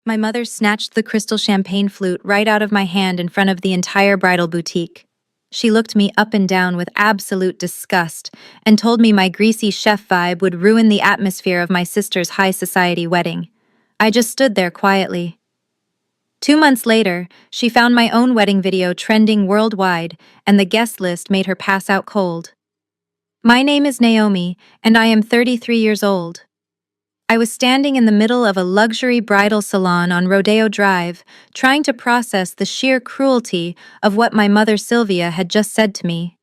My mother snatched the crystal champagne flute right out of my hand in front of the entire bridal boutique. She looked me up and down with absolute disgust and told me my greasy chef vibe would ruin the atmosphere of my sister's high society wedding. I just stood there quietly. 2 months later, she found my own wedding video trending worldwide, and the guest list made her pass out cold. My name is Naomi, and I am 33 years old. I was standing in the middle of a luxury bridal salon on Rodeo Drive, trying to process the sheer cruelty of what my mother Sylvia had just said to me.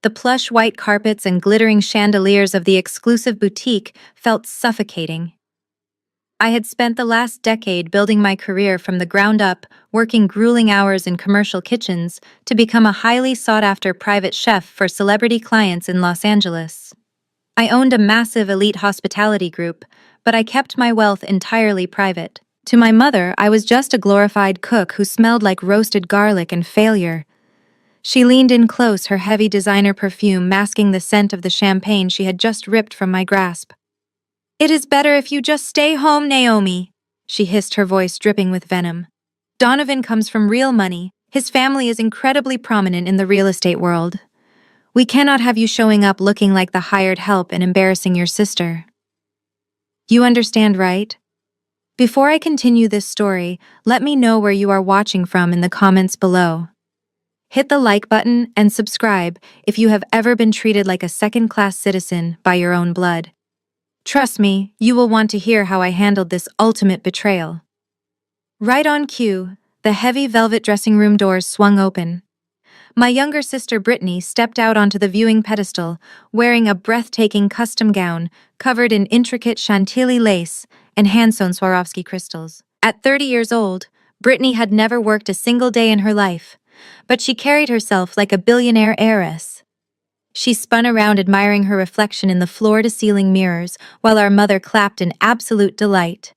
The plush white carpets and glittering chandeliers of the exclusive boutique felt suffocating. I had spent the last decade building my career from the ground up, working grueling hours in commercial kitchens to become a highly sought-after private chef for celebrity clients in Los Angeles. I owned a massive elite hospitality group, but I kept my wealth entirely private. To my mother, I was just a glorified cook who smelled like roasted garlic and failure. She leaned in close, her heavy designer perfume masking the scent of the champagne she had just ripped from my grasp. "It is better if you just stay home, Naomi," she hissed, her voice dripping with venom. "Donovan comes from real money. His family is incredibly prominent in the real estate world. We cannot have you showing up looking like the hired help and embarrassing your sister. You understand, right?" Before I continue this story, let me know where you are watching from in the comments below. Hit the like button and subscribe if you have ever been treated like a second-class citizen by your own blood. Trust me, you will want to hear how I handled this ultimate betrayal. Right on cue, the heavy velvet dressing room doors swung open. My younger sister Brittany stepped out onto the viewing pedestal, wearing a breathtaking custom gown covered in intricate chantilly lace and hand-sewn Swarovski crystals. At 30 years old, Brittany had never worked a single day in her life, but she carried herself like a billionaire heiress. She spun around admiring her reflection in the floor-to-ceiling mirrors while our mother clapped in absolute delight.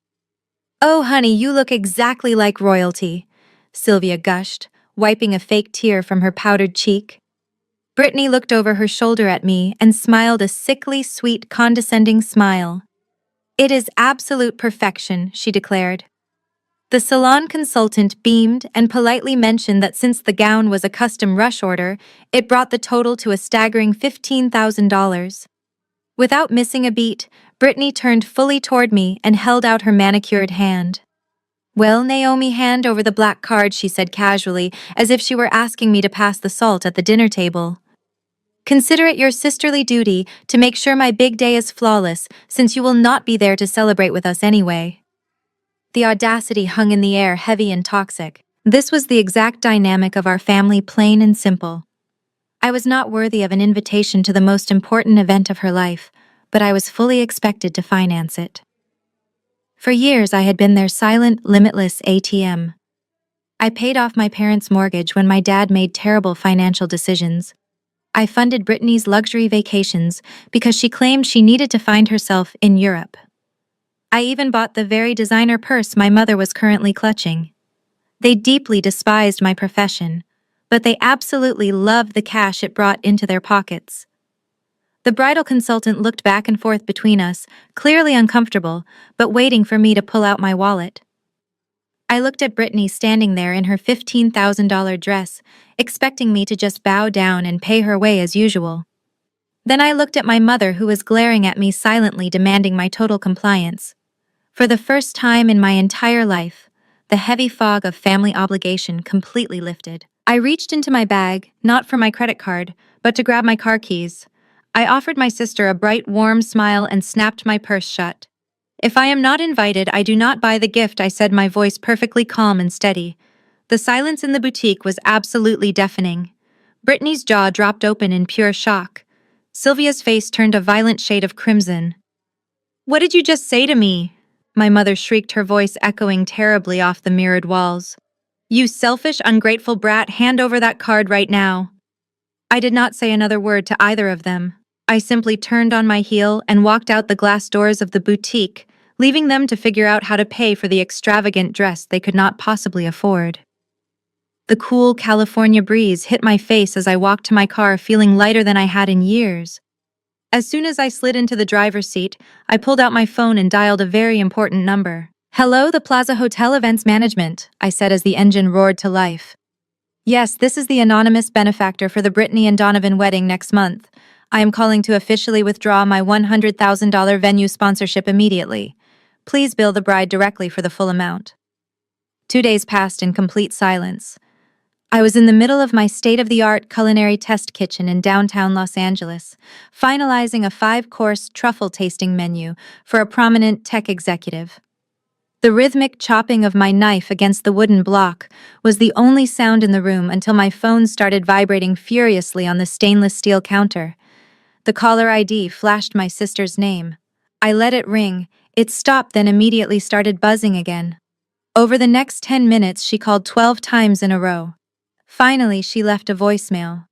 "Oh, honey, you look exactly like royalty," Sylvia gushed, wiping a fake tear from her powdered cheek. Brittany looked over her shoulder at me and smiled a sickly, sweet, condescending smile. "It is absolute perfection," she declared. The salon consultant beamed and politely mentioned that since the gown was a custom rush order, it brought the total to a staggering $15,000. Without missing a beat, Brittany turned fully toward me and held out her manicured hand. "Well, Naomi, hand over the black card," she said casually, as if she were asking me to pass the salt at the dinner table. "Consider it your sisterly duty to make sure my big day is flawless, since you will not be there to celebrate with us anyway." The audacity hung in the air, heavy and toxic. This was the exact dynamic of our family, plain and simple. I was not worthy of an invitation to the most important event of her life, but I was fully expected to finance it. For years, I had been their silent, limitless ATM. I paid off my parents' mortgage when my dad made terrible financial decisions. I funded Brittany's luxury vacations because she claimed she needed to find herself in Europe. I even bought the very designer purse my mother was currently clutching. They deeply despised my profession, but they absolutely loved the cash it brought into their pockets. The bridal consultant looked back and forth between us, clearly uncomfortable, but waiting for me to pull out my wallet. I looked at Brittany standing there in her $15,000 dress, expecting me to just bow down and pay her way as usual. Then I looked at my mother, who was glaring at me silently, demanding my total compliance. For the first time in my entire life, the heavy fog of family obligation completely lifted. I reached into my bag, not for my credit card, but to grab my car keys. I offered my sister a bright, warm smile and snapped my purse shut. "If I am not invited, I do not buy the gift," I said, my voice perfectly calm and steady. The silence in the boutique was absolutely deafening. Brittany's jaw dropped open in pure shock. Sylvia's face turned a violent shade of crimson. "What did you just say to me?" My mother shrieked, her voice echoing terribly off the mirrored walls. "You selfish, ungrateful brat, hand over that card right now." I did not say another word to either of them. I simply turned on my heel and walked out the glass doors of the boutique, leaving them to figure out how to pay for the extravagant dress they could not possibly afford. The cool California breeze hit my face as I walked to my car, feeling lighter than I had in years. As soon as I slid into the driver's seat, I pulled out my phone and dialed a very important number. Hello, the Plaza Hotel Events Management, I said as the engine roared to life. Yes, this is the anonymous benefactor for the Brittany and Donovan wedding next month. I am calling to officially withdraw my $100,000 venue sponsorship immediately. Please bill the bride directly for the full amount. 2 days passed in complete silence. I was in the middle of my state-of-the-art culinary test kitchen in downtown Los Angeles, finalizing a 5-course truffle tasting menu for a prominent tech executive. The rhythmic chopping of my knife against the wooden block was the only sound in the room until my phone started vibrating furiously on the stainless steel counter. The caller ID flashed my sister's name. I let it ring. It stopped, then immediately started buzzing again. Over the next 10 minutes, she called 12 times in a row. Finally, she left a voicemail.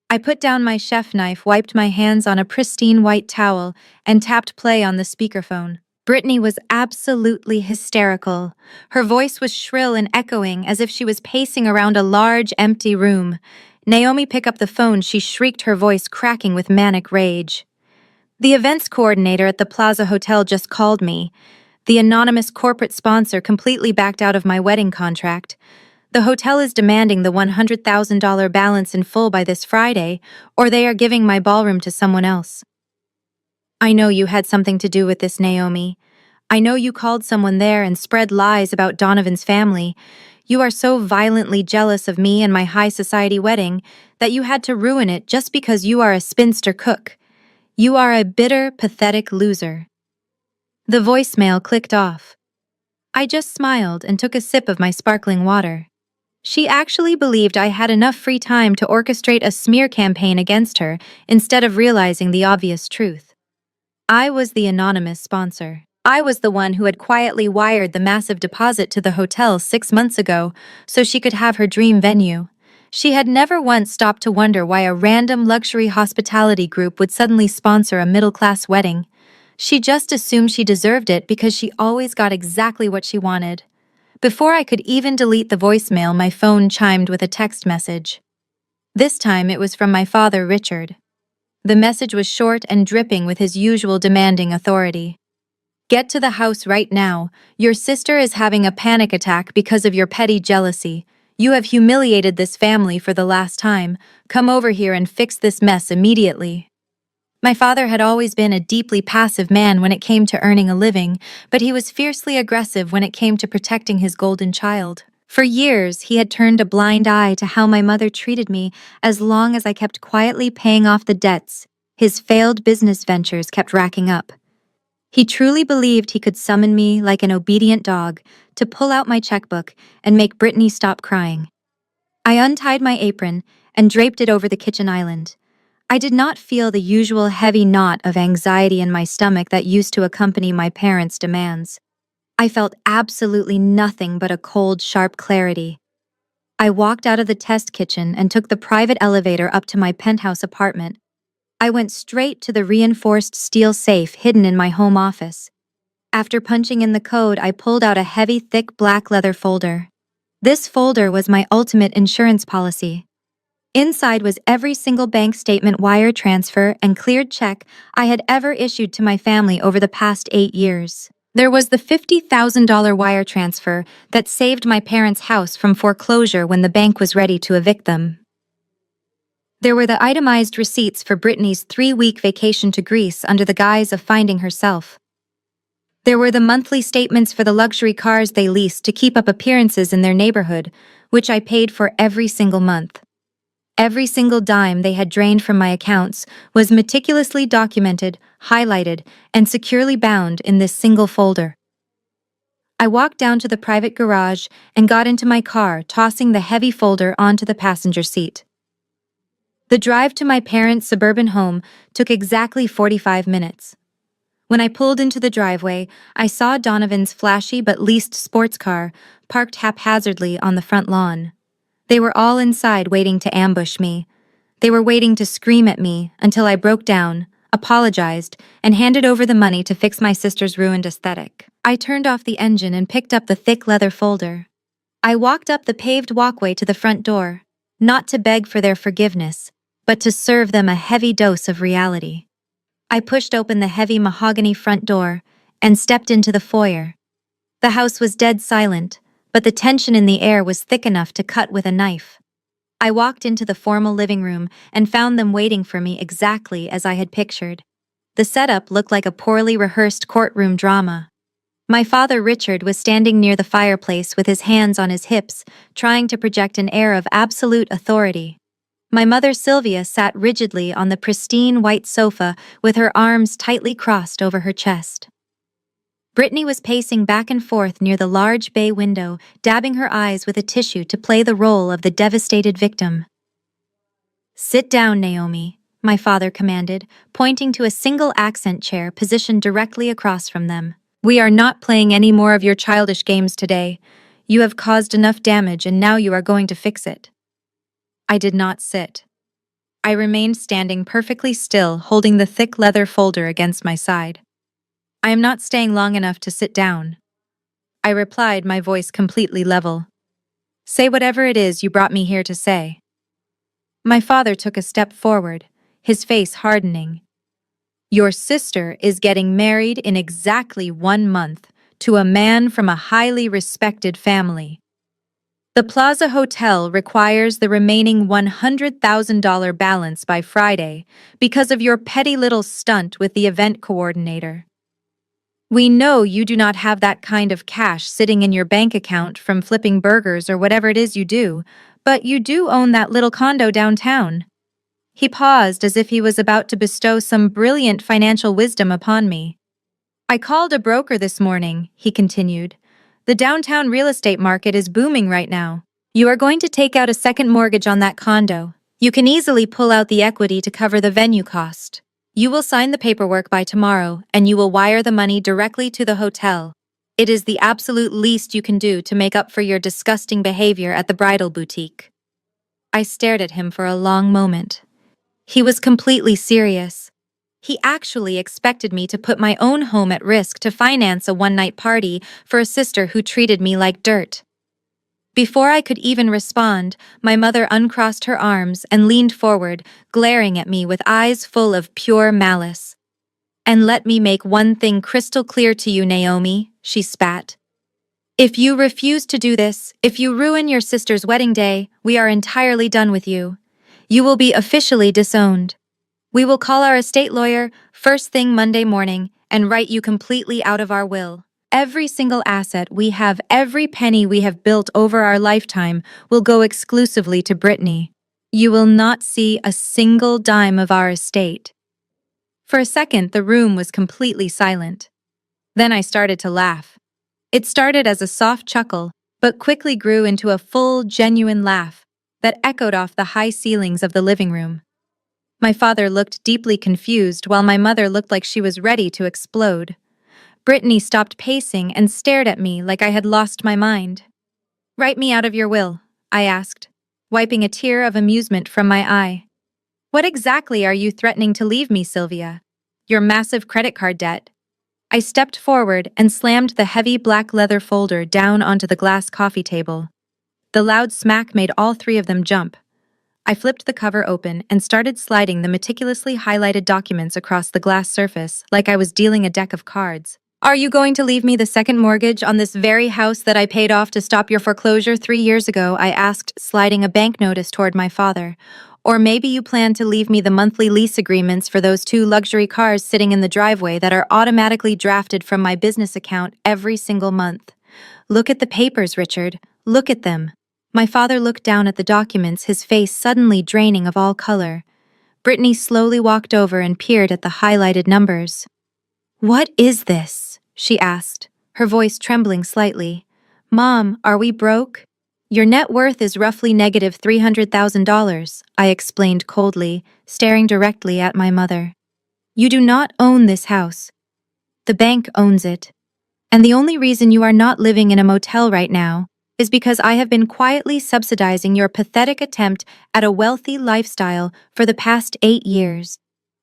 I put down my chef knife, wiped my hands on a pristine white towel, and tapped play on the speakerphone. Brittany was absolutely hysterical. Her voice was shrill and echoing, as if she was pacing around a large, empty room. Naomi picked up the phone. She shrieked, her voice cracking with manic rage. The events coordinator at the Plaza Hotel just called me. The anonymous corporate sponsor completely backed out of my wedding contract. The hotel is demanding the $100,000 balance in full by this Friday, or they are giving my ballroom to someone else. I know you had something to do with this, Naomi. I know you called someone there and spread lies about Donovan's family. You are so violently jealous of me and my high society wedding that you had to ruin it just because you are a spinster cook. You are a bitter, pathetic loser. The voicemail clicked off. I just smiled and took a sip of my sparkling water. She actually believed I had enough free time to orchestrate a smear campaign against her instead of realizing the obvious truth. I was the anonymous sponsor. I was the one who had quietly wired the massive deposit to the hotel 6 months ago so she could have her dream venue. She had never once stopped to wonder why a random luxury hospitality group would suddenly sponsor a middle-class wedding. She just assumed she deserved it because she always got exactly what she wanted. Before I could even delete the voicemail, my phone chimed with a text message. This time it was from my father, Richard. The message was short and dripping with his usual demanding authority. Get to the house right now. Your sister is having a panic attack because of your petty jealousy. You have humiliated this family for the last time. Come over here and fix this mess immediately. My father had always been a deeply passive man when it came to earning a living, but he was fiercely aggressive when it came to protecting his golden child. For years, he had turned a blind eye to how my mother treated me as long as I kept quietly paying off the debts his failed business ventures kept racking up. He truly believed he could summon me like an obedient dog to pull out my checkbook and make Brittany stop crying. I untied my apron and draped it over the kitchen island. I did not feel the usual heavy knot of anxiety in my stomach that used to accompany my parents' demands. I felt absolutely nothing but a cold, sharp clarity. I walked out of the test kitchen and took the private elevator up to my penthouse apartment. I went straight to the reinforced steel safe hidden in my home office. After punching in the code, I pulled out a heavy, thick black leather folder. This folder was my ultimate insurance policy. Inside was every single bank statement, wire transfer, and cleared check I had ever issued to my family over the past 8 years. There was the $50,000 wire transfer that saved my parents' house from foreclosure when the bank was ready to evict them. There were the itemized receipts for Brittany's 3-week vacation to Greece under the guise of finding herself. There were the monthly statements for the luxury cars they leased to keep up appearances in their neighborhood, which I paid for every single month. Every single dime they had drained from my accounts was meticulously documented, highlighted, and securely bound in this single folder. I walked down to the private garage and got into my car, tossing the heavy folder onto the passenger seat. The drive to my parents' suburban home took exactly 45 minutes. When I pulled into the driveway, I saw Donovan's flashy but leased sports car parked haphazardly on the front lawn. They were all inside waiting to ambush me. They were waiting to scream at me until I broke down, apologized, and handed over the money to fix my sister's ruined aesthetic. I turned off the engine and picked up the thick leather folder. I walked up the paved walkway to the front door, not to beg for their forgiveness, but to serve them a heavy dose of reality. I pushed open the heavy mahogany front door and stepped into the foyer. The house was dead silent, but the tension in the air was thick enough to cut with a knife. I walked into the formal living room and found them waiting for me exactly as I had pictured. The setup looked like a poorly rehearsed courtroom drama. My father Richard was standing near the fireplace with his hands on his hips, trying to project an air of absolute authority. My mother Sylvia sat rigidly on the pristine white sofa with her arms tightly crossed over her chest. Brittany was pacing back and forth near the large bay window, dabbing her eyes with a tissue to play the role of the devastated victim. "Sit down, Naomi," my father commanded, pointing to a single accent chair positioned directly across from them. "We are not playing any more of your childish games today. You have caused enough damage and now you are going to fix it." I did not sit. I remained standing perfectly still, holding the thick leather folder against my side. "I am not staying long enough to sit down," I replied, my voice completely level. "Say whatever it is you brought me here to say." My father took a step forward, his face hardening. "Your sister is getting married in exactly 1 month to a man from a highly respected family. The Plaza Hotel requires the remaining $100,000 balance by Friday because of your petty little stunt with the event coordinator. We know you do not have that kind of cash sitting in your bank account from flipping burgers or whatever it is you do, but you do own that little condo downtown." He paused as if he was about to bestow some brilliant financial wisdom upon me. "I called a broker this morning," he continued. "The downtown real estate market is booming right now. You are going to take out a second mortgage on that condo. You can easily pull out the equity to cover the venue cost. You will sign the paperwork by tomorrow, and you will wire the money directly to the hotel. It is the absolute least you can do to make up for your disgusting behavior at the bridal boutique." I stared at him for a long moment. He was completely serious. He actually expected me to put my own home at risk to finance a one-night party for a sister who treated me like dirt. Before I could even respond, my mother uncrossed her arms and leaned forward, glaring at me with eyes full of pure malice. "And let me make one thing crystal clear to you, Naomi," she spat. "If you refuse to do this, if you ruin your sister's wedding day, we are entirely done with you. You will be officially disowned. We will call our estate lawyer first thing Monday morning and write you completely out of our will. Every single asset we have, every penny we have built over our lifetime will go exclusively to Brittany. You will not see a single dime of our estate." For a second, the room was completely silent. Then I started to laugh. It started as a soft chuckle, but quickly grew into a full, genuine laugh that echoed off the high ceilings of the living room. My father looked deeply confused while my mother looked like she was ready to explode. Brittany stopped pacing and stared at me like I had lost my mind. "Write me out of your will," I asked, wiping a tear of amusement from my eye. "What exactly are you threatening to leave me, Sylvia? Your massive credit card debt?" I stepped forward and slammed the heavy black leather folder down onto the glass coffee table. The loud smack made all three of them jump. I flipped the cover open and started sliding the meticulously highlighted documents across the glass surface like I was dealing a deck of cards. "Are you going to leave me the second mortgage on this very house that I paid off to stop your foreclosure 3 years ago?" I asked, sliding a bank notice toward my father. "Or maybe you plan to leave me the monthly lease agreements for those 2 luxury cars sitting in the driveway that are automatically drafted from my business account every single month. Look at the papers, Richard. Look at them." My father looked down at the documents, his face suddenly draining of all color. Brittany slowly walked over and peered at the highlighted numbers. "What is this?" she asked, her voice trembling slightly. "Mom, are we broke?" "Your net worth is roughly negative $300,000, I explained coldly, staring directly at my mother. "You do not own this house. The bank owns it. And the only reason you are not living in a motel right now is because I have been quietly subsidizing your pathetic attempt at a wealthy lifestyle for the past 8 years.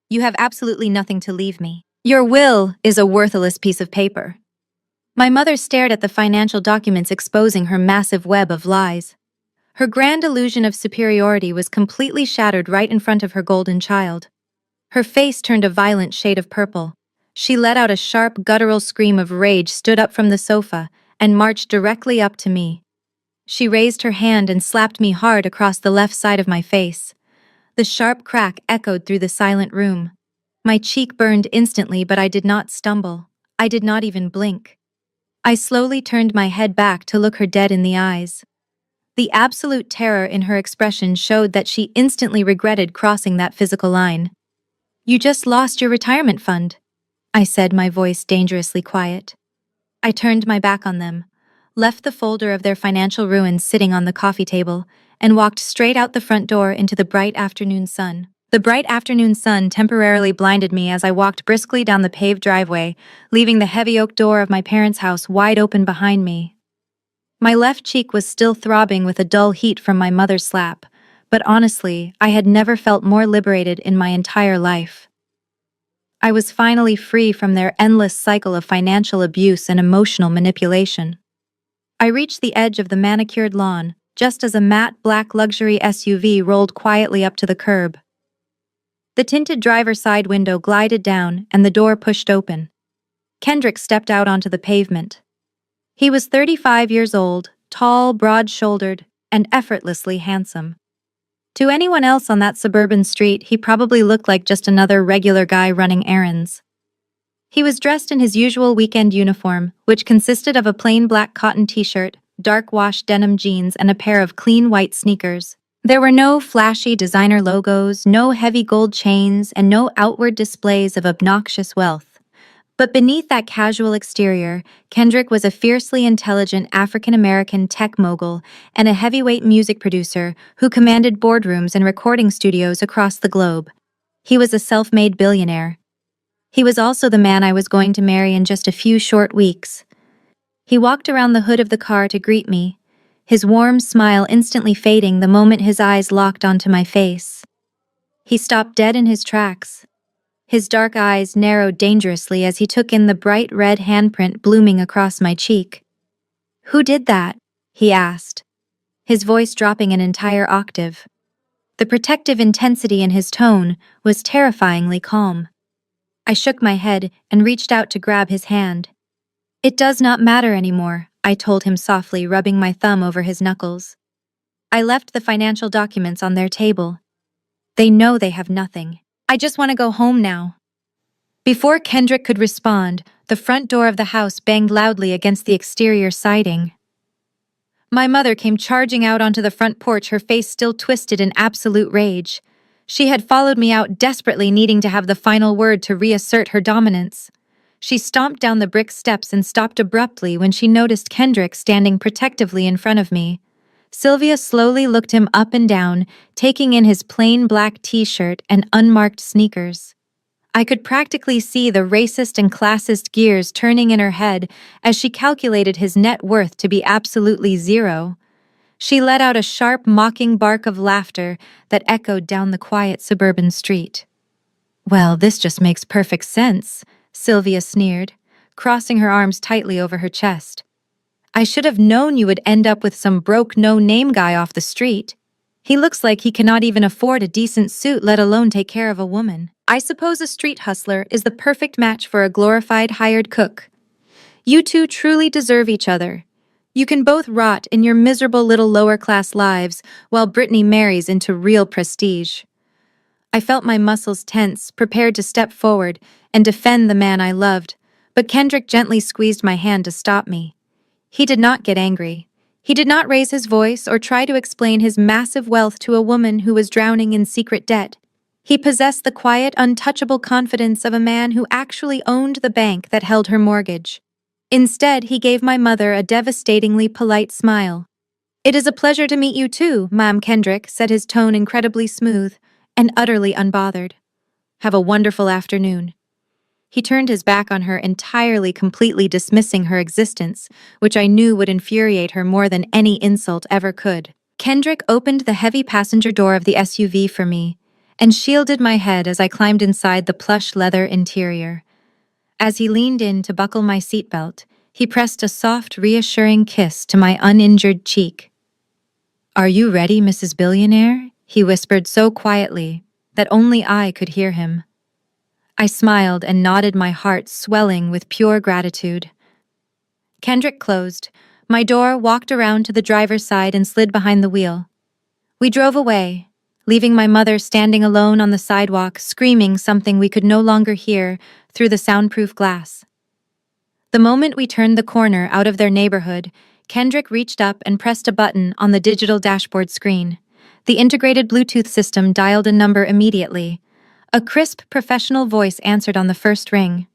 You have absolutely nothing to leave me. Your will is a worthless piece of paper." My mother stared at the financial documents exposing her massive web of lies. Her grand illusion of superiority was completely shattered right in front of her golden child. Her face turned a violent shade of purple. She let out a sharp, guttural scream of rage, stood up from the sofa, and marched directly up to me. She raised her hand and slapped me hard across the left side of my face. The sharp crack echoed through the silent room. My cheek burned instantly, but I did not stumble. I did not even blink. I slowly turned my head back to look her dead in the eyes. The absolute terror in her expression showed that she instantly regretted crossing that physical line. "You just lost your retirement fund," I said, my voice dangerously quiet. I turned my back on them, left the folder of their financial ruins sitting on the coffee table, and walked straight out the front door into the bright afternoon sun. The bright afternoon sun temporarily blinded me as I walked briskly down the paved driveway, leaving the heavy oak door of my parents' house wide open behind me. My left cheek was still throbbing with a dull heat from my mother's slap, but honestly, I had never felt more liberated in my entire life. I was finally free from their endless cycle of financial abuse and emotional manipulation. I reached the edge of the manicured lawn, just as a matte black luxury SUV rolled quietly up to the curb. The tinted driver's side window glided down and the door pushed open. Kendrick stepped out onto the pavement. He was 35 years old, tall, broad-shouldered, and effortlessly handsome. To anyone else on that suburban street, he probably looked like just another regular guy running errands. He was dressed in his usual weekend uniform, which consisted of a plain black cotton t-shirt, dark-washed denim jeans, and a pair of clean white sneakers. There were no flashy designer logos, no heavy gold chains, and no outward displays of obnoxious wealth. But beneath that casual exterior, Kendrick was a fiercely intelligent African-American tech mogul and a heavyweight music producer who commanded boardrooms and recording studios across the globe. He was a self-made billionaire. He was also the man I was going to marry in just a few short weeks. He walked around the hood of the car to greet me, his warm smile instantly fading the moment his eyes locked onto my face. He stopped dead in his tracks. His dark eyes narrowed dangerously as he took in the bright red handprint blooming across my cheek. "Who did that?" he asked, his voice dropping an entire octave. The protective intensity in his tone was terrifyingly calm. I shook my head and reached out to grab his hand. "It does not matter anymore," I told him softly, rubbing my thumb over his knuckles. "I left the financial documents on their table. They know they have nothing. I just want to go home now." Before Kendrick could respond, the front door of the house banged loudly against the exterior siding. My mother came charging out onto the front porch, her face still twisted in absolute rage. She had followed me out, desperately needing to have the final word to reassert her dominance. She stomped down the brick steps and stopped abruptly when she noticed Kendrick standing protectively in front of me. Sylvia slowly looked him up and down, taking in his plain black t-shirt and unmarked sneakers. I could practically see the racist and classist gears turning in her head as she calculated his net worth to be absolutely zero. She let out a sharp, mocking bark of laughter that echoed down the quiet suburban street. "Well, this just makes perfect sense," Sylvia sneered, crossing her arms tightly over her chest. "I should have known you would end up with some broke no-name guy off the street. He looks like he cannot even afford a decent suit, let alone take care of a woman. I suppose a street hustler is the perfect match for a glorified hired cook. You two truly deserve each other. You can both rot in your miserable little lower-class lives while Brittany marries into real prestige." I felt my muscles tense, prepared to step forward and defend the man I loved, but Kendrick gently squeezed my hand to stop me. He did not get angry. He did not raise his voice or try to explain his massive wealth to a woman who was drowning in secret debt. He possessed the quiet, untouchable confidence of a man who actually owned the bank that held her mortgage. Instead, he gave my mother a devastatingly polite smile. "It is a pleasure to meet you too, Ma'am Kendrick," said, his tone incredibly smooth and utterly unbothered. "Have a wonderful afternoon." He turned his back on her entirely, completely dismissing her existence, which I knew would infuriate her more than any insult ever could. Kendrick opened the heavy passenger door of the SUV for me and shielded my head as I climbed inside the plush leather interior. As he leaned in to buckle my seatbelt, he pressed a soft, reassuring kiss to my uninjured cheek. "Are you ready, Mrs. Billionaire?" he whispered so quietly that only I could hear him. I smiled and nodded, my heart swelling with pure gratitude. Kendrick closed. My door, walked around to the driver's side and slid behind the wheel. We drove away, leaving my mother standing alone on the sidewalk, screaming something we could no longer hear through the soundproof glass. The moment we turned the corner out of their neighborhood, Kendrick reached up and pressed a button on the digital dashboard screen. The integrated Bluetooth system dialed a number immediately. A crisp, professional voice answered on the first ring.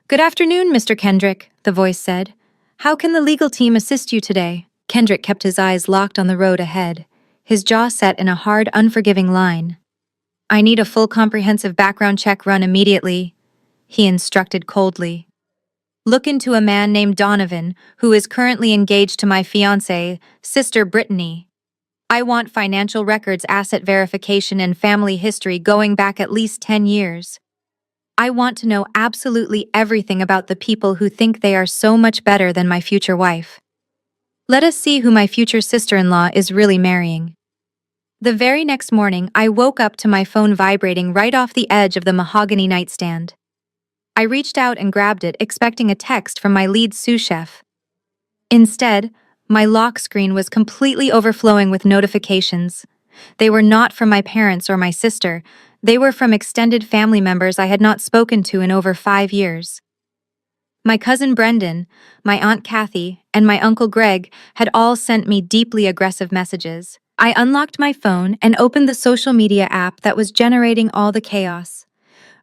"Good afternoon, Mr. Kendrick," the voice said. "How can the legal team assist you today?" Kendrick kept his eyes locked on the road ahead, his jaw set in a hard, unforgiving line. "I need a full comprehensive background check run immediately," he instructed coldly. "Look into a man named Donovan, who is currently engaged to my fiancée, Sister Brittany. I want financial records, asset verification, and family history going back at least 10 years. I want to know absolutely everything about the people who think they are so much better than my future wife. Let us see who my future sister-in-law is really marrying." The very next morning, I woke up to my phone vibrating right off the edge of the mahogany nightstand. I reached out and grabbed it, expecting a text from my lead sous chef. Instead, my lock screen was completely overflowing with notifications. They were not from my parents or my sister. They were from extended family members I had not spoken to in over 5 years. My cousin Brendan, my aunt Kathy, and my uncle Greg had all sent me deeply aggressive messages. I unlocked my phone and opened the social media app that was generating all the chaos.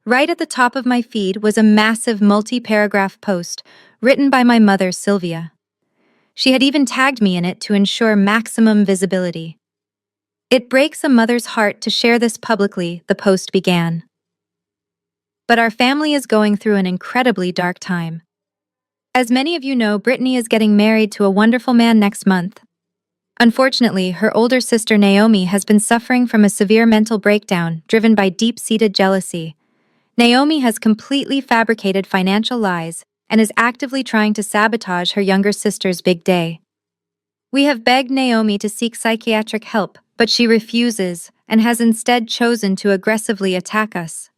Right at the top of my feed was a massive multi-paragraph post written by my mother, Sylvia. She had even tagged me in it to ensure maximum visibility. "It breaks a mother's heart to share this publicly," the post began. "But our family is going through an incredibly dark time. As many of you know, Brittany is getting married to a wonderful man next month. Unfortunately, her older sister Naomi has been suffering from a severe mental breakdown driven by deep-seated jealousy. Naomi has completely fabricated financial lies and is actively trying to sabotage her younger sister's big day. We have begged Naomi to seek psychiatric help, but she refuses and has instead chosen to aggressively attack us.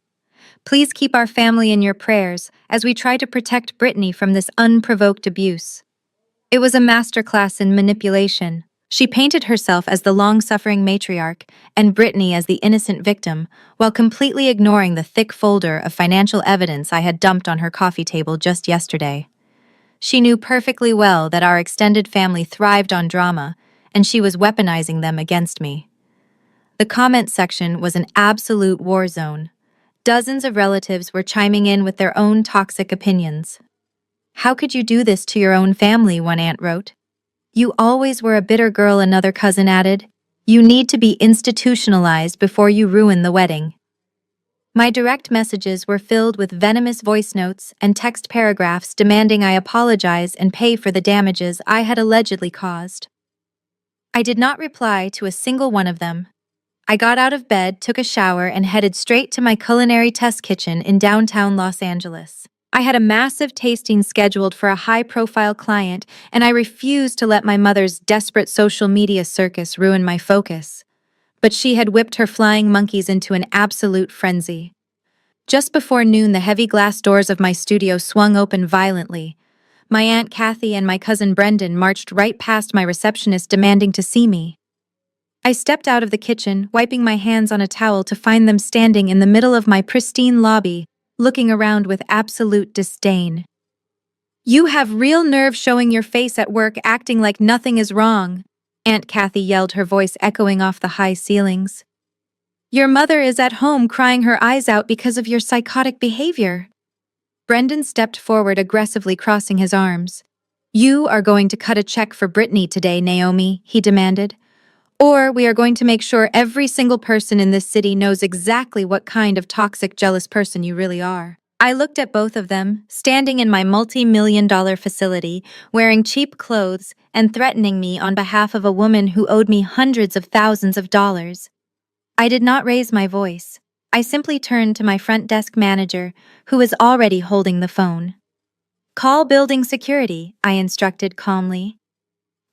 Please keep our family in your prayers as we try to protect Brittany from this unprovoked abuse." It was a masterclass in manipulation. She painted herself as the long-suffering matriarch and Brittany as the innocent victim, while completely ignoring the thick folder of financial evidence I had dumped on her coffee table just yesterday. She knew perfectly well that our extended family thrived on drama, and she was weaponizing them against me. The comment section was an absolute war zone. Dozens of relatives were chiming in with their own toxic opinions. "How could you do this to your own family?" one aunt wrote. "You always were a bitter girl," another cousin added. "You need to be institutionalized before you ruin the wedding." My direct messages were filled with venomous voice notes and text paragraphs demanding I apologize and pay for the damages I had allegedly caused. I did not reply to a single one of them. I got out of bed, took a shower, and headed straight to my culinary test kitchen in downtown Los Angeles. I had a massive tasting scheduled for a high-profile client, and I refused to let my mother's desperate social media circus ruin my focus. But she had whipped her flying monkeys into an absolute frenzy. Just before noon, the heavy glass doors of my studio swung open violently. My Aunt Kathy and my cousin Brendan marched right past my receptionist demanding to see me. I stepped out of the kitchen, wiping my hands on a towel, to find them standing in the middle of my pristine lobby, looking around with absolute disdain. "You have real nerve showing your face at work, acting like nothing is wrong," Aunt Kathy yelled, her voice echoing off the high ceilings. "Your mother is at home crying her eyes out because of your psychotic behavior." Brendan stepped forward, aggressively crossing his arms. "You are going to cut a check for Brittany today, Naomi," he demanded. "Or we are going to make sure every single person in this city knows exactly what kind of toxic, jealous person you really are." I looked at both of them, standing in my multi-million-dollar facility, wearing cheap clothes and threatening me on behalf of a woman who owed me hundreds of thousands of dollars. I did not raise my voice. I simply turned to my front desk manager, who was already holding the phone. "Call building security," I instructed calmly.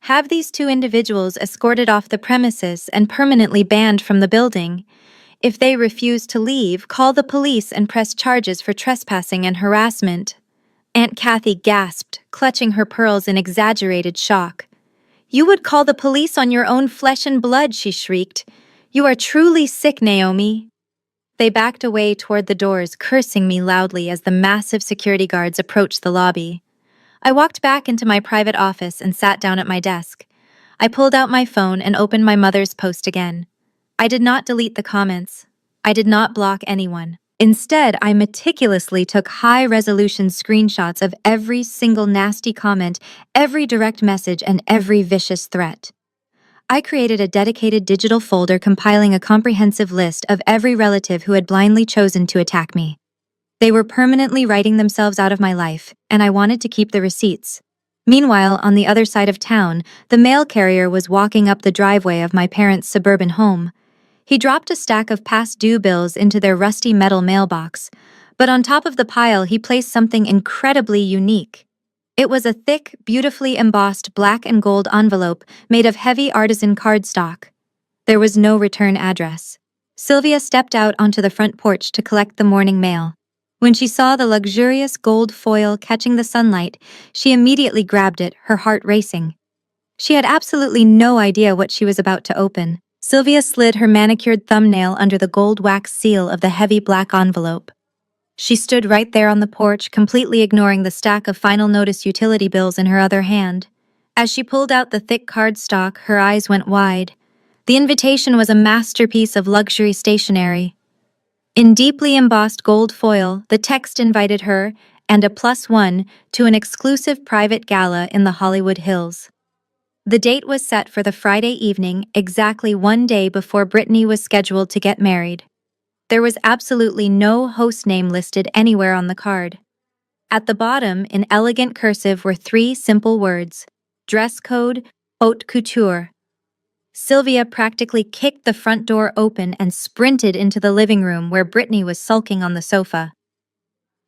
"Have these two individuals escorted off the premises and permanently banned from the building. If they refuse to leave, call the police and press charges for trespassing and harassment." Aunt Kathy gasped, clutching her pearls in exaggerated shock. "You would call the police on your own flesh and blood," she shrieked. "You are truly sick, Naomi." They backed away toward the doors, cursing me loudly as the massive security guards approached the lobby. I walked back into my private office and sat down at my desk. I pulled out my phone and opened my mother's post again. I did not delete the comments. I did not block anyone. Instead, I meticulously took high-resolution screenshots of every single nasty comment, every direct message, and every vicious threat. I created a dedicated digital folder compiling a comprehensive list of every relative who had blindly chosen to attack me. They were permanently writing themselves out of my life, and I wanted to keep the receipts. Meanwhile, on the other side of town, the mail carrier was walking up the driveway of my parents' suburban home. He dropped a stack of past due bills into their rusty metal mailbox, but on top of the pile he placed something incredibly unique. It was a thick, beautifully embossed black and gold envelope made of heavy artisan cardstock. There was no return address. Sylvia stepped out onto the front porch to collect the morning mail. When she saw the luxurious gold foil catching the sunlight, she immediately grabbed it, her heart racing. She had absolutely no idea what she was about to open. Sylvia slid her manicured thumbnail under the gold wax seal of the heavy black envelope. She stood right there on the porch, completely ignoring the stack of final notice utility bills in her other hand. As she pulled out the thick cardstock, her eyes went wide. The invitation was a masterpiece of luxury stationery. In deeply embossed gold foil, the text invited her, and a +1, to an exclusive private gala in the Hollywood Hills. The date was set for the Friday evening, exactly one day before Brittany was scheduled to get married. There was absolutely no host name listed anywhere on the card. At the bottom, in elegant cursive, were 3 simple words: dress code, haute couture. Sylvia practically kicked the front door open and sprinted into the living room where Brittany was sulking on the sofa.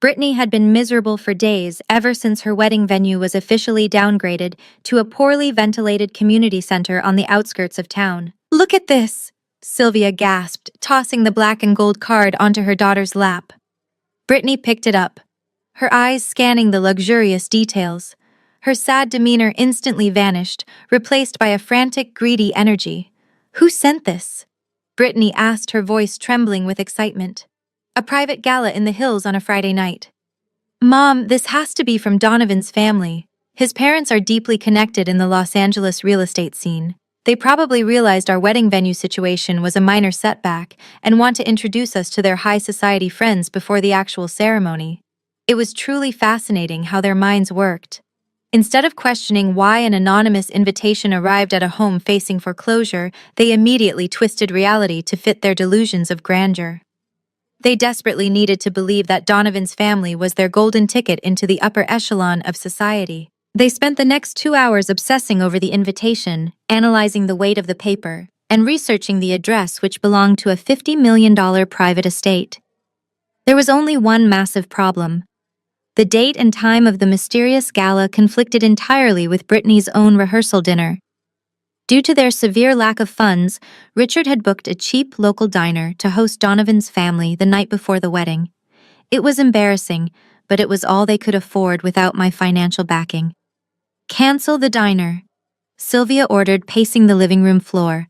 Brittany had been miserable for days ever since her wedding venue was officially downgraded to a poorly ventilated community center on the outskirts of town. "Look at this!" Sylvia gasped, tossing the black and gold card onto her daughter's lap. Brittany picked it up, her eyes scanning the luxurious details. Her sad demeanor instantly vanished, replaced by a frantic, greedy energy. "Who sent this?" Brittany asked, her voice trembling with excitement. "A private gala in the hills on a Friday night." "Mom, this has to be from Donovan's family. His parents are deeply connected in the Los Angeles real estate scene. They probably realized our wedding venue situation was a minor setback and want to introduce us to their high society friends before the actual ceremony." It was truly fascinating how their minds worked. Instead of questioning why an anonymous invitation arrived at a home facing foreclosure, they immediately twisted reality to fit their delusions of grandeur. They desperately needed to believe that Donovan's family was their golden ticket into the upper echelon of society. They spent the next 2 hours obsessing over the invitation, analyzing the weight of the paper, and researching the address, which belonged to a $50 million private estate. There was only one massive problem. The date and time of the mysterious gala conflicted entirely with Brittany's own rehearsal dinner. Due to their severe lack of funds, Richard had booked a cheap local diner to host Donovan's family the night before the wedding. It was embarrassing, but it was all they could afford without my financial backing. "Cancel the diner," Sylvia ordered, pacing the living room floor.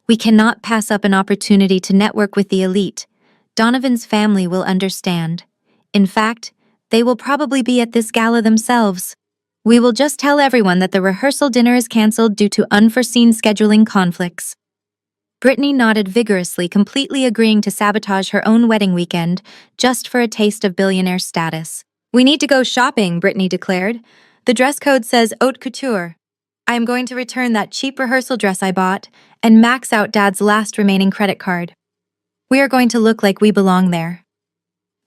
"We cannot pass up an opportunity to network with the elite. Donovan's family will understand. In fact, they will probably be at this gala themselves. We will just tell everyone that the rehearsal dinner is canceled due to unforeseen scheduling conflicts." Brittany nodded vigorously, completely agreeing to sabotage her own wedding weekend just for a taste of billionaire status. "We need to go shopping," Brittany declared. "The dress code says haute couture. I am going to return that cheap rehearsal dress I bought and max out Dad's last remaining credit card. We are going to look like we belong there."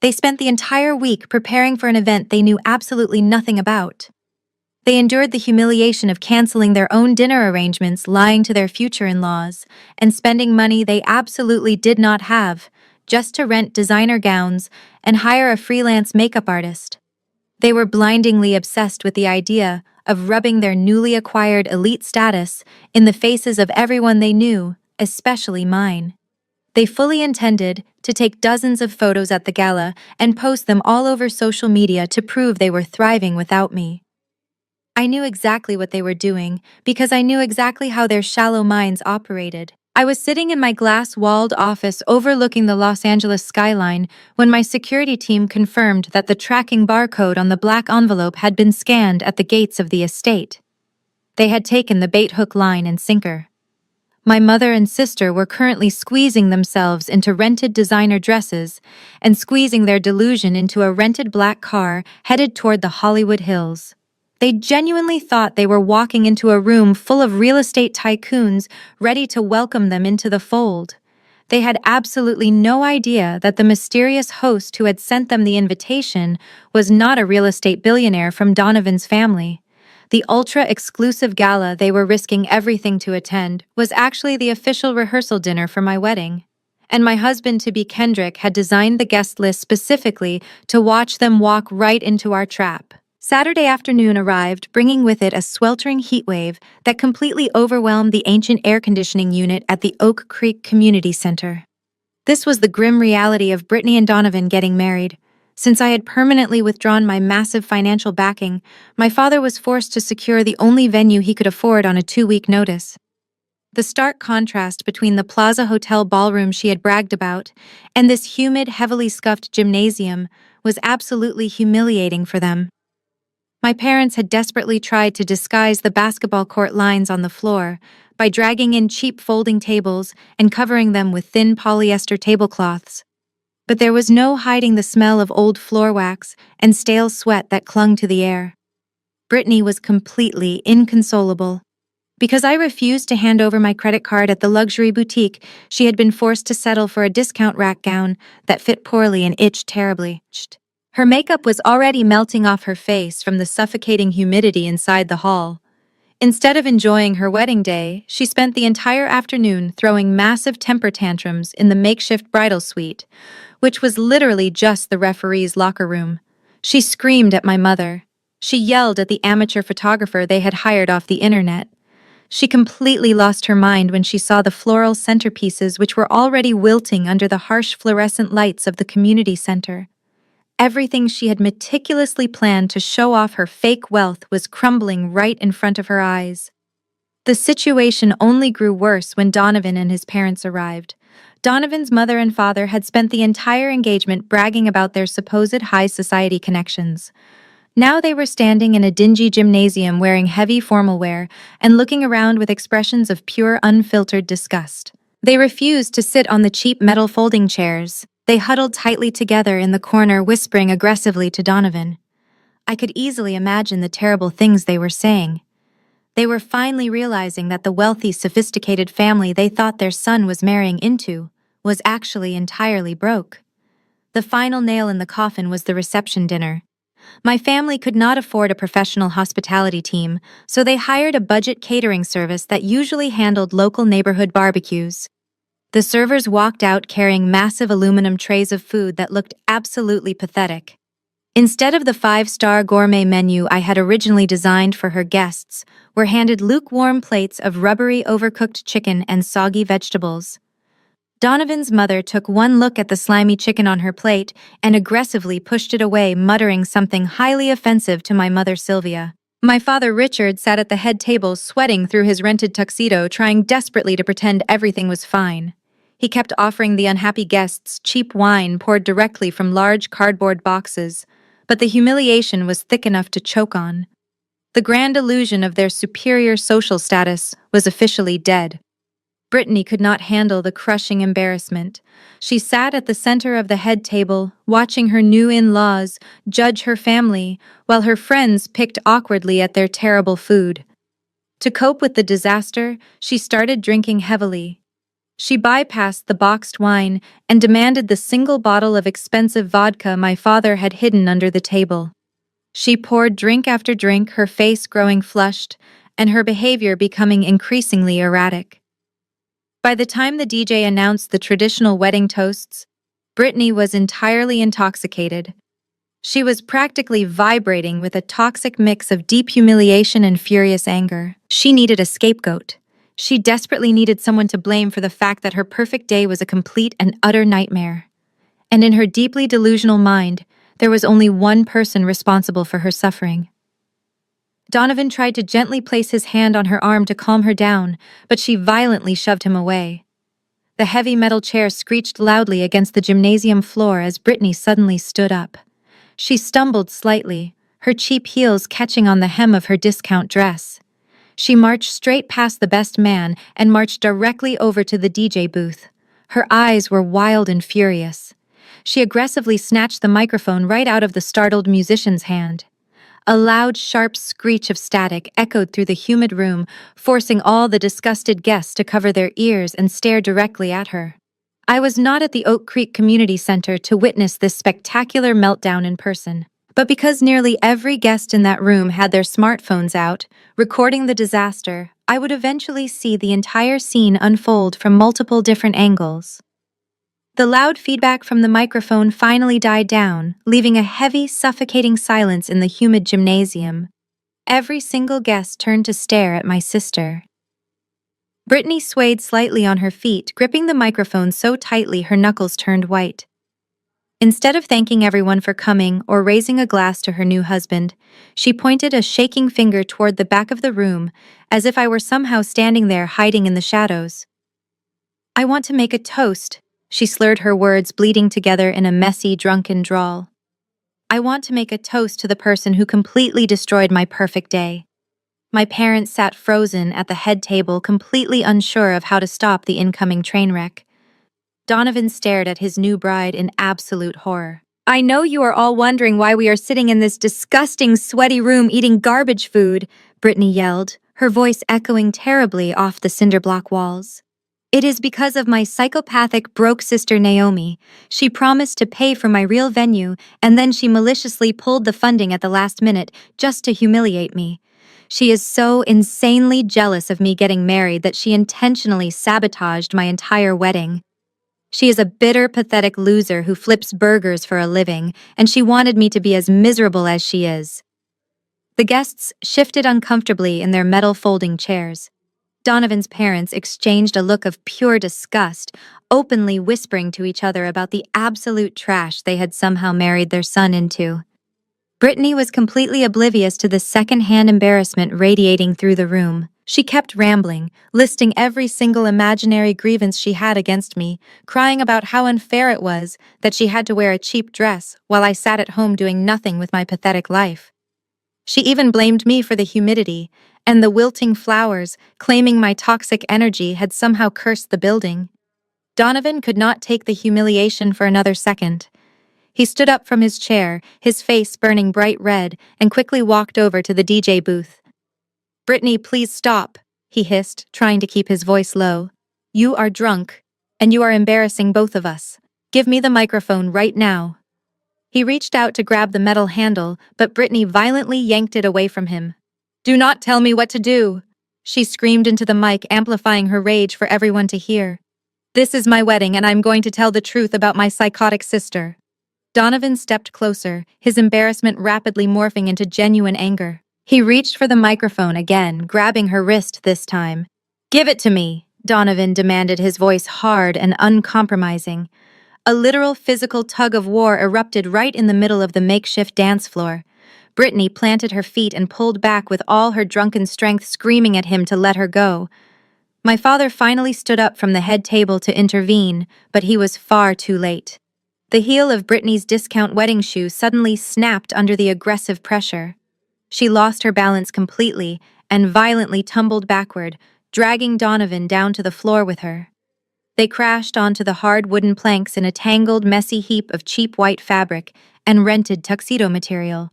They spent the entire week preparing for an event they knew absolutely nothing about. They endured the humiliation of canceling their own dinner arrangements, lying to their future in-laws, and spending money they absolutely did not have, just to rent designer gowns and hire a freelance makeup artist. They were blindingly obsessed with the idea of rubbing their newly acquired elite status in the faces of everyone they knew, especially mine. They fully intended to take dozens of photos at the gala and post them all over social media to prove they were thriving without me. I knew exactly what they were doing because I knew exactly how their shallow minds operated. I was sitting in my glass-walled office overlooking the Los Angeles skyline when my security team confirmed that the tracking barcode on the black envelope had been scanned at the gates of the estate. They had taken the bait hook, line, and sinker. My mother and sister were currently squeezing themselves into rented designer dresses and squeezing their delusion into a rented black car headed toward the Hollywood Hills. They genuinely thought they were walking into a room full of real estate tycoons ready to welcome them into the fold. They had absolutely no idea that the mysterious host who had sent them the invitation was not a real estate billionaire from Donovan's family. The ultra-exclusive gala they were risking everything to attend was actually the official rehearsal dinner for my wedding. And my husband-to-be Kendrick had designed the guest list specifically to watch them walk right into our trap. Saturday afternoon arrived, bringing with it a sweltering heat wave that completely overwhelmed the ancient air conditioning unit at the Oak Creek Community Center. This was the grim reality of Brittany and Donovan getting married. Since I had permanently withdrawn my massive financial backing, my father was forced to secure the only venue he could afford on a 2-week notice. The stark contrast between the Plaza Hotel ballroom she had bragged about and this humid, heavily scuffed gymnasium was absolutely humiliating for them. My parents had desperately tried to disguise the basketball court lines on the floor by dragging in cheap folding tables and covering them with thin polyester tablecloths. But there was no hiding the smell of old floor wax and stale sweat that clung to the air. Brittany was completely inconsolable. Because I refused to hand over my credit card at the luxury boutique, she had been forced to settle for a discount rack gown that fit poorly and itched terribly. Her makeup was already melting off her face from the suffocating humidity inside the hall. Instead of enjoying her wedding day, she spent the entire afternoon throwing massive temper tantrums in the makeshift bridal suite, which was literally just the referee's locker room. She screamed at my mother. She yelled at the amateur photographer they had hired off the internet. She completely lost her mind when she saw the floral centerpieces which were already wilting under the harsh fluorescent lights of the community center. Everything she had meticulously planned to show off her fake wealth was crumbling right in front of her eyes. The situation only grew worse when Donovan and his parents arrived. Donovan's mother and father had spent the entire engagement bragging about their supposed high society connections. Now they were standing in a dingy gymnasium wearing heavy formal wear and looking around with expressions of pure, unfiltered disgust. They refused to sit on the cheap metal folding chairs. They huddled tightly together in the corner, whispering aggressively to Donovan. I could easily imagine the terrible things they were saying. They were finally realizing that the wealthy, sophisticated family they thought their son was marrying into was actually entirely broke. The final nail in the coffin was the reception dinner. My family could not afford a professional hospitality team, so they hired a budget catering service that usually handled local neighborhood barbecues. The servers walked out carrying massive aluminum trays of food that looked absolutely pathetic. Instead of the 5-star gourmet menu I had originally designed for her guests, were handed lukewarm plates of rubbery overcooked chicken and soggy vegetables. Donovan's mother took one look at the slimy chicken on her plate and aggressively pushed it away, muttering something highly offensive to my mother Sylvia. My father Richard sat at the head table, sweating through his rented tuxedo, trying desperately to pretend everything was fine. He kept offering the unhappy guests cheap wine poured directly from large cardboard boxes, but the humiliation was thick enough to choke on. The grand illusion of their superior social status was officially dead. Brittany could not handle the crushing embarrassment. She sat at the center of the head table, watching her new in-laws judge her family, while her friends picked awkwardly at their terrible food. To cope with the disaster, she started drinking heavily. She bypassed the boxed wine and demanded the single bottle of expensive vodka my father had hidden under the table. She poured drink after drink, her face growing flushed, and her behavior becoming increasingly erratic. By the time the DJ announced the traditional wedding toasts, Brittany was entirely intoxicated. She was practically vibrating with a toxic mix of deep humiliation and furious anger. She needed a scapegoat. She desperately needed someone to blame for the fact that her perfect day was a complete and utter nightmare. And in her deeply delusional mind, there was only one person responsible for her suffering. Donovan tried to gently place his hand on her arm to calm her down, but she violently shoved him away. The heavy metal chair screeched loudly against the gymnasium floor as Brittany suddenly stood up. She stumbled slightly, her cheap heels catching on the hem of her discount dress. She marched straight past the best man and marched directly over to the DJ booth. Her eyes were wild and furious. She aggressively snatched the microphone right out of the startled musician's hand. A loud, sharp screech of static echoed through the humid room, forcing all the disgusted guests to cover their ears and stare directly at her. I was not at the Oak Creek Community Center to witness this spectacular meltdown in person. But because nearly every guest in that room had their smartphones out, recording the disaster, I would eventually see the entire scene unfold from multiple different angles. The loud feedback from the microphone finally died down, leaving a heavy, suffocating silence in the humid gymnasium. Every single guest turned to stare at my sister. Brittany swayed slightly on her feet, gripping the microphone so tightly her knuckles turned white. Instead of thanking everyone for coming or raising a glass to her new husband, she pointed a shaking finger toward the back of the room, as if I were somehow standing there hiding in the shadows. "I want to make a toast," she slurred her words bleeding together in a messy, drunken drawl. "I want to make a toast to the person who completely destroyed my perfect day." My parents sat frozen at the head table, completely unsure of how to stop the incoming train wreck. Donovan stared at his new bride in absolute horror. "I know you are all wondering why we are sitting in this disgusting, sweaty room eating garbage food," Brittany yelled, her voice echoing terribly off the cinder-block walls. "It is because of my psychopathic broke sister Naomi. She promised to pay for my real venue, and then she maliciously pulled the funding at the last minute just to humiliate me. She is so insanely jealous of me getting married that she intentionally sabotaged my entire wedding. She is a bitter, pathetic loser who flips burgers for a living, and she wanted me to be as miserable as she is." The guests shifted uncomfortably in their metal folding chairs. Donovan's parents exchanged a look of pure disgust, openly whispering to each other about the absolute trash they had somehow married their son into. Brittany was completely oblivious to the second-hand embarrassment radiating through the room. She kept rambling, listing every single imaginary grievance she had against me, crying about how unfair it was that she had to wear a cheap dress while I sat at home doing nothing with my pathetic life. She even blamed me for the humidity and the wilting flowers, claiming my toxic energy had somehow cursed the building. Donovan could not take the humiliation for another second. He stood up from his chair, his face burning bright red, and quickly walked over to the DJ booth. "Brittany, please stop," he hissed, trying to keep his voice low. "You are drunk, and you are embarrassing both of us. Give me the microphone right now." He reached out to grab the metal handle, but Brittany violently yanked it away from him. "Do not tell me what to do," she screamed into the mic, amplifying her rage for everyone to hear. "This is my wedding, and I'm going to tell the truth about my psychotic sister." Donovan stepped closer, his embarrassment rapidly morphing into genuine anger. He reached for the microphone again, grabbing her wrist this time. "Give it to me," Donovan demanded, his voice hard and uncompromising. A literal physical tug-of-war erupted right in the middle of the makeshift dance floor. Brittany planted her feet and pulled back with all her drunken strength, screaming at him to let her go. My father finally stood up from the head table to intervene, but he was far too late. The heel of Brittany's discount wedding shoe suddenly snapped under the aggressive pressure. She lost her balance completely and violently tumbled backward, dragging Donovan down to the floor with her. They crashed onto the hard wooden planks in a tangled, messy heap of cheap white fabric and rented tuxedo material.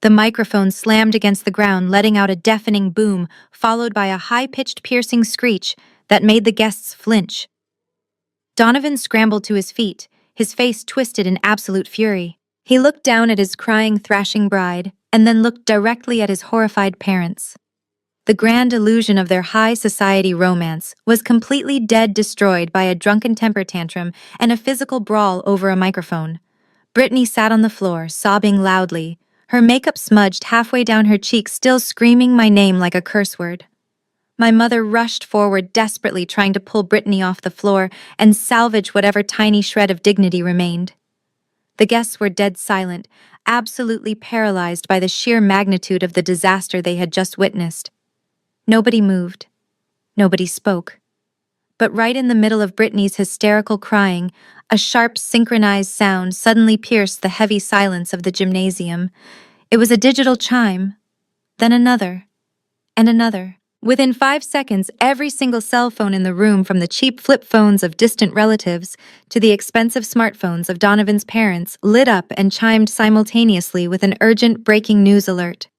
The microphone slammed against the ground, letting out a deafening boom, followed by a high-pitched, piercing screech that made the guests flinch. Donovan scrambled to his feet, his face twisted in absolute fury. He looked down at his crying, thrashing bride, and then looked directly at his horrified parents. The grand illusion of their high society romance was completely dead, destroyed by a drunken temper tantrum and a physical brawl over a microphone. Brittany sat on the floor, sobbing loudly, her makeup smudged halfway down her cheeks, still screaming my name like a curse word. My mother rushed forward, desperately trying to pull Brittany off the floor and salvage whatever tiny shred of dignity remained. The guests were dead silent, absolutely paralyzed by the sheer magnitude of the disaster they had just witnessed. Nobody moved. Nobody spoke. But right in the middle of Brittany's hysterical crying, a sharp, synchronized sound suddenly pierced the heavy silence of the gymnasium. It was a digital chime, then another, and another. Within 5 seconds, every single cell phone in the room, from the cheap flip phones of distant relatives to the expensive smartphones of Donovan's parents, lit up and chimed simultaneously with an urgent breaking news alert.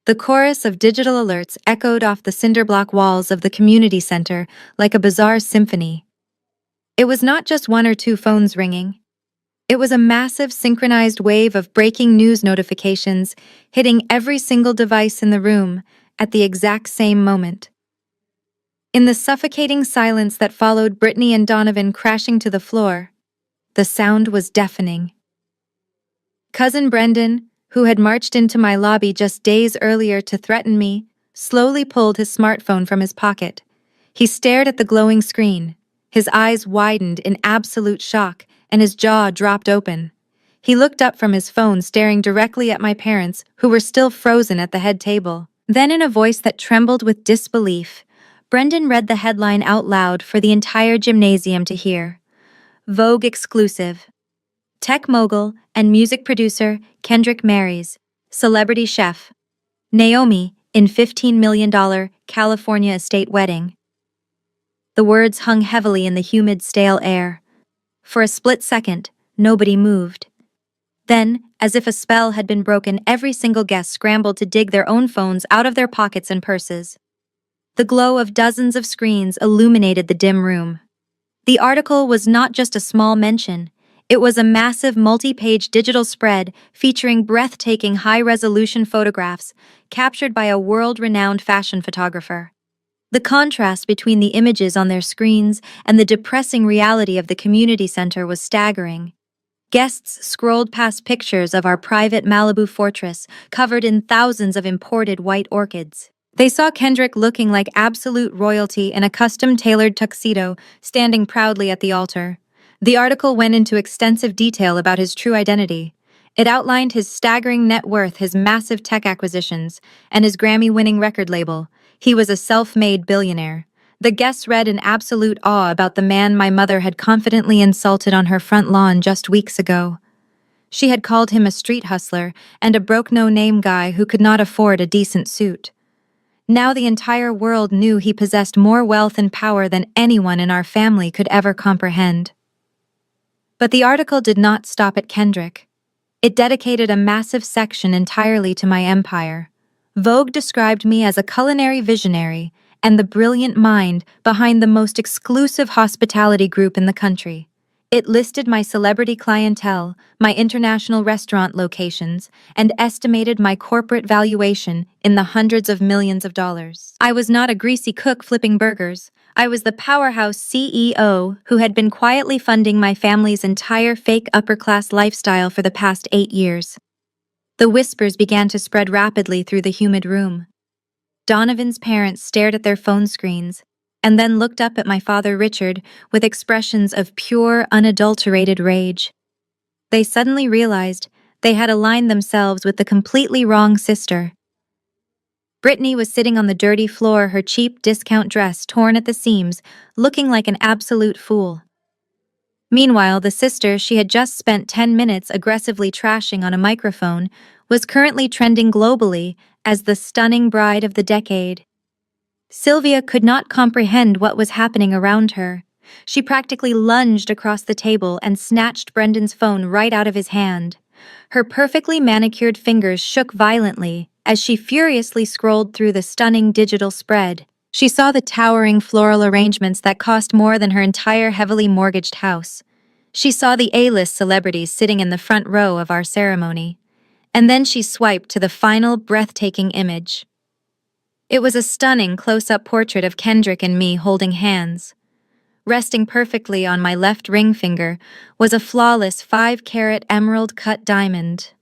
The chorus of digital alerts echoed off the cinderblock walls of the community center like a bizarre symphony. It was not just one or two phones ringing. It was a massive synchronized wave of breaking news notifications hitting every single device in the room at the exact same moment. In the suffocating silence that followed Brittany and Donovan crashing to the floor, the sound was deafening. Cousin Brendan, who had marched into my lobby just days earlier to threaten me, slowly pulled his smartphone from his pocket. He stared at the glowing screen. His eyes widened in absolute shock, and his jaw dropped open. He looked up from his phone, staring directly at my parents, who were still frozen at the head table. Then, in a voice that trembled with disbelief, Brendan read the headline out loud for the entire gymnasium to hear. Vogue exclusive. Tech mogul and music producer Kendrick marries celebrity chef Naomi in $15 million California estate wedding. The words hung heavily in the humid, stale air. For a split second, nobody moved. Then, as if a spell had been broken, every single guest scrambled to dig their own phones out of their pockets and purses. The glow of dozens of screens illuminated the dim room. The article was not just a small mention. It was a massive multi-page digital spread featuring breathtaking high-resolution photographs captured by a world-renowned fashion photographer. The contrast between the images on their screens and the depressing reality of the community center was staggering. Guests scrolled past pictures of our private Malibu fortress covered in thousands of imported white orchids. They saw Kendrick looking like absolute royalty in a custom-tailored tuxedo, standing proudly at the altar. The article went into extensive detail about his true identity. It outlined his staggering net worth, his massive tech acquisitions, and his Grammy-winning record label. He was a self-made billionaire. The guests read in absolute awe about the man my mother had confidently insulted on her front lawn just weeks ago. She had called him a street hustler and a broke no-name guy who could not afford a decent suit. Now the entire world knew he possessed more wealth and power than anyone in our family could ever comprehend. But the article did not stop at Kendrick. It dedicated a massive section entirely to my empire. Vogue described me as a culinary visionary and the brilliant mind behind the most exclusive hospitality group in the country. It listed my celebrity clientele, my international restaurant locations, and estimated my corporate valuation in the hundreds of millions of dollars. I was not a greasy cook flipping burgers. I was the powerhouse CEO who had been quietly funding my family's entire fake upper-class lifestyle for the past 8 years. The whispers began to spread rapidly through the humid room. Donovan's parents stared at their phone screens, and then looked up at my father Richard with expressions of pure, unadulterated rage. They suddenly realized they had aligned themselves with the completely wrong sister. Brittany was sitting on the dirty floor, her cheap discount dress torn at the seams, looking like an absolute fool. Meanwhile, the sister she had just spent 10 minutes aggressively trashing on a microphone was currently trending globally as the stunning bride of the decade. Sylvia could not comprehend what was happening around her. She practically lunged across the table and snatched Brendan's phone right out of his hand. Her perfectly manicured fingers shook violently as she furiously scrolled through the stunning digital spread. She saw the towering floral arrangements that cost more than her entire heavily mortgaged house. She saw the A-list celebrities sitting in the front row of our ceremony. And then she swiped to the final breathtaking image. It was a stunning close-up portrait of Kendrick and me holding hands. Resting perfectly on my left ring finger was a flawless 5-carat emerald-cut diamond.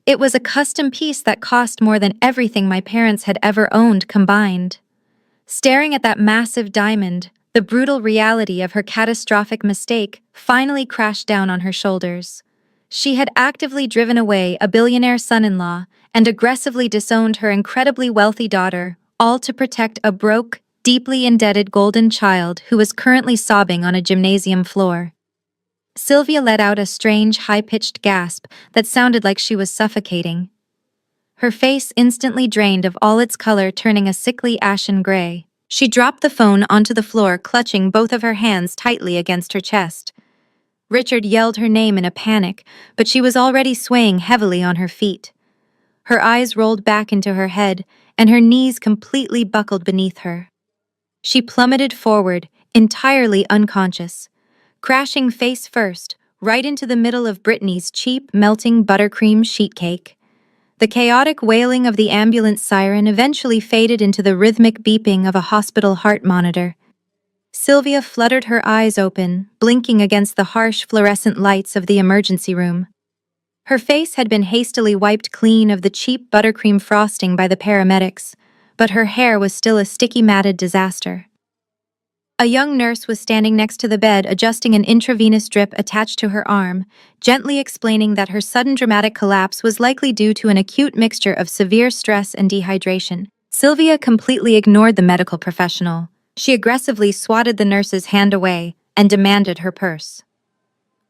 It was a custom piece that cost more than everything my parents had ever owned combined. Staring at that massive diamond, the brutal reality of her catastrophic mistake finally crashed down on her shoulders. She had actively driven away a billionaire son-in-law and aggressively disowned her incredibly wealthy daughter, all to protect a broke, deeply indebted golden child who was currently sobbing on a gymnasium floor. Sylvia let out a strange, high-pitched gasp that sounded like she was suffocating. Her face instantly drained of all its color, turning a sickly ashen gray. She dropped the phone onto the floor, clutching both of her hands tightly against her chest. Richard yelled her name in a panic, but she was already swaying heavily on her feet. Her eyes rolled back into her head, and her knees completely buckled beneath her. She plummeted forward, entirely unconscious, crashing face first, right into the middle of Brittany's cheap, melting buttercream sheet cake. The chaotic wailing of the ambulance siren eventually faded into the rhythmic beeping of a hospital heart monitor. Sylvia fluttered her eyes open, blinking against the harsh fluorescent lights of the emergency room. Her face had been hastily wiped clean of the cheap buttercream frosting by the paramedics, but her hair was still a sticky matted disaster. A young nurse was standing next to the bed, adjusting an intravenous drip attached to her arm, gently explaining that her sudden dramatic collapse was likely due to an acute mixture of severe stress and dehydration. Sylvia completely ignored the medical professional. She aggressively swatted the nurse's hand away and demanded her purse.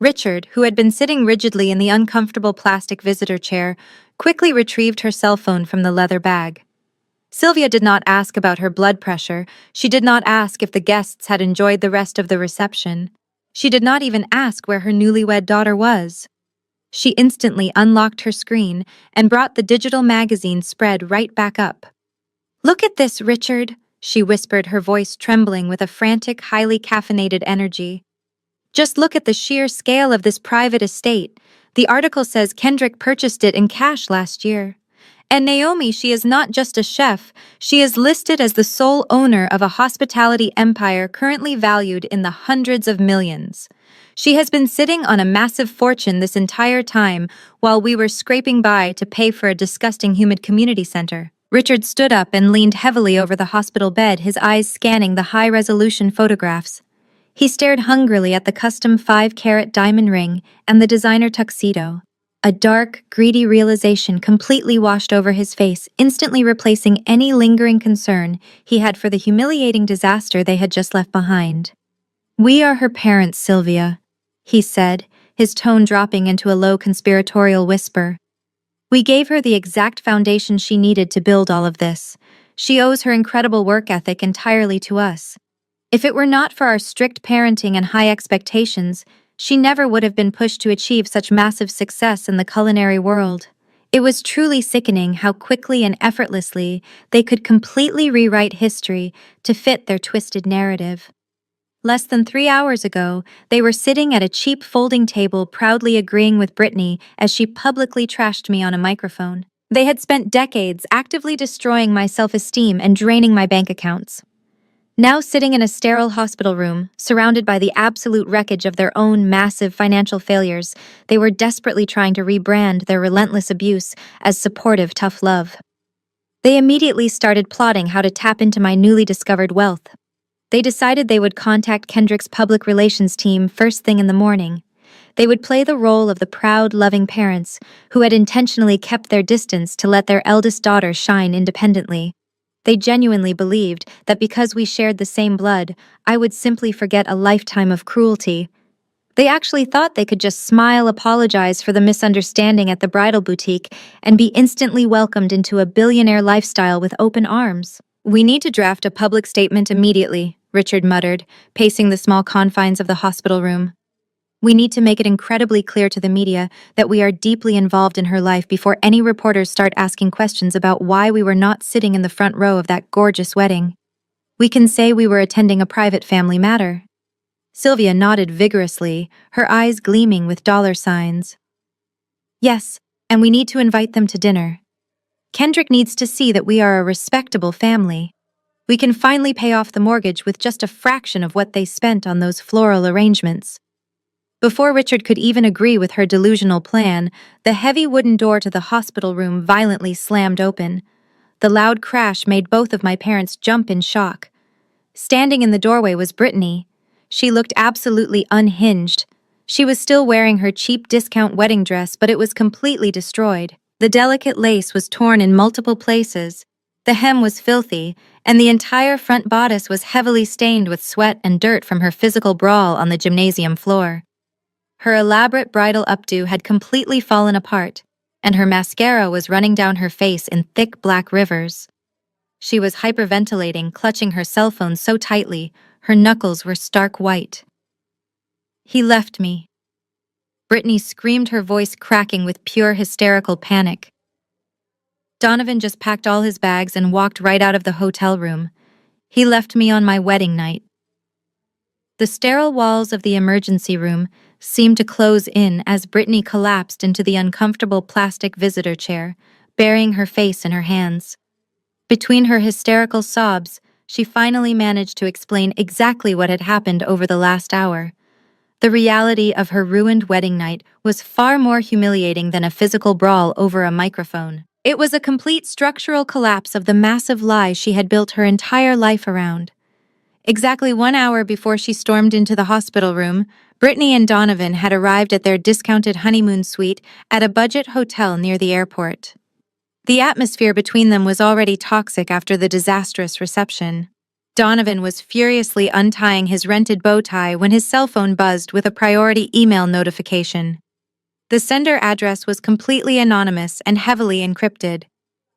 Richard, who had been sitting rigidly in the uncomfortable plastic visitor chair, quickly retrieved her cell phone from the leather bag. Sylvia did not ask about her blood pressure. She did not ask if the guests had enjoyed the rest of the reception. She did not even ask where her newlywed daughter was. She instantly unlocked her screen and brought the digital magazine spread right back up. "Look at this, Richard," she whispered, her voice trembling with a frantic, highly caffeinated energy. "Just look at the sheer scale of this private estate. The article says Kendrick purchased it in cash last year. And Naomi, she is not just a chef, she is listed as the sole owner of a hospitality empire currently valued in the hundreds of millions. She has been sitting on a massive fortune this entire time while we were scraping by to pay for a disgusting humid community center." Richard stood up and leaned heavily over the hospital bed, his eyes scanning the high-resolution photographs. He stared hungrily at the custom 5-carat diamond ring and the designer tuxedo. A dark, greedy realization completely washed over his face, instantly replacing any lingering concern he had for the humiliating disaster they had just left behind. "We are her parents, Sylvia," he said, his tone dropping into a low conspiratorial whisper. "We gave her the exact foundation she needed to build all of this. She owes her incredible work ethic entirely to us. If it were not for our strict parenting and high expectations, she never would have been pushed to achieve such massive success in the culinary world." It was truly sickening how quickly and effortlessly they could completely rewrite history to fit their twisted narrative. Less than 3 hours ago, they were sitting at a cheap folding table, proudly agreeing with Brittany as she publicly trashed me on a microphone. They had spent decades actively destroying my self-esteem and draining my bank accounts. Now sitting in a sterile hospital room, surrounded by the absolute wreckage of their own massive financial failures, they were desperately trying to rebrand their relentless abuse as supportive, tough love. They immediately started plotting how to tap into my newly discovered wealth. They decided they would contact Kendrick's public relations team first thing in the morning. They would play the role of the proud, loving parents who had intentionally kept their distance to let their eldest daughter shine independently. They genuinely believed that because we shared the same blood, I would simply forget a lifetime of cruelty. They actually thought they could just smile, apologize for the misunderstanding at the bridal boutique, and be instantly welcomed into a billionaire lifestyle with open arms. "We need to draft a public statement immediately," Richard muttered, pacing the small confines of the hospital room. "We need to make it incredibly clear to the media that we are deeply involved in her life before any reporters start asking questions about why we were not sitting in the front row of that gorgeous wedding. We can say we were attending a private family matter." Sylvia nodded vigorously, her eyes gleaming with dollar signs. "Yes, and we need to invite them to dinner. Kendrick needs to see that we are a respectable family. We can finally pay off the mortgage with just a fraction of what they spent on those floral arrangements." Before Richard could even agree with her delusional plan, the heavy wooden door to the hospital room violently slammed open. The loud crash made both of my parents jump in shock. Standing in the doorway was Brittany. She looked absolutely unhinged. She was still wearing her cheap discount wedding dress, but it was completely destroyed. The delicate lace was torn in multiple places. The hem was filthy, and the entire front bodice was heavily stained with sweat and dirt from her physical brawl on the gymnasium floor. Her elaborate bridal updo had completely fallen apart, and her mascara was running down her face in thick black rivers. She was hyperventilating, clutching her cell phone so tightly, her knuckles were stark white. "He left me." Brittany screamed, her voice cracking with pure hysterical panic. Donovan just packed all his bags and walked right out of the hotel room. "He left me on my wedding night." The sterile walls of the emergency room seemed to close in as Brittany collapsed into the uncomfortable plastic visitor chair, burying her face in her hands. Between her hysterical sobs, she finally managed to explain exactly what had happened over the last hour. The reality of her ruined wedding night was far more humiliating than a physical brawl over a microphone. It was a complete structural collapse of the massive lie she had built her entire life around. Exactly 1 hour before she stormed into the hospital room, Brittany and Donovan had arrived at their discounted honeymoon suite at a budget hotel near the airport. The atmosphere between them was already toxic after the disastrous reception. Donovan was furiously untying his rented bow tie when his cell phone buzzed with a priority email notification. The sender address was completely anonymous and heavily encrypted.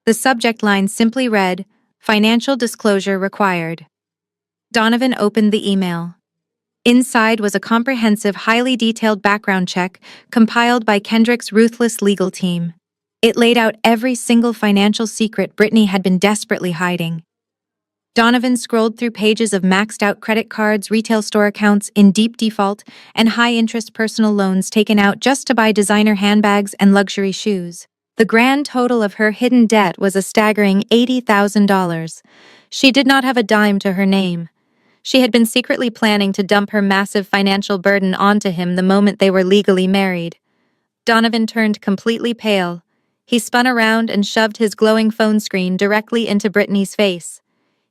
The subject line simply read, "Financial disclosure required." Donovan opened the email. Inside was a comprehensive, highly detailed background check compiled by Kendrick's ruthless legal team. It laid out every single financial secret Brittany had been desperately hiding. Donovan scrolled through pages of maxed-out credit cards, retail store accounts in deep default, and high-interest personal loans taken out just to buy designer handbags and luxury shoes. The grand total of her hidden debt was a staggering $80,000. She did not have a dime to her name. She had been secretly planning to dump her massive financial burden onto him the moment they were legally married. Donovan turned completely pale. He spun around and shoved his glowing phone screen directly into Brittany's face.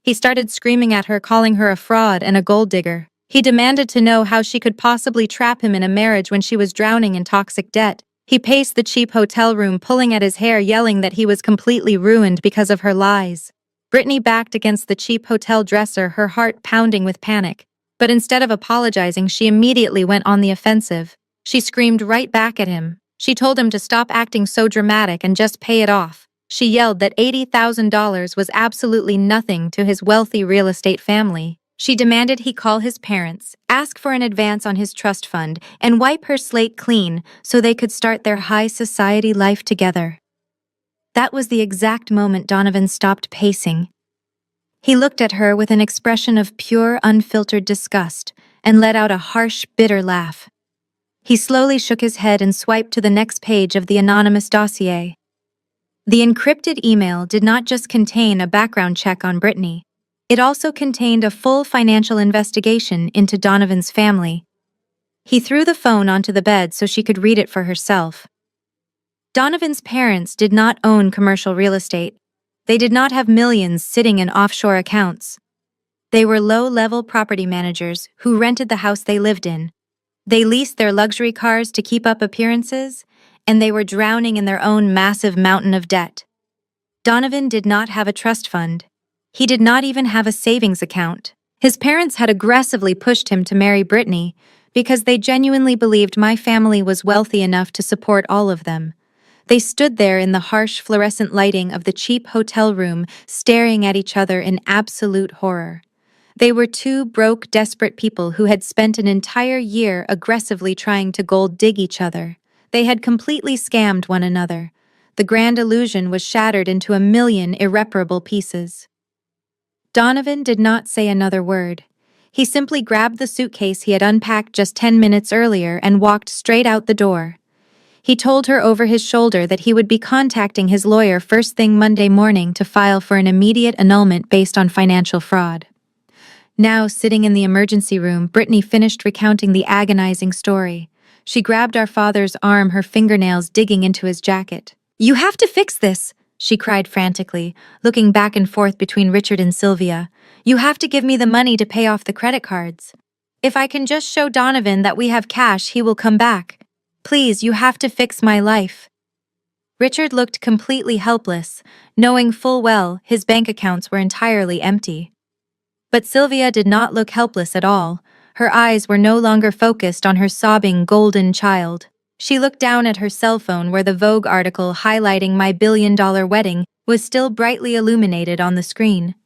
He started screaming at her, calling her a fraud and a gold digger. He demanded to know how she could possibly trap him in a marriage when she was drowning in toxic debt. He paced the cheap hotel room, pulling at his hair, yelling that he was completely ruined because of her lies. Brittany backed against the cheap hotel dresser, her heart pounding with panic. But instead of apologizing, she immediately went on the offensive. She screamed right back at him. She told him to stop acting so dramatic and just pay it off. She yelled that $80,000 was absolutely nothing to his wealthy real estate family. She demanded he call his parents, ask for an advance on his trust fund, and wipe her slate clean so they could start their high society life together. That was the exact moment Donovan stopped pacing. He looked at her with an expression of pure, unfiltered disgust and let out a harsh, bitter laugh. He slowly shook his head and swiped to the next page of the anonymous dossier. The encrypted email did not just contain a background check on Brittany. It also contained a full financial investigation into Donovan's family. He threw the phone onto the bed so she could read it for herself. Donovan's parents did not own commercial real estate. They did not have millions sitting in offshore accounts. They were low-level property managers who rented the house they lived in. They leased their luxury cars to keep up appearances, and they were drowning in their own massive mountain of debt. Donovan did not have a trust fund. He did not even have a savings account. His parents had aggressively pushed him to marry Brittany because they genuinely believed my family was wealthy enough to support all of them. They stood there in the harsh fluorescent lighting of the cheap hotel room, staring at each other in absolute horror. They were two broke, desperate people who had spent an entire year aggressively trying to gold dig each other. They had completely scammed one another. The grand illusion was shattered into a million irreparable pieces. Donovan did not say another word. He simply grabbed the suitcase he had unpacked just 10 minutes earlier and walked straight out the door. He told her over his shoulder that he would be contacting his lawyer first thing Monday morning to file for an immediate annulment based on financial fraud. Now, sitting in the emergency room, Brittany finished recounting the agonizing story. She grabbed our father's arm, her fingernails digging into his jacket. "You have to fix this," she cried frantically, looking back and forth between Richard and Sylvia. "You have to give me the money to pay off the credit cards. If I can just show Donovan that we have cash, he will come back. Please, you have to fix my life." Richard looked completely helpless, knowing full well his bank accounts were entirely empty. But Sylvia did not look helpless at all. Her eyes were no longer focused on her sobbing golden child. She looked down at her cell phone where the Vogue article highlighting my billion-dollar wedding was still brightly illuminated on the screen.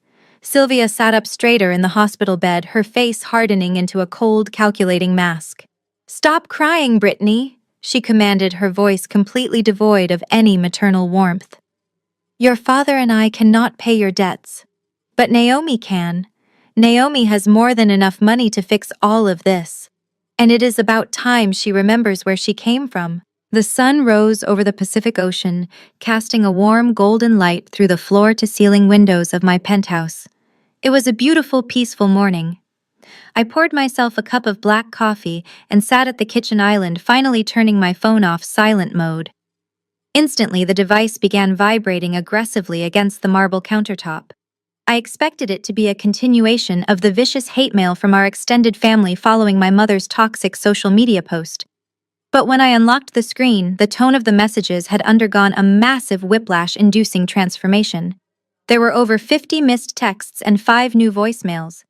Sylvia sat up straighter in the hospital bed, her face hardening into a cold, calculating mask. "Stop crying, Brittany," she commanded, her voice completely devoid of any maternal warmth. "Your father and I cannot pay your debts. But Naomi can. Naomi has more than enough money to fix all of this. And it is about time she remembers where she came from." The sun rose over the Pacific Ocean, casting a warm golden light through the floor-to-ceiling windows of my penthouse. It was a beautiful, peaceful morning. I poured myself a cup of black coffee and sat at the kitchen island, finally turning my phone off silent mode. Instantly, the device began vibrating aggressively against the marble countertop. I expected it to be a continuation of the vicious hate mail from our extended family following my mother's toxic social media post. But when I unlocked the screen, the tone of the messages had undergone a massive whiplash-inducing transformation. There were over 50 missed texts and 5 new voicemails.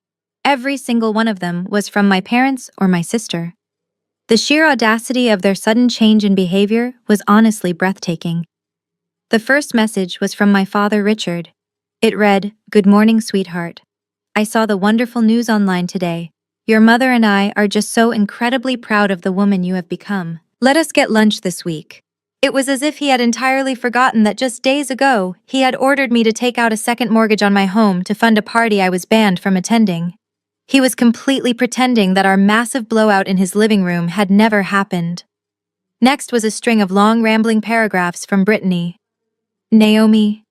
Every single one of them was from my parents or my sister. The sheer audacity of their sudden change in behavior was honestly breathtaking. The first message was from my father, Richard. It read, "Good morning, sweetheart. I saw the wonderful news online today. Your mother and I are just so incredibly proud of the woman you have become. Let us get lunch this week." It was as if he had entirely forgotten that just days ago, he had ordered me to take out a second mortgage on my home to fund a party I was banned from attending. He was completely pretending that our massive blowout in his living room had never happened. Next was a string of long rambling paragraphs from Brittany. "Naomi,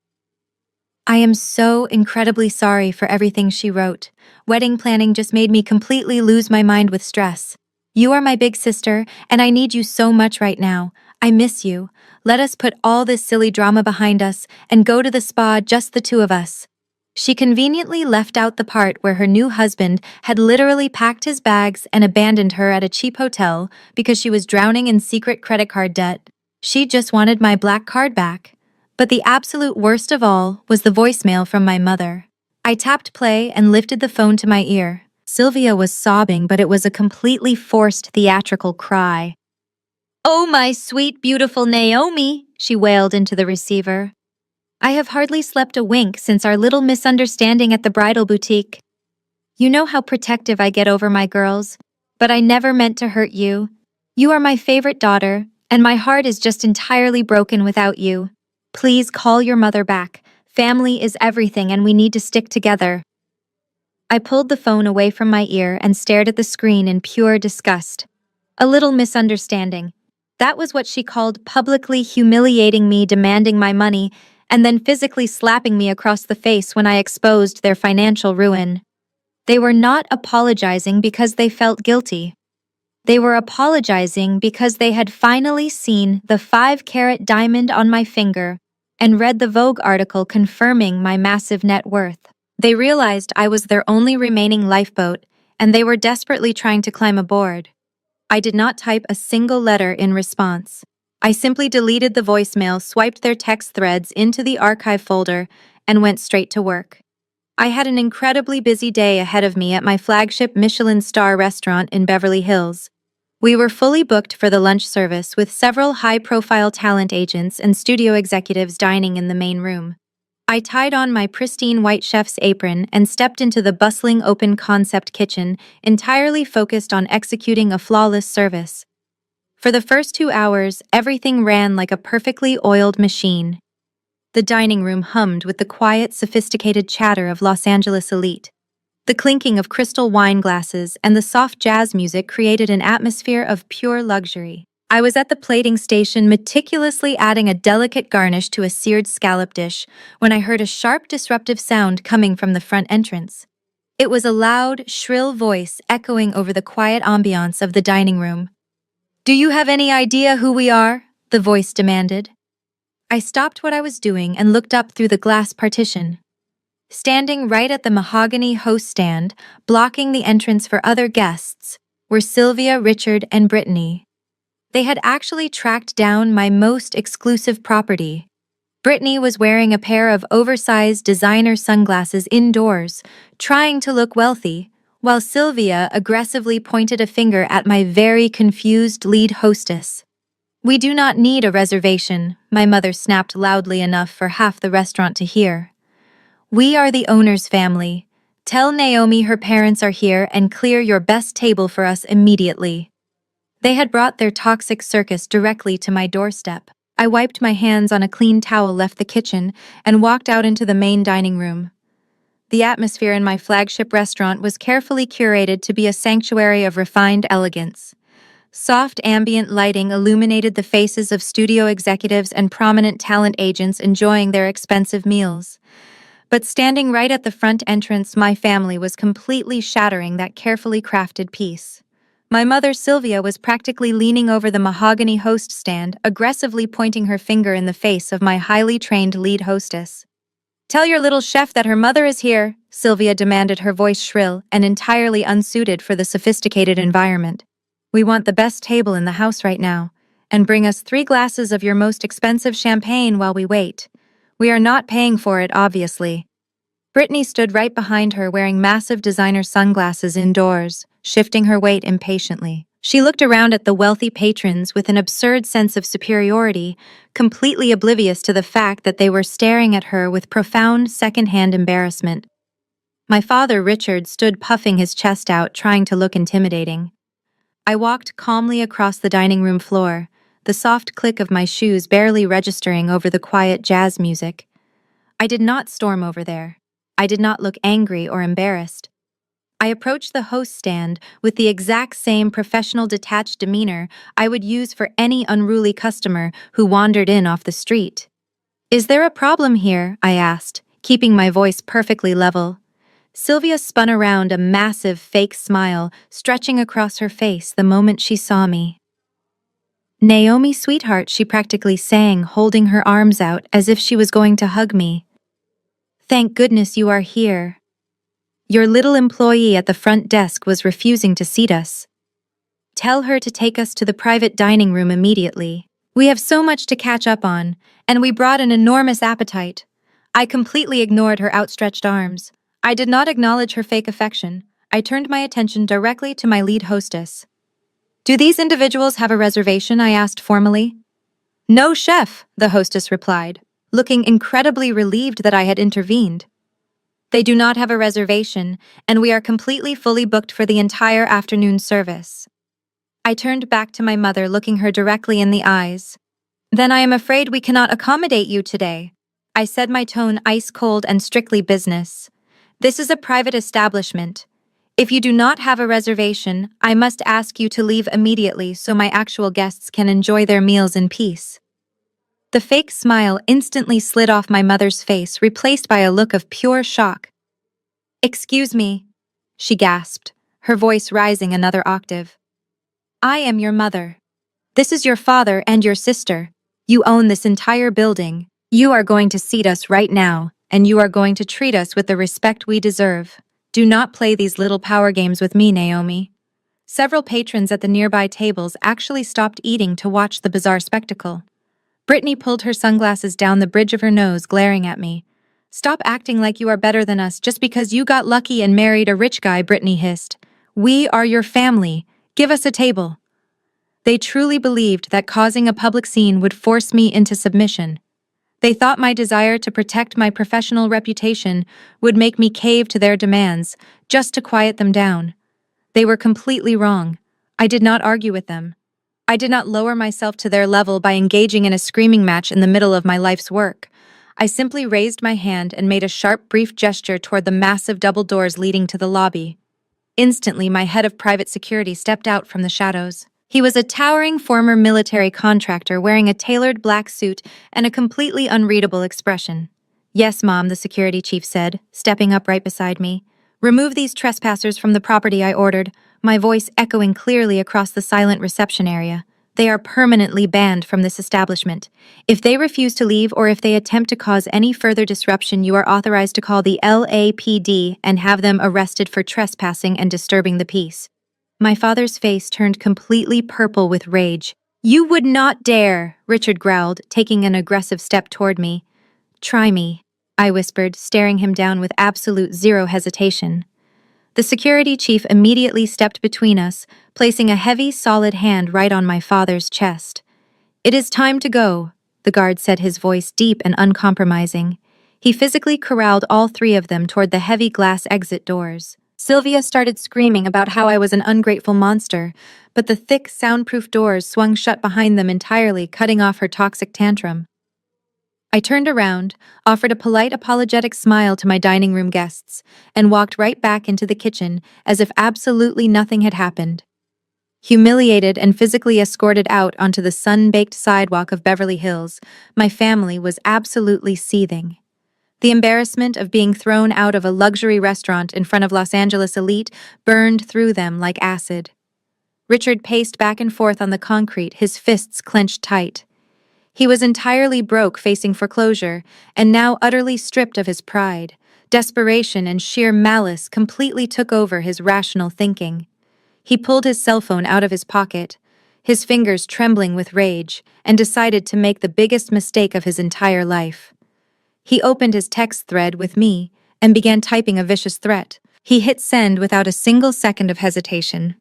I am so incredibly sorry for everything," she wrote. "Wedding planning just made me completely lose my mind with stress. You are my big sister, and I need you so much right now. I miss you. Let us put all this silly drama behind us and go to the spa, just the two of us." She conveniently left out the part where her new husband had literally packed his bags and abandoned her at a cheap hotel because she was drowning in secret credit card debt. She just wanted my black card back. But the absolute worst of all was the voicemail from my mother. I tapped play and lifted the phone to my ear. Sylvia was sobbing, but it was a completely forced theatrical cry. "Oh, my sweet, beautiful Naomi," she wailed into the receiver. "I have hardly slept a wink since our little misunderstanding at the bridal boutique. You know how protective I get over my girls, but I never meant to hurt you. You are my favorite daughter, and my heart is just entirely broken without you. Please call your mother back. Family is everything and we need to stick together." I pulled the phone away from my ear and stared at the screen in pure disgust. A little misunderstanding. That was what she called publicly humiliating me, demanding my money, and then physically slapping me across the face when I exposed their financial ruin. They were not apologizing because they felt guilty. They were apologizing because they had finally seen the 5-carat diamond on my finger and read the Vogue article confirming my massive net worth. They realized I was their only remaining lifeboat, and they were desperately trying to climb aboard. I did not type a single letter in response. I simply deleted the voicemail, swiped their text threads into the archive folder, and went straight to work. I had an incredibly busy day ahead of me at my flagship Michelin star restaurant in Beverly Hills. We were fully booked for the lunch service with several high-profile talent agents and studio executives dining in the main room. I tied on my pristine white chef's apron and stepped into the bustling open-concept kitchen, entirely focused on executing a flawless service. For the first 2 hours, everything ran like a perfectly oiled machine. The dining room hummed with the quiet, sophisticated chatter of Los Angeles elite. The clinking of crystal wine glasses and the soft jazz music created an atmosphere of pure luxury. I was at the plating station meticulously adding a delicate garnish to a seared scallop dish when I heard a sharp, disruptive sound coming from the front entrance. It was a loud, shrill voice echoing over the quiet ambiance of the dining room. "Do you have any idea who we are?" the voice demanded. I stopped what I was doing and looked up through the glass partition. Standing right at the mahogany host stand, blocking the entrance for other guests, were Sylvia, Richard, and Brittany. They had actually tracked down my most exclusive property. Brittany was wearing a pair of oversized designer sunglasses indoors, trying to look wealthy, while Sylvia aggressively pointed a finger at my very confused lead hostess. "We do not need a reservation," my mother snapped loudly enough for half the restaurant to hear. "We are the owner's family. Tell Naomi her parents are here and clear your best table for us immediately." They had brought their toxic circus directly to my doorstep. I wiped my hands on a clean towel, left the kitchen, and walked out into the main dining room. The atmosphere in my flagship restaurant was carefully curated to be a sanctuary of refined elegance. Soft ambient lighting illuminated the faces of studio executives and prominent talent agents enjoying their expensive meals. But standing right at the front entrance, my family was completely shattering that carefully crafted piece. My mother, Sylvia, was practically leaning over the mahogany host stand, aggressively pointing her finger in the face of my highly trained lead hostess. "Tell your little chef that her mother is here," Sylvia demanded, her voice shrill and entirely unsuited for the sophisticated environment. "We want the best table in the house right now, and bring us 3 glasses of your most expensive champagne while we wait. We are not paying for it, obviously." Brittany stood right behind her, wearing massive designer sunglasses indoors, shifting her weight impatiently. She looked around at the wealthy patrons with an absurd sense of superiority, completely oblivious to the fact that they were staring at her with profound second-hand embarrassment. My father, Richard, stood puffing his chest out, trying to look intimidating. I walked calmly across the dining room floor, the soft click of my shoes barely registering over the quiet jazz music. I did not storm over there. I did not look angry or embarrassed. I approached the host stand with the exact same professional, detached demeanor I would use for any unruly customer who wandered in off the street. "Is there a problem here?" I asked, keeping my voice perfectly level. Sylvia spun around, a massive fake smile stretching across her face the moment she saw me. "Naomi, sweetheart," she practically sang, holding her arms out as if she was going to hug me. "Thank goodness you are here. Your little employee at the front desk was refusing to seat us. Tell her to take us to the private dining room immediately. We have so much to catch up on, and we brought an enormous appetite." I completely ignored her outstretched arms. I did not acknowledge her fake affection. I turned my attention directly to my lead hostess. "Do these individuals have a reservation?" I asked formally. "No, chef," the hostess replied, looking incredibly relieved that I had intervened. "They do not have a reservation, and we are completely fully booked for the entire afternoon service." I turned back to my mother, looking her directly in the eyes. "Then I am afraid we cannot accommodate you today," I said, my tone ice cold and strictly business. "This is a private establishment. If you do not have a reservation, I must ask you to leave immediately so my actual guests can enjoy their meals in peace." The fake smile instantly slid off my mother's face, replaced by a look of pure shock. "Excuse me," she gasped, her voice rising another octave. "I am your mother. This is your father and your sister. You own this entire building. You are going to seat us right now, and you are going to treat us with the respect we deserve. Do not play these little power games with me, Naomi." Several patrons at the nearby tables actually stopped eating to watch the bizarre spectacle. Brittany pulled her sunglasses down the bridge of her nose, glaring at me. "Stop acting like you are better than us just because you got lucky and married a rich guy," Brittany hissed. "We are your family. Give us a table." They truly believed that causing a public scene would force me into submission. They thought my desire to protect my professional reputation would make me cave to their demands, just to quiet them down. They were completely wrong. I did not argue with them. I did not lower myself to their level by engaging in a screaming match in the middle of my life's work. I simply raised my hand and made a sharp, brief gesture toward the massive double doors leading to the lobby. Instantly, my head of private security stepped out from the shadows. He was a towering former military contractor wearing a tailored black suit and a completely unreadable expression. "Yes, Mom," the security chief said, stepping up right beside me. "Remove these trespassers from the property," I ordered, my voice echoing clearly across the silent reception area. They are permanently banned from this establishment. If they refuse to leave or if they attempt to cause any further disruption, you are authorized to call the LAPD and have them arrested for trespassing and disturbing the peace." My father's face turned completely purple with rage. "You would not dare," Richard growled, taking an aggressive step toward me. "Try me," I whispered, staring him down with absolute zero hesitation. The security chief immediately stepped between us, placing a heavy, solid hand right on my father's chest. "It is time to go," the guard said, his voice deep and uncompromising. He physically corralled all three of them toward the heavy glass exit doors. Sylvia started screaming about how I was an ungrateful monster, but the thick, soundproof doors swung shut behind them entirely, cutting off her toxic tantrum. I turned around, offered a polite, apologetic smile to my dining room guests, and walked right back into the kitchen as if absolutely nothing had happened. Humiliated and physically escorted out onto the sun-baked sidewalk of Beverly Hills, my family was absolutely seething. The embarrassment of being thrown out of a luxury restaurant in front of Los Angeles elite burned through them like acid. Richard paced back and forth on the concrete, his fists clenched tight. He was entirely broke, facing foreclosure, and now utterly stripped of his pride. Desperation and sheer malice completely took over his rational thinking. He pulled his cell phone out of his pocket, his fingers trembling with rage, and decided to make the biggest mistake of his entire life. He opened his text thread with me and began typing a vicious threat. He hit send without a single second of hesitation.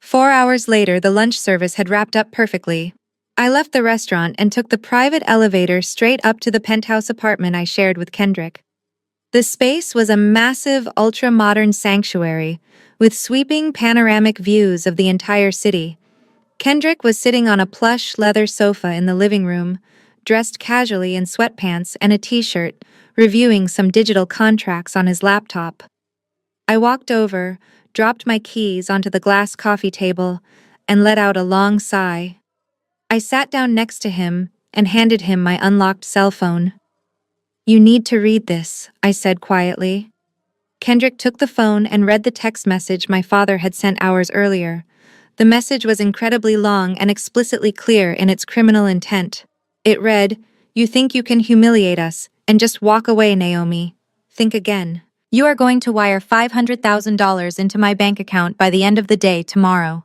4 hours later, the lunch service had wrapped up perfectly. I left the restaurant and took the private elevator straight up to the penthouse apartment I shared with Kendrick. The space was a massive, ultra-modern sanctuary with sweeping panoramic views of the entire city. Kendrick was sitting on a plush leather sofa in the living room, dressed casually in sweatpants and a t-shirt, reviewing some digital contracts on his laptop. I walked over, dropped my keys onto the glass coffee table, and let out a long sigh. I sat down next to him and handed him my unlocked cell phone. "You need to read this," I said quietly. Kendrick took the phone and read the text message my father had sent hours earlier. The message was incredibly long and explicitly clear in its criminal intent. It read, "You think you can humiliate us and just walk away, Naomi. Think again. You are going to wire $500,000 into my bank account by the end of the day tomorrow.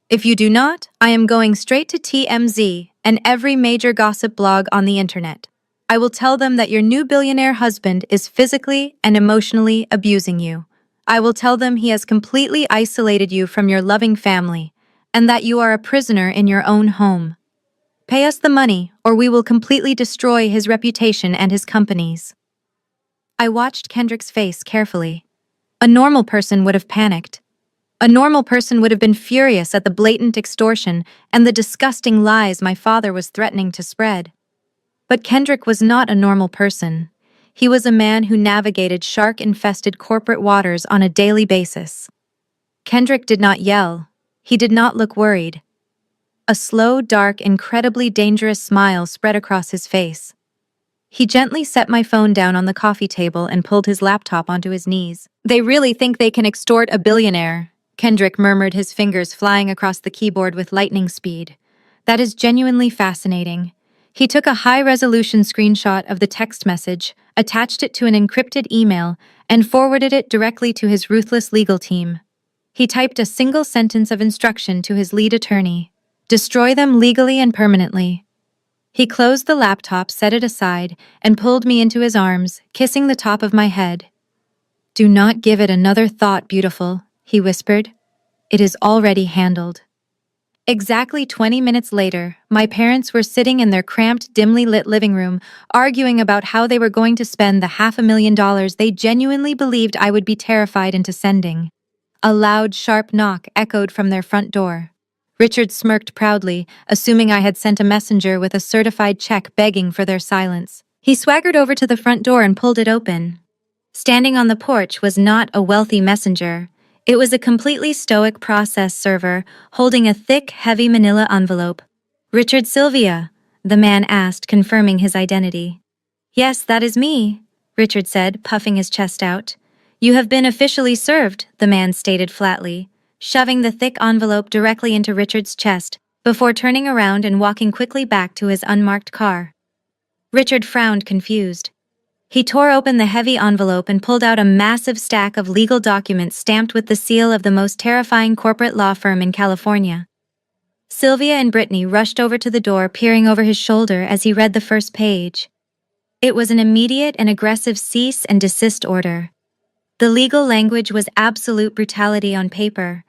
If you do not, I am going straight to TMZ and every major gossip blog on the internet. I will tell them that your new billionaire husband is physically and emotionally abusing you. I will tell them he has completely isolated you from your loving family, and that you are a prisoner in your own home. Pay us the money, or we will completely destroy his reputation and his company's." I watched Kendrick's face carefully. A normal person would have panicked. A normal person would have been furious at the blatant extortion and the disgusting lies my father was threatening to spread. But Kendrick was not a normal person. He was a man who navigated shark-infested corporate waters on a daily basis. Kendrick did not yell. He did not look worried. A slow, dark, incredibly dangerous smile spread across his face. He gently set my phone down on the coffee table and pulled his laptop onto his knees. "They really think they can extort a billionaire," Kendrick murmured, his fingers flying across the keyboard with lightning speed. "That is genuinely fascinating." He took a high-resolution screenshot of the text message, attached it to an encrypted email, and forwarded it directly to his ruthless legal team. He typed a single sentence of instruction to his lead attorney: "Destroy them legally and permanently." He closed the laptop, set it aside, and pulled me into his arms, kissing the top of my head. "Do not give it another thought, beautiful," he whispered. "It is already handled." Exactly 20 minutes later, my parents were sitting in their cramped, dimly lit living room, arguing about how they were going to spend the $500,000 they genuinely believed I would be terrified into sending. A loud, sharp knock echoed from their front door. Richard smirked proudly, assuming I had sent a messenger with a certified check begging for their silence. He swaggered over to the front door and pulled it open. Standing on the porch was not a wealthy messenger. It was a completely stoic process server, holding a thick, heavy manila envelope. "Richard Sylvia?" the man asked, confirming his identity. "Yes, that is me," Richard said, puffing his chest out. "You have been officially served," the man stated flatly, shoving the thick envelope directly into Richard's chest. before turning around and walking quickly back to his unmarked car. Richard frowned, confused. He tore open the heavy envelope and pulled out a massive stack of legal documents stamped with the seal of the most terrifying corporate law firm in California. Sylvia and Brittany rushed over to the door, peering over his shoulder as he read the first page. It was an immediate and aggressive cease and desist order. The legal language was absolute brutality on paper.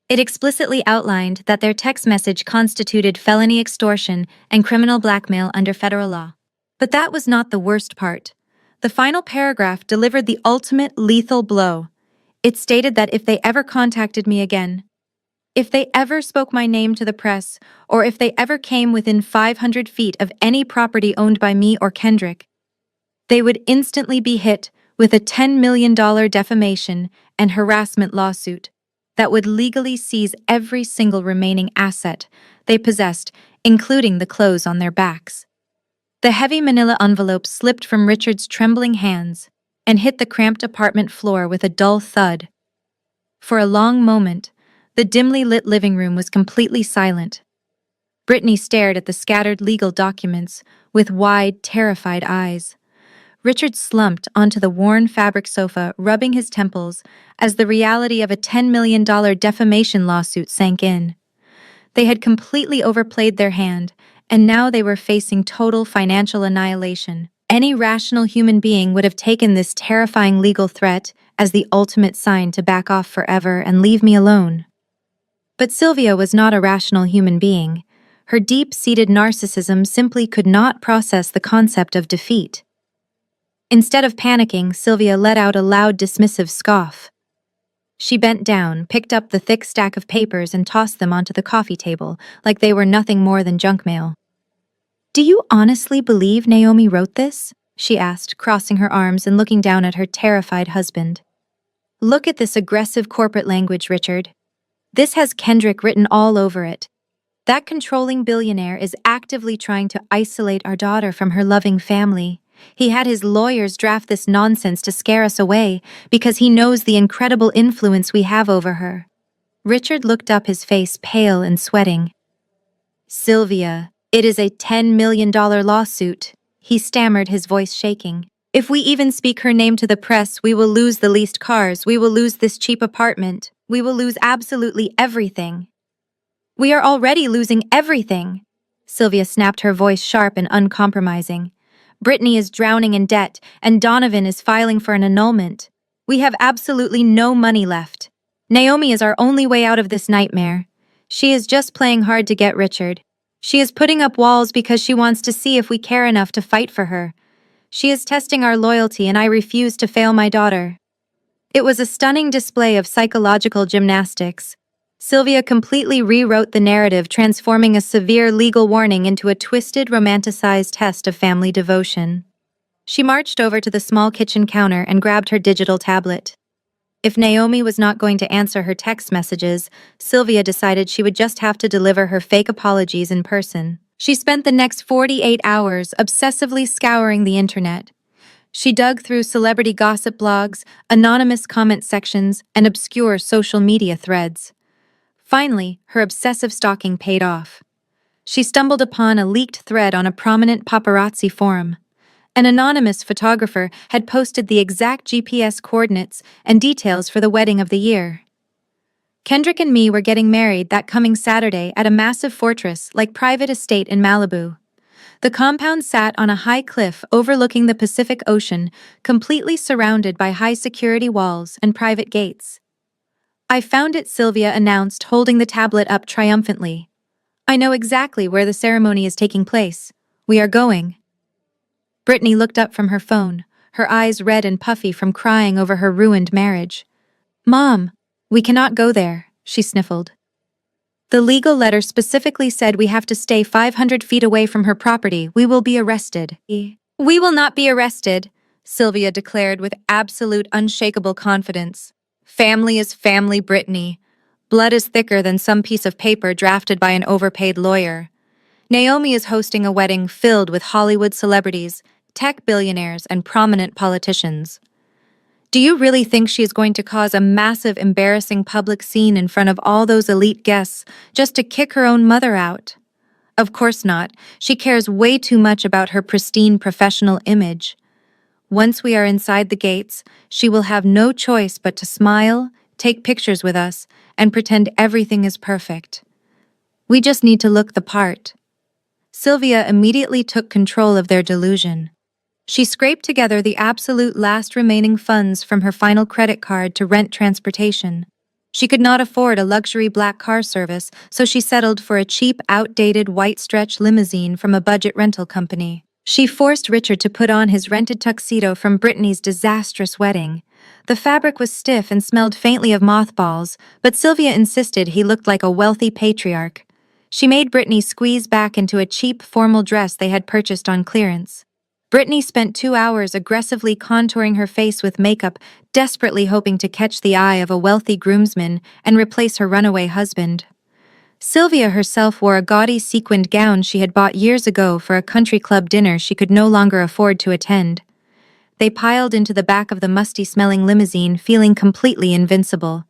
It explicitly outlined that their text message constituted felony extortion and criminal blackmail under federal law. But that was not the worst part. The final paragraph delivered the ultimate lethal blow. It stated that if they ever contacted me again, if they ever spoke my name to the press, or if they ever came within 500 feet of any property owned by me or Kendrick, they would instantly be hit with a $10 million defamation and harassment lawsuit that would legally seize every single remaining asset they possessed, including the clothes on their backs. The heavy manila envelope slipped from Richard's trembling hands and hit the cramped apartment floor with a dull thud. For a long moment, the dimly lit living room was completely silent. Brittany stared at the scattered legal documents with wide, terrified eyes. Richard slumped onto the worn fabric sofa, rubbing his temples as the reality of a $10 million defamation lawsuit sank in. They had completely overplayed their hand, and now they were facing total financial annihilation. Any rational human being would have taken this terrifying legal threat as the ultimate sign to back off forever and leave me alone. But Sylvia was not a rational human being. Her deep-seated narcissism simply could not process the concept of defeat. Instead of panicking, Sylvia let out a loud, dismissive scoff. She bent down, picked up the thick stack of papers and tossed them onto the coffee table like they were nothing more than junk mail. "Do you honestly believe Naomi wrote this?" she asked, crossing her arms and looking down at her terrified husband. "Look at this aggressive corporate language, Richard. This has Kendrick written all over it. That controlling billionaire is actively trying to isolate our daughter from her loving family. He had his lawyers draft this nonsense to scare us away because he knows the incredible influence we have over her." Richard looked up, his face pale and sweating. "Sylvia, it is a $10 million lawsuit," he stammered, his voice shaking. "If we even speak her name to the press, we will lose the leased cars, we will lose this cheap apartment, we will lose absolutely everything. We are already losing everything." Sylvia snapped, her voice sharp and uncompromising. "Brittany is drowning in debt, and Donovan is filing for an annulment. We have absolutely no money left. Naomi is our only way out of this nightmare. She is just playing hard to get Richard. She is putting up walls because she wants to see if we care enough to fight for her. She is testing our loyalty, and I refuse to fail my daughter." It was a stunning display of psychological gymnastics. Sylvia completely rewrote the narrative, transforming a severe legal warning into a twisted, romanticized test of family devotion. She marched over to the small kitchen counter and grabbed her digital tablet. If Naomi was not going to answer her text messages, Sylvia decided she would just have to deliver her fake apologies in person. She spent the next 48 hours obsessively scouring the internet. She dug through celebrity gossip blogs, anonymous comment sections, and obscure social media threads. Finally, her obsessive stalking paid off. She stumbled upon a leaked thread on a prominent paparazzi forum. An anonymous photographer had posted the exact GPS coordinates and details for the wedding of the year. Kendrick and me were getting married that coming Saturday at a massive fortress-like private estate in Malibu. The compound sat on a high cliff overlooking the Pacific Ocean, completely surrounded by high-security walls and private gates. "I found it," Sylvia announced, holding the tablet up triumphantly. "I know exactly where the ceremony is taking place. We are going." Brittany looked up from her phone, her eyes red and puffy from crying over her ruined marriage. "Mom, we cannot go there," she sniffled. "The legal letter specifically said we have to stay 500 feet away from her property. We will be arrested." "We will not be arrested," Sylvia declared with absolute unshakable confidence. "Family is family, Brittany. Blood is thicker than some piece of paper drafted by an overpaid lawyer. Naomi is hosting a wedding filled with Hollywood celebrities, tech billionaires, and prominent politicians. Do you really think she is going to cause a massive, embarrassing public scene in front of all those elite guests just to kick her own mother out? Of course not. She cares way too much about her pristine professional image. Once we are inside the gates, she will have no choice but to smile, take pictures with us, and pretend everything is perfect. We just need to look the part. Sylvia immediately took control of their delusion. She scraped together the absolute last remaining funds from her final credit card to rent transportation. She could not afford a luxury black car service, so she settled for a cheap, outdated white stretch limousine from a budget rental company. She forced Richard to put on his rented tuxedo from Brittany's disastrous wedding. The fabric was stiff and smelled faintly of mothballs, but Sylvia insisted he looked like a wealthy patriarch. She made Brittany squeeze back into a cheap, formal dress they had purchased on clearance. Brittany spent 2 hours aggressively contouring her face with makeup, desperately hoping to catch the eye of a wealthy groomsman and replace her runaway husband. Sylvia herself wore a gaudy sequined gown she had bought years ago for a country club dinner she could no longer afford to attend. They piled into the back of the musty-smelling limousine, feeling completely invincible.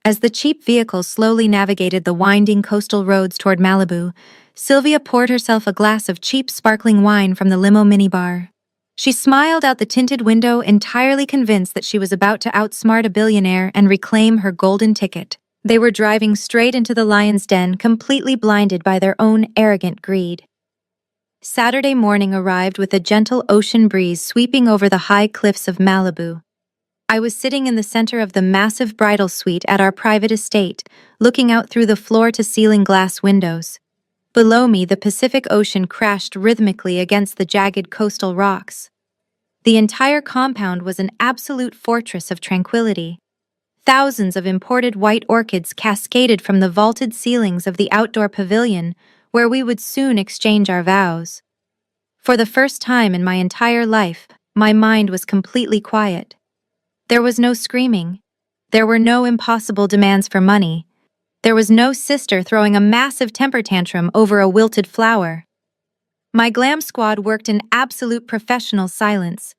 As the cheap vehicle slowly navigated the winding coastal roads toward Malibu, Sylvia poured herself a glass of cheap sparkling wine from the limo minibar. She smiled out the tinted window, entirely convinced that she was about to outsmart a billionaire and reclaim her golden ticket. They were driving straight into the lion's den, completely blinded by their own arrogant greed. Saturday morning arrived with a gentle ocean breeze sweeping over the high cliffs of Malibu. I was sitting in the center of the massive bridal suite at our private estate, looking out through the floor-to-ceiling glass windows. Below me, the Pacific Ocean crashed rhythmically against the jagged coastal rocks. The entire compound was an absolute fortress of tranquility. Thousands of imported white orchids cascaded from the vaulted ceilings of the outdoor pavilion, where we would soon exchange our vows. For the first time in my entire life, my mind was completely quiet. There was no screaming. There were no impossible demands for money. There was no sister throwing a massive temper tantrum over a wilted flower. My glam squad worked in absolute professional silence.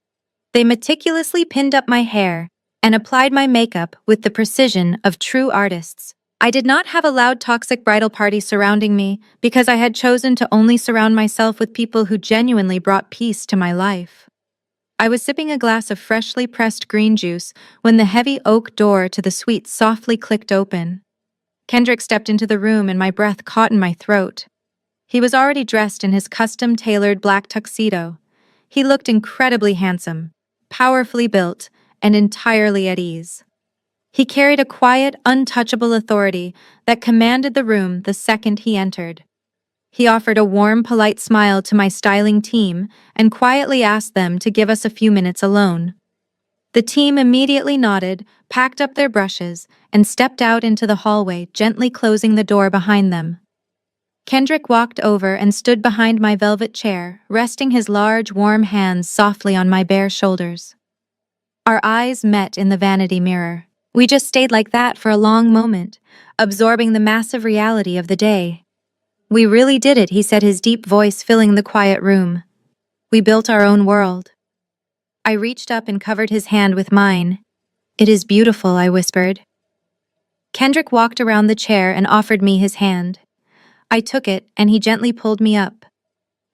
They meticulously pinned up my hair and applied my makeup with the precision of true artists. I did not have a loud, toxic bridal party surrounding me because I had chosen to only surround myself with people who genuinely brought peace to my life. I was sipping a glass of freshly pressed green juice when the heavy oak door to the suite softly clicked open. Kendrick stepped into the room and my breath caught in my throat. He was already dressed in his custom-tailored black tuxedo. He looked incredibly handsome, powerfully built, and entirely at ease. He carried a quiet, untouchable authority that commanded the room the second he entered. He offered a warm, polite smile to my styling team and quietly asked them to give us a few minutes alone. The team immediately nodded, packed up their brushes, and stepped out into the hallway, gently closing the door behind them. Kendrick walked over and stood behind my velvet chair, resting his large, warm hands softly on my bare shoulders. Our eyes met in the vanity mirror. We just stayed like that for a long moment, absorbing the massive reality of the day. "We really did it," he said, his deep voice filling the quiet room. "We built our own world." I reached up and covered his hand with mine. "It is beautiful," I whispered. Kendrick walked around the chair and offered me his hand. I took it, and he gently pulled me up.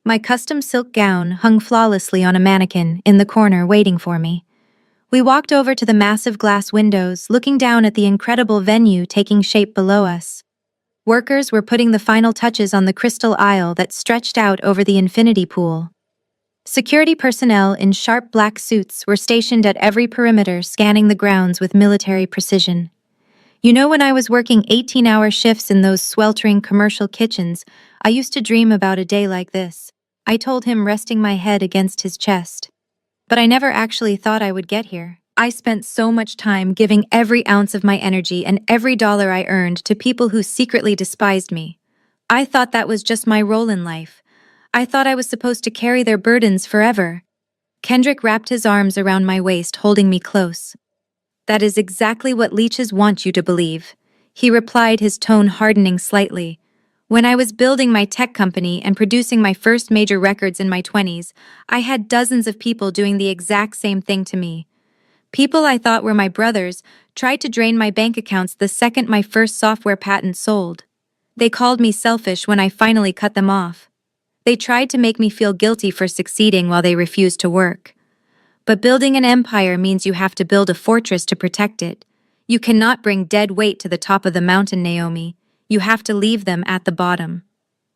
My custom silk gown hung flawlessly on a mannequin in the corner waiting for me. We walked over to the massive glass windows, looking down at the incredible venue taking shape below us. Workers were putting the final touches on the crystal aisle that stretched out over the infinity pool. Security personnel in sharp black suits were stationed at every perimeter, scanning the grounds with military precision. You know, when I was working 18-hour shifts in those sweltering commercial kitchens, I used to dream about a day like this. I told him, resting my head against his chest. But I never actually thought I would get here. I spent so much time giving every ounce of my energy and every dollar I earned to people who secretly despised me. I thought that was just my role in life. I thought I was supposed to carry their burdens forever. Kendrick wrapped his arms around my waist, holding me close. "That is exactly what leeches want you to believe," he replied, his tone hardening slightly. "When I was building my tech company and producing my first major records in my 20s, I had dozens of people doing the exact same thing to me. People I thought were my brothers tried to drain my bank accounts the second my first software patent sold. They called me selfish when I finally cut them off. They tried to make me feel guilty for succeeding while they refused to work. But building an empire means you have to build a fortress to protect it. You cannot bring dead weight to the top of the mountain, Naomi. You have to leave them at the bottom.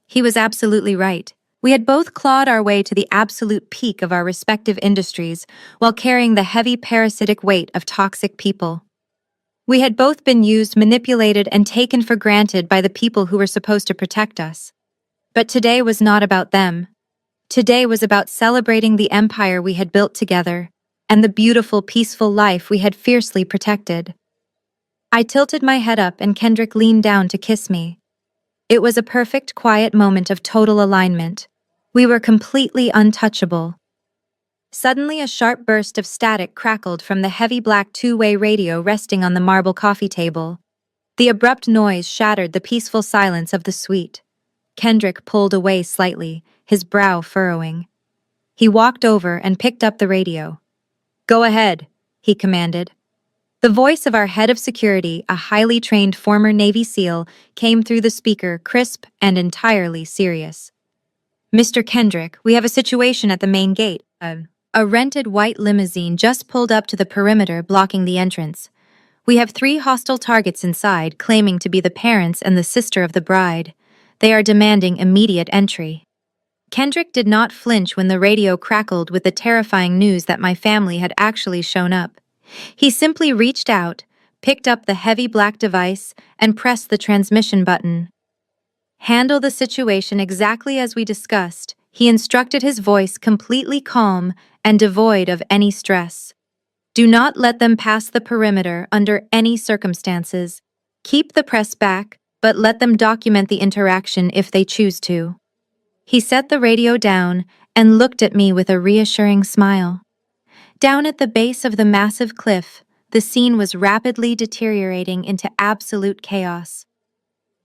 He was absolutely right. We had both clawed our way to the absolute peak of our respective industries while carrying the heavy parasitic weight of toxic people. We had both been used, manipulated, and taken for granted by the people who were supposed to protect us. But today was not about them. Today was about celebrating the empire we had built together and the beautiful, peaceful life we had fiercely protected. I tilted my head up and Kendrick leaned down to kiss me. It was a perfect, quiet moment of total alignment. We were completely untouchable. Suddenly, a sharp burst of static crackled from the heavy black two-way radio resting on the marble coffee table. The abrupt noise shattered the peaceful silence of the suite. Kendrick pulled away slightly, his brow furrowing. He walked over and picked up the radio. "Go ahead," he commanded. The voice of our head of security, a highly trained former Navy SEAL, came through the speaker, crisp and entirely serious. "Mr. Kendrick, we have a situation at the main gate." A rented white limousine just pulled up to the perimeter, blocking the entrance. "We have 3 hostile targets inside, claiming to be the parents and the sister of the bride. They are demanding immediate entry." Kendrick did not flinch when the radio crackled with the terrifying news that my family had actually shown up. He simply reached out, picked up the heavy black device, and pressed the transmission button. "Handle the situation exactly as we discussed," he instructed, his voice completely calm and devoid of any stress. "Do not let them pass the perimeter under any circumstances. Keep the press back, but let them document the interaction if they choose to." He set the radio down and looked at me with a reassuring smile. Down at the base of the massive cliff, the scene was rapidly deteriorating into absolute chaos.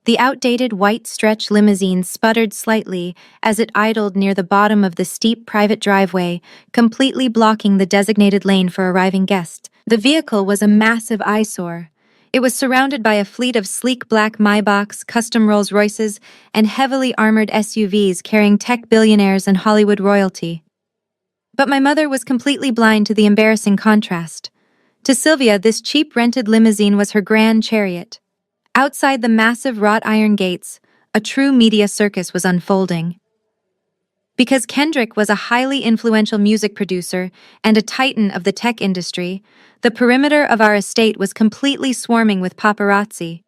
The outdated white stretch limousine sputtered slightly as it idled near the bottom of the steep private driveway, completely blocking the designated lane for arriving guests. The vehicle was a massive eyesore. It was surrounded by a fleet of sleek black Maybachs, custom Rolls-Royces, and heavily armored SUVs carrying tech billionaires and Hollywood royalty. But my mother was completely blind to the embarrassing contrast. To Sylvia, this cheap rented limousine was her grand chariot. Outside the massive wrought iron gates, a true media circus was unfolding. Because Kendrick was a highly influential music producer and a titan of the tech industry, the perimeter of our estate was completely swarming with paparazzi.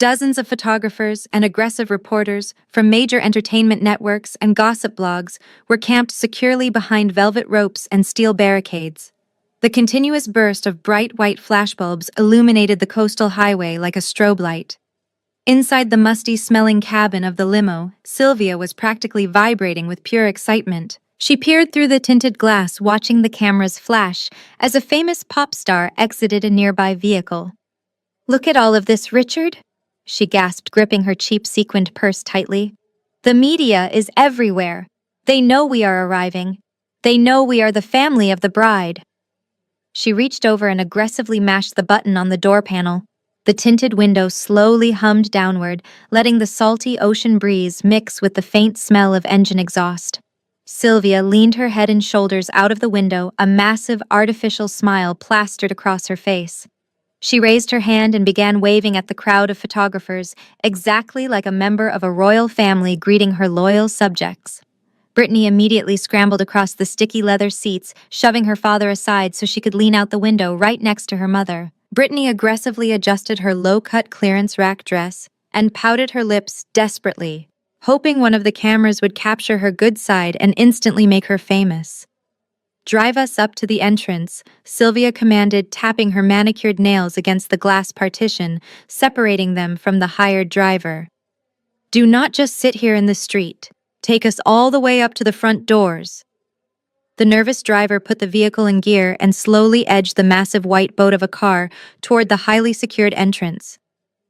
Dozens of photographers and aggressive reporters from major entertainment networks and gossip blogs were camped securely behind velvet ropes and steel barricades. The continuous burst of bright white flashbulbs illuminated the coastal highway like a strobe light. Inside the musty-smelling cabin of the limo, Sylvia was practically vibrating with pure excitement. She peered through the tinted glass, watching the cameras flash as a famous pop star exited a nearby vehicle. "Look at all of this, Richard," she gasped, gripping her cheap sequined purse tightly. "The media is everywhere. They know we are arriving. They know we are the family of the bride." She reached over and aggressively mashed the button on the door panel. The tinted window slowly hummed downward, letting the salty ocean breeze mix with the faint smell of engine exhaust. Sylvia leaned her head and shoulders out of the window, a massive artificial smile plastered across her face. She raised her hand and began waving at the crowd of photographers, exactly like a member of a royal family greeting her loyal subjects. Brittany immediately scrambled across the sticky leather seats, shoving her father aside so she could lean out the window right next to her mother. Brittany aggressively adjusted her low-cut clearance rack dress and pouted her lips desperately, hoping one of the cameras would capture her good side and instantly make her famous. "Drive us up to the entrance," Sylvia commanded, tapping her manicured nails against the glass partition, separating them from the hired driver. "Do not just sit here in the street. Take us all the way up to the front doors." The nervous driver put the vehicle in gear and slowly edged the massive white boat of a car toward the highly secured entrance.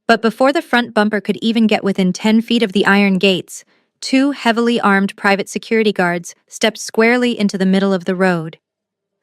But before the front bumper could even get within 10 feet of the iron gates, 2 heavily armed private security guards stepped squarely into the middle of the road.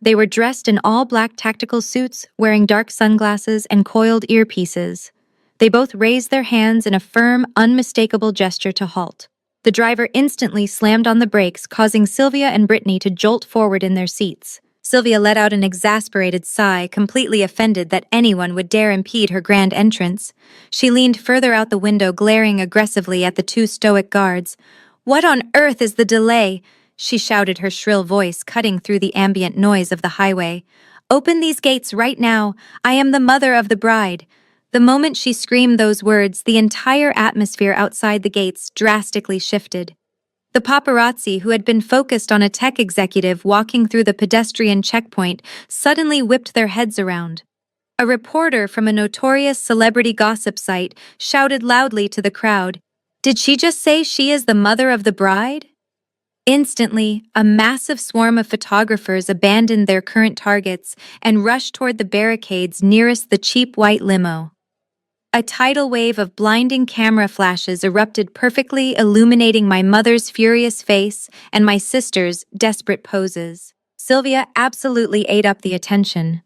They were dressed in all black tactical suits, wearing dark sunglasses and coiled earpieces. They both raised their hands in a firm, unmistakable gesture to halt. The driver instantly slammed on the brakes, causing Sylvia and Brittany to jolt forward in their seats. Sylvia let out an exasperated sigh, completely offended that anyone would dare impede her grand entrance. She leaned further out the window, glaring aggressively at the two stoic guards. "What on earth is the delay?" she shouted, her shrill voice cutting through the ambient noise of the highway. "Open these gates right now. I am the mother of the bride." The moment she screamed those words, the entire atmosphere outside the gates drastically shifted. The paparazzi, who had been focused on a tech executive walking through the pedestrian checkpoint, suddenly whipped their heads around. A reporter from a notorious celebrity gossip site shouted loudly to the crowd, "Did she just say she is the mother of the bride?" Instantly, a massive swarm of photographers abandoned their current targets and rushed toward the barricades nearest the cheap white limo. A tidal wave of blinding camera flashes erupted, perfectly illuminating my mother's furious face and my sister's desperate poses. Sylvia absolutely ate up the attention.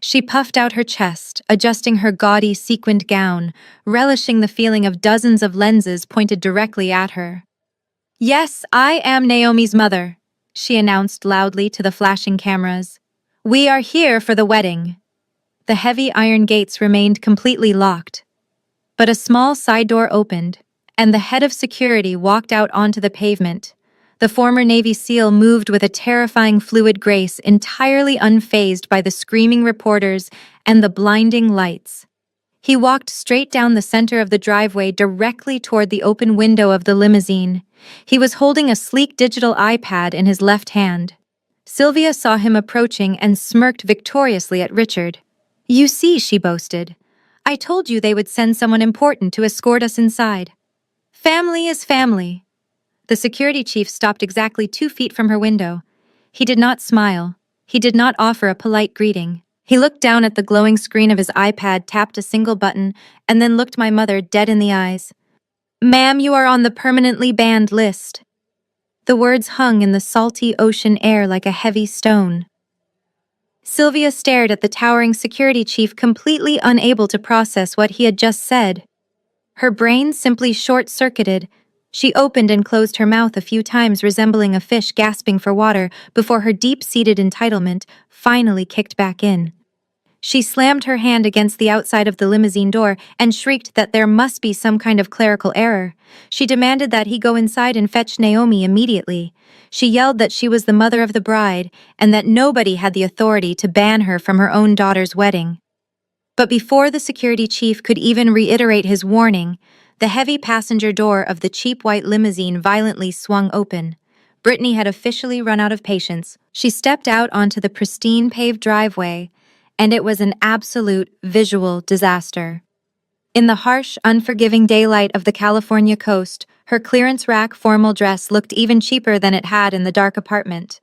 She puffed out her chest, adjusting her gaudy sequined gown, relishing the feeling of dozens of lenses pointed directly at her. "Yes, I am Naomi's mother," she announced loudly to the flashing cameras. "We are here for the wedding." The heavy iron gates remained completely locked. But a small side door opened, and the head of security walked out onto the pavement. The former Navy SEAL moved with a terrifying fluid grace, entirely unfazed by the screaming reporters and the blinding lights. He walked straight down the center of the driveway directly toward the open window of the limousine. He was holding a sleek digital iPad in his left hand. Sylvia saw him approaching and smirked victoriously at Richard. "You see," she boasted, "I told you they would send someone important to escort us inside." "Family is family." The security chief stopped exactly 2 feet from her window. He did not smile. He did not offer a polite greeting. He looked down at the glowing screen of his iPad, tapped a single button, and then looked my mother dead in the eyes. "Ma'am, you are on the permanently banned list." The words hung in the salty ocean air like a heavy stone. Sylvia stared at the towering security chief, completely unable to process what he had just said. Her brain simply short-circuited. She opened and closed her mouth a few times, resembling a fish gasping for water, before her deep-seated entitlement finally kicked back in. She slammed her hand against the outside of the limousine door and shrieked that there must be some kind of clerical error. She demanded that he go inside and fetch Naomi immediately. She yelled that she was the mother of the bride and that nobody had the authority to ban her from her own daughter's wedding. But before the security chief could even reiterate his warning, the heavy passenger door of the cheap white limousine violently swung open. Brittany had officially run out of patience. She stepped out onto the pristine paved driveway, and it was an absolute visual disaster. In the harsh, unforgiving daylight of the California coast, her clearance rack formal dress looked even cheaper than it had in the dark apartment.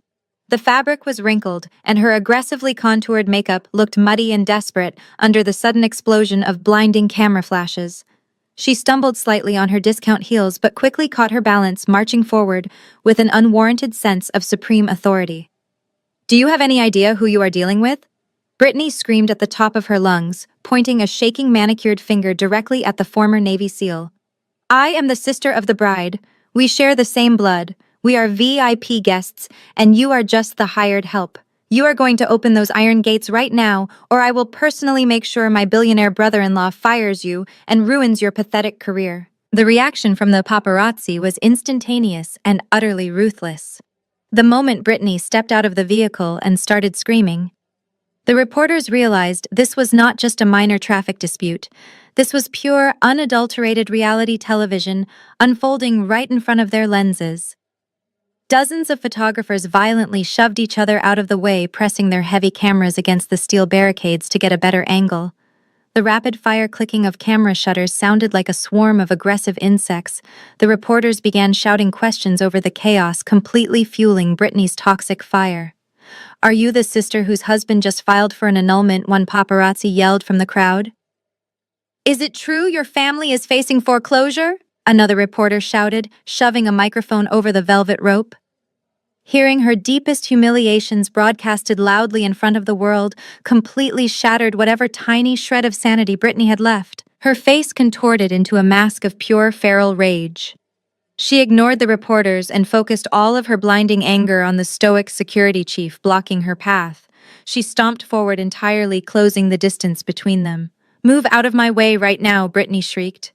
The fabric was wrinkled, and her aggressively contoured makeup looked muddy and desperate under the sudden explosion of blinding camera flashes. She stumbled slightly on her discount heels but quickly caught her balance, marching forward with an unwarranted sense of supreme authority. "Do you have any idea who you are dealing with?" Brittany screamed at the top of her lungs, pointing a shaking manicured finger directly at the former Navy SEAL. "I am the sister of the bride. We share the same blood. We are VIP guests, and you are just the hired help. You are going to open those iron gates right now, or I will personally make sure my billionaire brother-in-law fires you and ruins your pathetic career." The reaction from the paparazzi was instantaneous and utterly ruthless. The moment Brittany stepped out of the vehicle and started screaming, the reporters realized this was not just a minor traffic dispute. This was pure, unadulterated reality television unfolding right in front of their lenses. Dozens of photographers violently shoved each other out of the way, pressing their heavy cameras against the steel barricades to get a better angle. The rapid-fire clicking of camera shutters sounded like a swarm of aggressive insects. The reporters began shouting questions over the chaos, completely fueling Brittany's toxic fire. "Are you the sister whose husband just filed for an annulment?" one paparazzi yelled from the crowd. "Is it true your family is facing foreclosure?" another reporter shouted, shoving a microphone over the velvet rope. Hearing her deepest humiliations broadcasted loudly in front of the world completely shattered whatever tiny shred of sanity Brittany had left. Her face contorted into a mask of pure feral rage. She ignored the reporters and focused all of her blinding anger on the stoic security chief blocking her path. She stomped forward entirely, closing the distance between them. "Move out of my way right now," Brittany shrieked.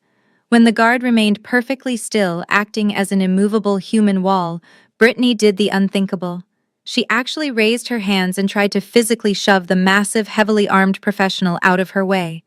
When the guard remained perfectly still, acting as an immovable human wall, Brittany did the unthinkable. She actually raised her hands and tried to physically shove the massive, heavily armed professional out of her way.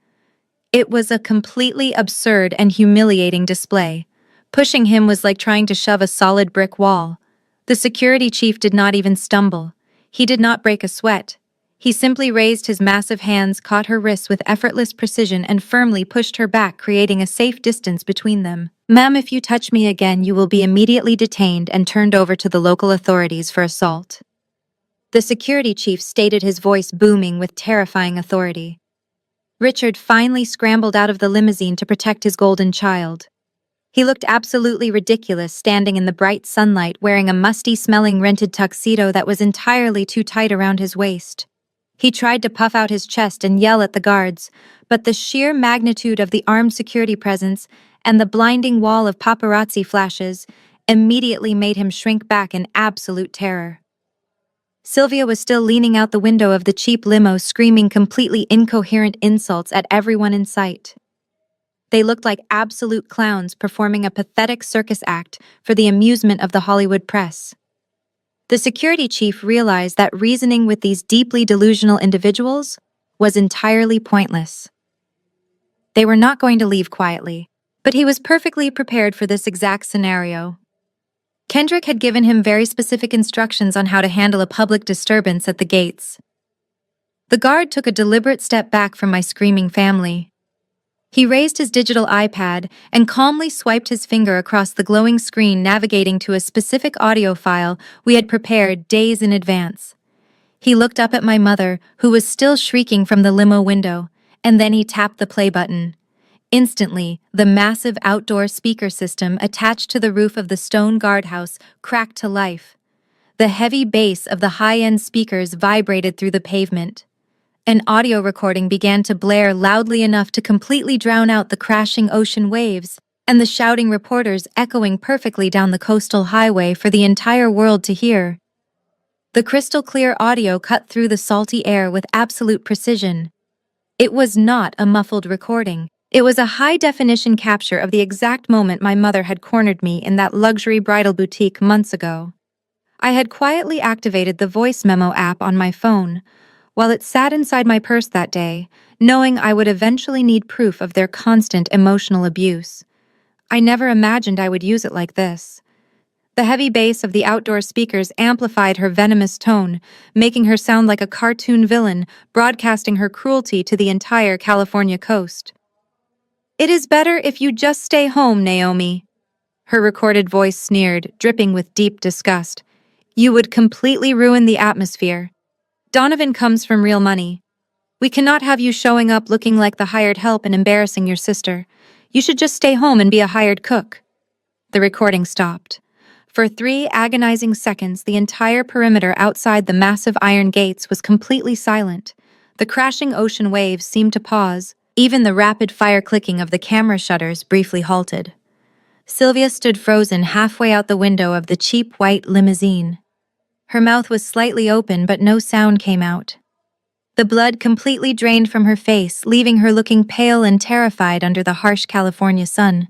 It was a completely absurd and humiliating display. Pushing him was like trying to shove a solid brick wall. The security chief did not even stumble. He did not break a sweat. He simply raised his massive hands, caught her wrists with effortless precision, and firmly pushed her back, creating a safe distance between them. "Ma'am, if you touch me again, you will be immediately detained and turned over to the local authorities for assault." The security chief stated, his voice booming with terrifying authority. Richard finally scrambled out of the limousine to protect his golden child. He looked absolutely ridiculous standing in the bright sunlight wearing a musty-smelling rented tuxedo that was entirely too tight around his waist. He tried to puff out his chest and yell at the guards, but the sheer magnitude of the armed security presence and the blinding wall of paparazzi flashes immediately made him shrink back in absolute terror. Sylvia was still leaning out the window of the cheap limo, screaming completely incoherent insults at everyone in sight. They looked like absolute clowns performing a pathetic circus act for the amusement of the Hollywood press. The security chief realized that reasoning with these deeply delusional individuals was entirely pointless. They were not going to leave quietly, but he was perfectly prepared for this exact scenario. Kendrick had given him very specific instructions on how to handle a public disturbance at the gates. The guard took a deliberate step back from my screaming family. He raised his digital iPad and calmly swiped his finger across the glowing screen, navigating to a specific audio file we had prepared days in advance. He looked up at my mother, who was still shrieking from the limo window, and then he tapped the play button. Instantly, the massive outdoor speaker system attached to the roof of the stone guardhouse cracked to life. The heavy bass of the high-end speakers vibrated through the pavement. An audio recording began to blare loudly enough to completely drown out the crashing ocean waves and the shouting reporters echoing perfectly down the coastal highway for the entire world to hear. The crystal-clear audio cut through the salty air with absolute precision. It was not a muffled recording. It was a high-definition capture of the exact moment my mother had cornered me in that luxury bridal boutique months ago. I had quietly activated the voice memo app on my phone, while it sat inside my purse that day, knowing I would eventually need proof of their constant emotional abuse. I never imagined I would use it like this. The heavy bass of the outdoor speakers amplified her venomous tone, making her sound like a cartoon villain, broadcasting her cruelty to the entire California coast. "It is better if you just stay home, Naomi." Her recorded voice sneered, dripping with deep disgust. "You would completely ruin the atmosphere. Donovan comes from real money. We cannot have you showing up looking like the hired help and embarrassing your sister. You should just stay home and be a hired cook." The recording stopped. For 3 agonizing seconds, the entire perimeter outside the massive iron gates was completely silent. The crashing ocean waves seemed to pause. Even the rapid-fire clicking of the camera shutters briefly halted. Sylvia stood frozen halfway out the window of the cheap white limousine. Her mouth was slightly open, but no sound came out. The blood completely drained from her face, leaving her looking pale and terrified under the harsh California sun.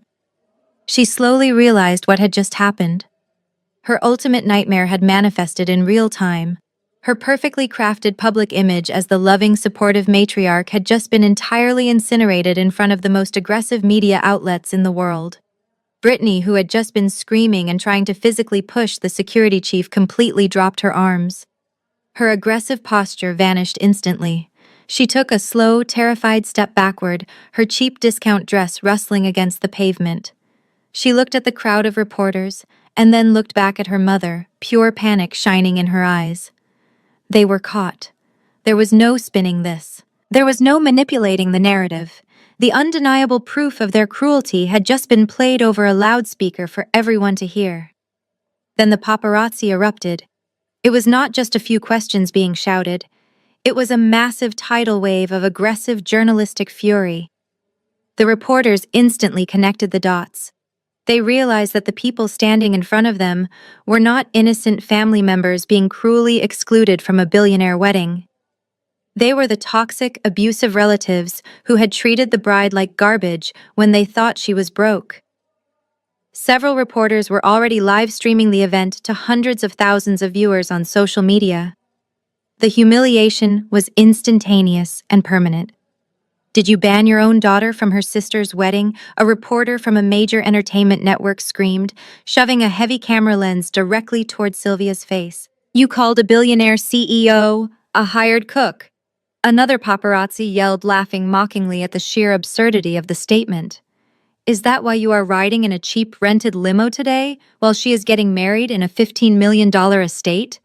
She slowly realized what had just happened. Her ultimate nightmare had manifested in real time. Her perfectly crafted public image as the loving, supportive matriarch had just been entirely incinerated in front of the most aggressive media outlets in the world. Brittany, who had just been screaming and trying to physically push the security chief, completely dropped her arms. Her aggressive posture vanished instantly. She took a slow, terrified step backward, her cheap discount dress rustling against the pavement. She looked at the crowd of reporters, and then looked back at her mother, pure panic shining in her eyes. They were caught. There was no spinning this. There was no manipulating the narrative. The undeniable proof of their cruelty had just been played over a loudspeaker for everyone to hear. Then the paparazzi erupted. It was not just a few questions being shouted. It was a massive tidal wave of aggressive journalistic fury. The reporters instantly connected the dots. They realized that the people standing in front of them were not innocent family members being cruelly excluded from a billionaire wedding. They were the toxic, abusive relatives who had treated the bride like garbage when they thought she was broke. Several reporters were already live streaming the event to hundreds of thousands of viewers on social media. The humiliation was instantaneous and permanent. "Did you ban your own daughter from her sister's wedding?" a reporter from a major entertainment network screamed, shoving a heavy camera lens directly toward Sylvia's face. "You called a billionaire CEO a hired cook." Another paparazzi yelled, laughing mockingly at the sheer absurdity of the statement. "Is that why you are riding in a cheap rented limo today, while she is getting married in a $15 million estate?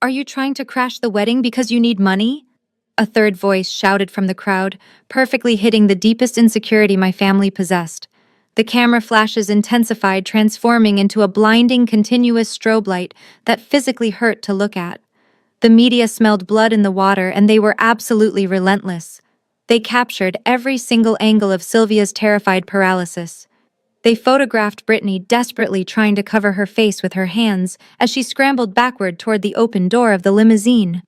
Are you trying to crash the wedding because you need money?" A third voice shouted from the crowd, perfectly hitting the deepest insecurity my family possessed. The camera flashes intensified, transforming into a blinding, continuous strobe light that physically hurt to look at. The media smelled blood in the water, and they were absolutely relentless. They captured every single angle of Sylvia's terrified paralysis. They photographed Brittany desperately trying to cover her face with her hands as she scrambled backward toward the open door of the limousine.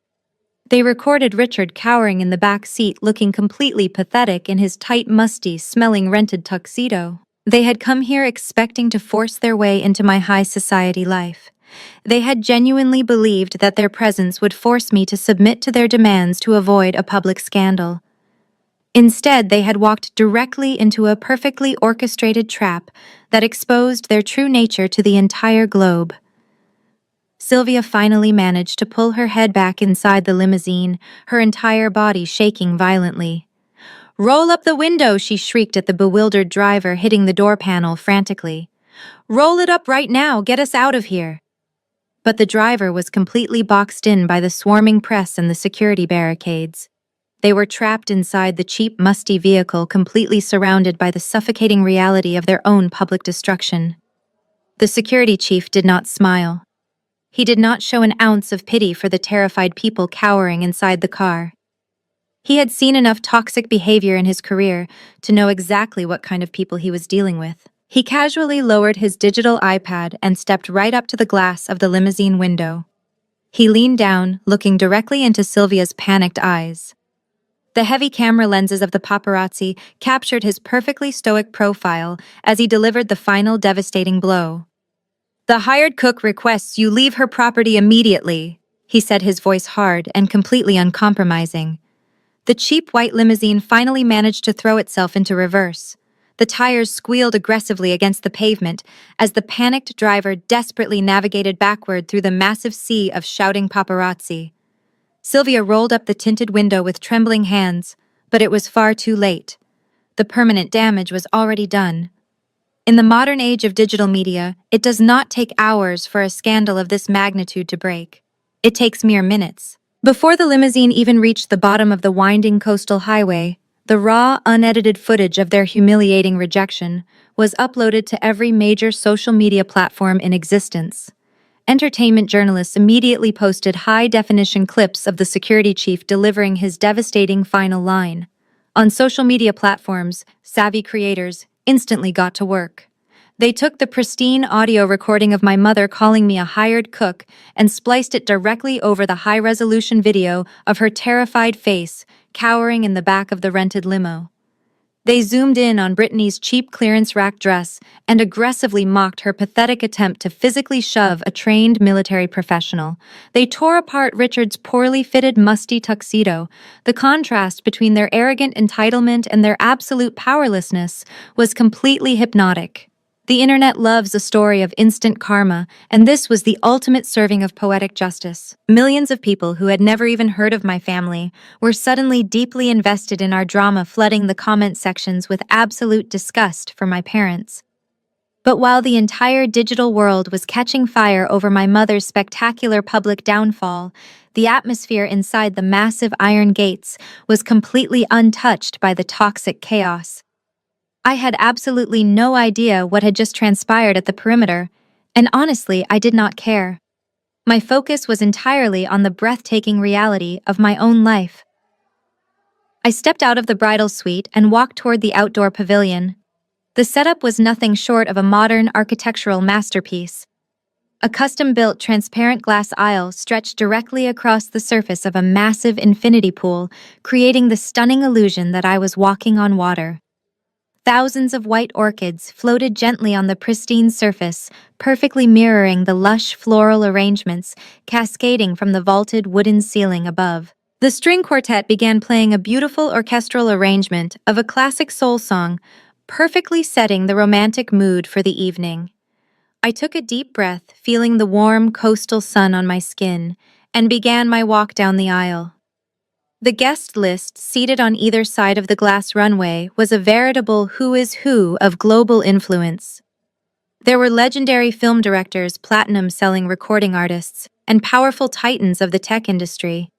They recorded Richard cowering in the back seat, looking completely pathetic in his tight, musty-smelling rented tuxedo. They had come here expecting to force their way into my high society life. They had genuinely believed that their presence would force me to submit to their demands to avoid a public scandal. Instead, they had walked directly into a perfectly orchestrated trap that exposed their true nature to the entire globe. Sylvia finally managed to pull her head back inside the limousine, her entire body shaking violently. "Roll up the window," she shrieked at the bewildered driver, hitting the door panel frantically. "Roll it up right now, get us out of here." But the driver was completely boxed in by the swarming press and the security barricades. They were trapped inside the cheap, musty vehicle, completely surrounded by the suffocating reality of their own public destruction. The security chief did not smile. He did not show an ounce of pity for the terrified people cowering inside the car. He had seen enough toxic behavior in his career to know exactly what kind of people he was dealing with. He casually lowered his digital iPad and stepped right up to the glass of the limousine window. He leaned down, looking directly into Sylvia's panicked eyes. The heavy camera lenses of the paparazzi captured his perfectly stoic profile as he delivered the final devastating blow. "The hired cook requests you leave her property immediately," he said, his voice hard and completely uncompromising. The cheap white limousine finally managed to throw itself into reverse. The tires squealed aggressively against the pavement as the panicked driver desperately navigated backward through the massive sea of shouting paparazzi. Sylvia rolled up the tinted window with trembling hands, but it was far too late. The permanent damage was already done. In the modern age of digital media, it does not take hours for a scandal of this magnitude to break. It takes mere minutes. Before the limousine even reached the bottom of the winding coastal highway, the raw, unedited footage of their humiliating rejection was uploaded to every major social media platform in existence. Entertainment journalists immediately posted high-definition clips of the security chief delivering his devastating final line. On social media platforms, savvy creators instantly got to work. They took the pristine audio recording of my mother calling me a hired cook and spliced it directly over the high-resolution video of her terrified face, cowering in the back of the rented limo. They zoomed in on Brittany's cheap clearance rack dress and aggressively mocked her pathetic attempt to physically shove a trained military professional. They tore apart Richard's poorly fitted, musty tuxedo. The contrast between their arrogant entitlement and their absolute powerlessness was completely hypnotic. The internet loves a story of instant karma, and this was the ultimate serving of poetic justice. Millions of people who had never even heard of my family were suddenly deeply invested in our drama, flooding the comment sections with absolute disgust for my parents. But while the entire digital world was catching fire over my mother's spectacular public downfall, the atmosphere inside the massive iron gates was completely untouched by the toxic chaos. I had absolutely no idea what had just transpired at the perimeter, and honestly, I did not care. My focus was entirely on the breathtaking reality of my own life. I stepped out of the bridal suite and walked toward the outdoor pavilion. The setup was nothing short of a modern architectural masterpiece. A custom-built transparent glass aisle stretched directly across the surface of a massive infinity pool, creating the stunning illusion that I was walking on water. Thousands of white orchids floated gently on the pristine surface, perfectly mirroring the lush floral arrangements cascading from the vaulted wooden ceiling above. The string quartet began playing a beautiful orchestral arrangement of a classic soul song, perfectly setting the romantic mood for the evening. I took a deep breath, feeling the warm coastal sun on my skin, and began my walk down the aisle. The guest list seated on either side of the glass runway was a veritable who is who of global influence. There were legendary film directors, platinum-selling recording artists, and powerful titans of the tech industry.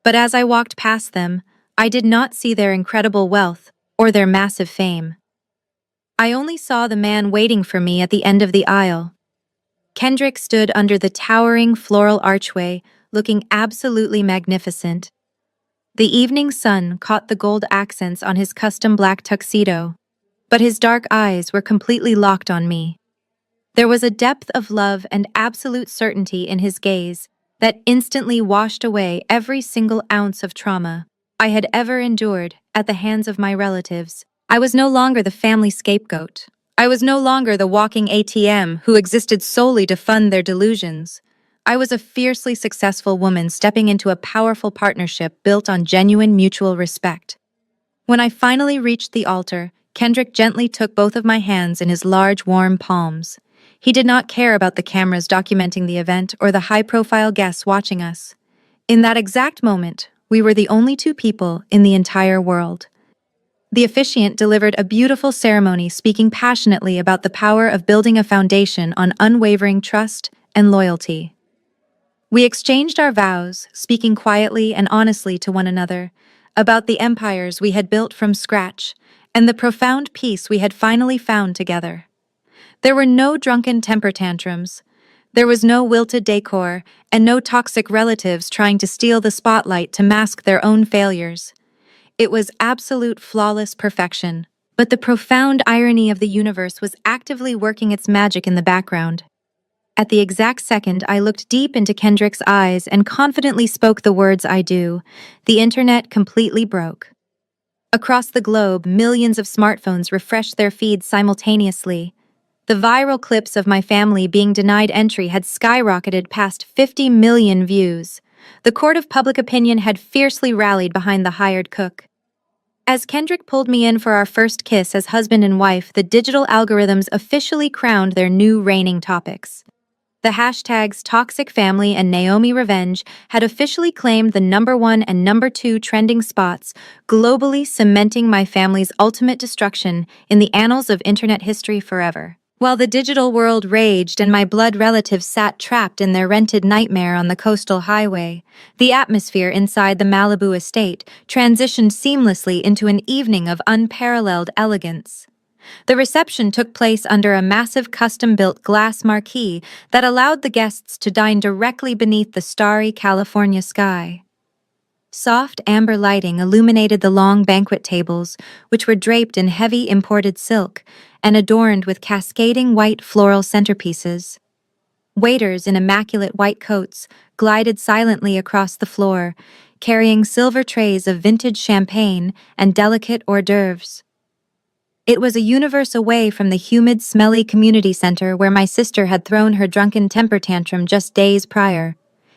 But as I walked past them, I did not see their incredible wealth or their massive fame. I only saw the man waiting for me at the end of the aisle. Kendrick stood under the towering floral archway, looking absolutely magnificent. The evening sun caught the gold accents on his custom black tuxedo, but his dark eyes were completely locked on me. There was a depth of love and absolute certainty in his gaze that instantly washed away every single ounce of trauma I had ever endured at the hands of my relatives. I was no longer the family scapegoat. I was no longer the walking ATM who existed solely to fund their delusions. I was a fiercely successful woman stepping into a powerful partnership built on genuine mutual respect. When I finally reached the altar, Kendrick gently took both of my hands in his large, warm palms. He did not care about the cameras documenting the event or the high-profile guests watching us. In that exact moment, we were the only two people in the entire world. The officiant delivered a beautiful ceremony speaking passionately about the power of building a foundation on unwavering trust and loyalty. We exchanged our vows, speaking quietly and honestly to one another, about the empires we had built from scratch and the profound peace we had finally found together. There were no drunken temper tantrums. There was no wilted decor and no toxic relatives trying to steal the spotlight to mask their own failures. It was absolute flawless perfection, but the profound irony of the universe was actively working its magic in the background. At the exact second I looked deep into Kendrick's eyes and confidently spoke the words "I do," the internet completely broke. Across the globe, millions of smartphones refreshed their feeds simultaneously. The viral clips of my family being denied entry had skyrocketed past 50 million views. The court of public opinion had fiercely rallied behind the hired cook. As Kendrick pulled me in for our first kiss as husband and wife, the digital algorithms officially crowned their new reigning topics. The hashtags Toxic Family and Naomi Revenge had officially claimed the #1 and #2 trending spots, globally cementing my family's ultimate destruction in the annals of internet history forever. While the digital world raged and my blood relatives sat trapped in their rented nightmare on the coastal highway, the atmosphere inside the Malibu estate transitioned seamlessly into an evening of unparalleled elegance. The reception took place under a massive custom-built glass marquee that allowed the guests to dine directly beneath the starry California sky. Soft amber lighting illuminated the long banquet tables, which were draped in heavy imported silk and adorned with cascading white floral centerpieces. Waiters in immaculate white coats glided silently across the floor, carrying silver trays of vintage champagne and delicate hors d'oeuvres. It was a universe away from the humid, smelly community center where my sister had thrown her drunken temper tantrum just days prior.